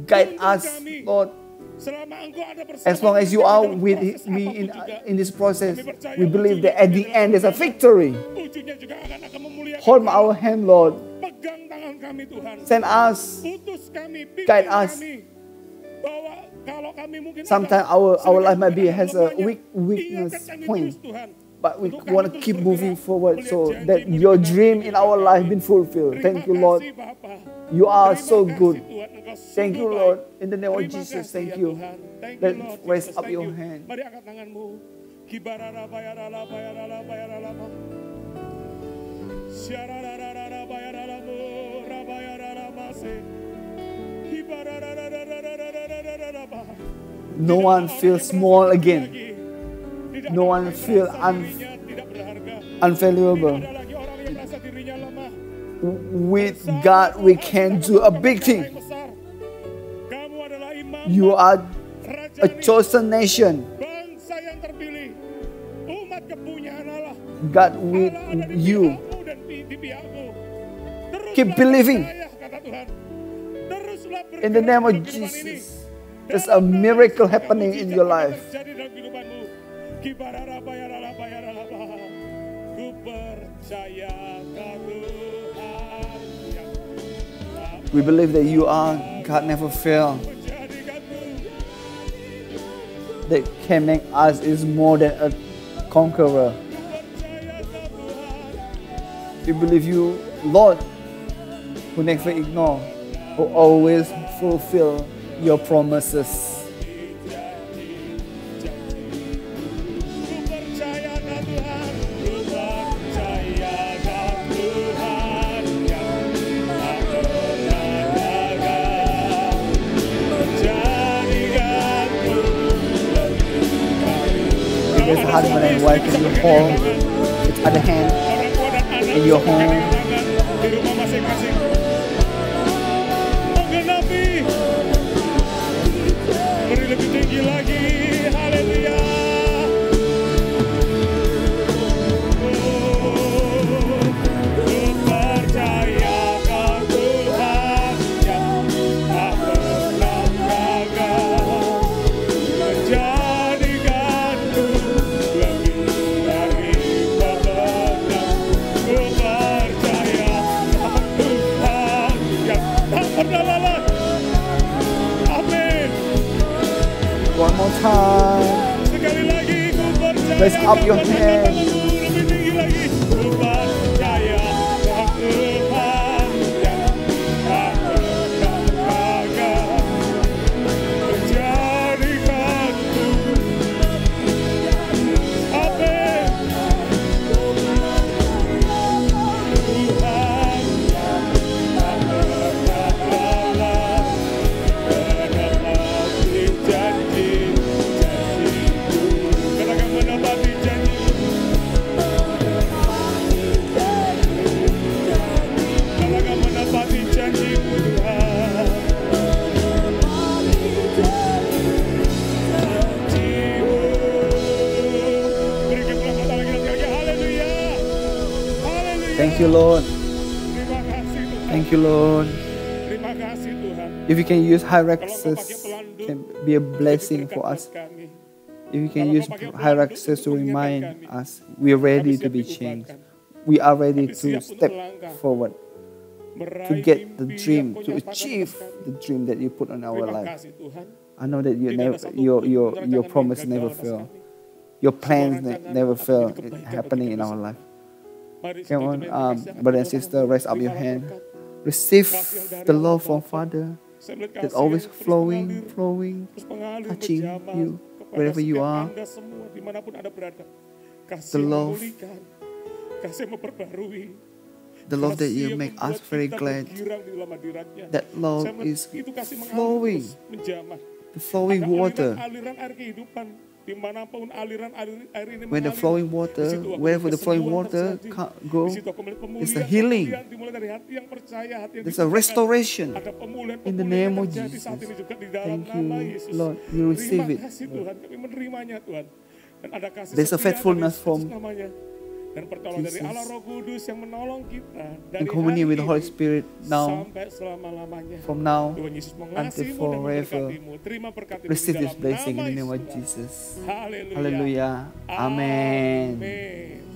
Speaker 6: Guide
Speaker 5: Tuntun
Speaker 6: us,
Speaker 5: kami.
Speaker 6: Lord.
Speaker 5: Selama Engkau ada bersama
Speaker 6: As long as you
Speaker 5: kami
Speaker 6: are
Speaker 5: dalam
Speaker 6: with
Speaker 5: proses
Speaker 6: me
Speaker 5: apapun juga,
Speaker 6: in this process,
Speaker 5: kami percaya
Speaker 6: we believe that
Speaker 5: ujungnya
Speaker 6: at the
Speaker 5: adalah
Speaker 6: end there's a
Speaker 5: kemenangan.
Speaker 6: victory.
Speaker 5: Ujungnya juga akan memuliakan
Speaker 6: Hold
Speaker 5: Allah.
Speaker 6: our hand, Lord.
Speaker 5: Pegang tangan kami Tuhan.
Speaker 6: Send us.
Speaker 5: Putus kami, pimpin
Speaker 6: Guide us.
Speaker 5: kami. Bahwa kalau kami mungkin
Speaker 6: Sometimes
Speaker 5: ada
Speaker 6: our
Speaker 5: sedikit
Speaker 6: life might be
Speaker 5: kelemahan,
Speaker 6: has a
Speaker 5: kelemahannya,
Speaker 6: weakness
Speaker 5: ingatkan kami
Speaker 6: point.
Speaker 5: terus, Tuhan.
Speaker 6: But we
Speaker 5: Untuk kami
Speaker 6: want to
Speaker 5: terus
Speaker 6: keep
Speaker 5: bergerak,
Speaker 6: moving forward
Speaker 5: melihat
Speaker 6: so
Speaker 5: janji-Mu
Speaker 6: that your
Speaker 5: di dalam
Speaker 6: dream in
Speaker 5: kehidupan
Speaker 6: our
Speaker 5: kami.
Speaker 6: life been fulfilled.
Speaker 5: Terima
Speaker 6: Thank you, Lord.
Speaker 5: kasih, Bapa.
Speaker 6: You are
Speaker 5: Terima
Speaker 6: so
Speaker 5: kasih,
Speaker 6: good.
Speaker 5: Tuhan. Engkau
Speaker 6: Thank you,
Speaker 5: sungguh
Speaker 6: Lord.
Speaker 5: baik.
Speaker 6: In the name of
Speaker 5: Terima
Speaker 6: Jesus,
Speaker 5: kasih,
Speaker 6: thank
Speaker 5: ya
Speaker 6: you.
Speaker 5: Tuhan. Thank you,
Speaker 6: Let's
Speaker 5: Lord
Speaker 6: raise
Speaker 5: Jesus.
Speaker 6: up
Speaker 5: Thank
Speaker 6: your
Speaker 5: you.
Speaker 6: hand.
Speaker 5: Mari angkat tanganmu. Kibarara bayarala bayarala bayarala. Syarararara bayaralamu rabayarala mase. Kibarararararararararara.
Speaker 6: No one feels small again,
Speaker 5: Tidak
Speaker 6: No
Speaker 5: ada
Speaker 6: one
Speaker 5: orang yang
Speaker 6: feel
Speaker 5: merasa dirinya tidak berharga.
Speaker 6: unvaluable.
Speaker 5: Tidak ada lagi orang yang merasa dirinya lemah.
Speaker 6: With God, we can do a big thing.
Speaker 5: Kamu adalah imam,
Speaker 6: You are
Speaker 5: raja
Speaker 6: a chosen nation.
Speaker 5: bangsa yang terpilih, umat kepunyaan Allah.
Speaker 6: God
Speaker 5: Allah
Speaker 6: with
Speaker 5: ada di
Speaker 6: you.
Speaker 5: pihakmu dan di pihakku. Teruslah
Speaker 6: Keep believing.
Speaker 5: percaya, kata Tuhan. Teruslah
Speaker 6: In the name of
Speaker 5: bergerak dalam kehidupan ini.
Speaker 6: Jesus, there's a miracle happening in your life.
Speaker 5: Terjadi dalam kehidupanmu. Kibarara bayarala bayarala bah. Ku
Speaker 6: We believe that you are God never fail. That can make us is more than a conqueror. We believe you, Lord, who never ignore, who always fulfill your promises. As a husband and wife, can you hold each other hand in your home?
Speaker 5: Di rumah masing-masing. Menggenapi. Beri lebih tinggi lagi. Haleluya. Ku percaya kau Tuhan yang tak pernah gagal. Menjadikanku lebih dari pemenang. Ku percaya kau Tuhan yang tak pernah lelah. Amin.
Speaker 6: One more time.
Speaker 5: Sekali lagi ku percaya.
Speaker 6: Raise up your
Speaker 5: kau
Speaker 6: hand.
Speaker 5: lebih tinggi lagi. Ku percaya kau Tuhan yang tak pernah gagal. Menjadikanku. Amin. Tuhan yang tak pernah lelah. Menepati janji-janji-Mu. Katakan menepati janji. Katakan menepati janji-Mu Tuhan. Janji-Mu. Beri kemuliaan lagi dan sekali lagi. Haleluya. Haleluya.
Speaker 6: Thank you, Lord.
Speaker 5: Terima kasih Tuhan.
Speaker 6: Thank you, Lord.
Speaker 5: Terima kasih Tuhan.
Speaker 6: If you can use
Speaker 5: Kalau Engkau
Speaker 6: Hyraxes,
Speaker 5: pakai pelanduk,
Speaker 6: can be a blessing for us.
Speaker 5: kami.
Speaker 6: If you can use Hyraxes to remind us, we are ready to be changed. We are ready to step forward, to get the dream, to achieve the dream that you put on our
Speaker 5: Terima
Speaker 6: life.
Speaker 5: kasih Tuhan.
Speaker 6: I know that you never, your promise never fail. Your plans never fail happening in our life.
Speaker 5: Mari
Speaker 6: Come on,
Speaker 5: setuju dengan kasih
Speaker 6: brother and
Speaker 5: Tuhan.
Speaker 6: sister, raise up your
Speaker 5: Terima
Speaker 6: hand.
Speaker 5: berkat.
Speaker 6: Receive
Speaker 5: Kasih yang dari
Speaker 6: the love
Speaker 5: Allah
Speaker 6: from
Speaker 5: Bapa.
Speaker 6: Father
Speaker 5: Saya melihat
Speaker 6: that's
Speaker 5: kasih
Speaker 6: always
Speaker 5: yang terus
Speaker 6: flowing,
Speaker 5: mengalir,
Speaker 6: flowing,
Speaker 5: terus mengalir
Speaker 6: touching
Speaker 5: berjamaah
Speaker 6: you
Speaker 5: kepada
Speaker 6: wherever you
Speaker 5: setiap
Speaker 6: are.
Speaker 5: Anda semua dimanapun Anda berada. Kasih
Speaker 6: The
Speaker 5: yang
Speaker 6: love.
Speaker 5: memulihkan, kasih yang memperbarui,
Speaker 6: The love that
Speaker 5: kasih
Speaker 6: you
Speaker 5: yang
Speaker 6: make
Speaker 5: membuat
Speaker 6: us very
Speaker 5: kita
Speaker 6: glad.
Speaker 5: bergirang di dalam hadirat-Nya.
Speaker 6: That love
Speaker 5: Saya melihat
Speaker 6: is
Speaker 5: itu kasih mengalir
Speaker 6: flowing,
Speaker 5: terus, menjamah.
Speaker 6: the flowing
Speaker 5: Ada
Speaker 6: water.
Speaker 5: aliran air kehidupan dimanapun aliran air ini
Speaker 6: When the
Speaker 5: mengalir,
Speaker 6: flowing
Speaker 5: di
Speaker 6: water,
Speaker 5: situ aku
Speaker 6: wherever
Speaker 5: melihat
Speaker 6: the flowing
Speaker 5: kesembuhan
Speaker 6: water
Speaker 5: terjadi.
Speaker 6: go,
Speaker 5: Di situ aku melihat
Speaker 6: it's the
Speaker 5: pemulihan,
Speaker 6: healing.
Speaker 5: pemulihan dimulai dari hati yang percaya, hati yang
Speaker 6: There's a
Speaker 5: dibukakan.
Speaker 6: restoration.
Speaker 5: Ada pemulihan,
Speaker 6: In the
Speaker 5: pemulihan
Speaker 6: name of
Speaker 5: terjadi
Speaker 6: Jesus.
Speaker 5: saat ini juga di dalam
Speaker 6: Thank you,
Speaker 5: nama Yesus.
Speaker 6: Lord. We receive
Speaker 5: Terima
Speaker 6: it.
Speaker 5: kasih Tuhan, kami menerimanya Tuhan. Dan ada kasih
Speaker 6: There's a
Speaker 5: setia
Speaker 6: faithfulness
Speaker 5: dari
Speaker 6: from
Speaker 5: Yesus namanya. Dan pertolongan dari
Speaker 6: Jesus.
Speaker 5: Allah Roh Kudus yang menolong kita dari
Speaker 6: In communion with the Holy
Speaker 5: hari ini
Speaker 6: Spirit now,
Speaker 5: sampai selama-lamanya.
Speaker 6: from now
Speaker 5: Tuhan Yesus
Speaker 6: until
Speaker 5: mengasihimu dan
Speaker 6: forever.
Speaker 5: memberkatimu. Terima berkat itu
Speaker 6: Receive
Speaker 5: di
Speaker 6: this
Speaker 5: dalam
Speaker 6: blessing in
Speaker 5: nama
Speaker 6: the name of
Speaker 5: Yesus Tuhan.
Speaker 6: Jesus.
Speaker 5: Haleluya.
Speaker 6: Hallelujah. Amen.
Speaker 5: Amin.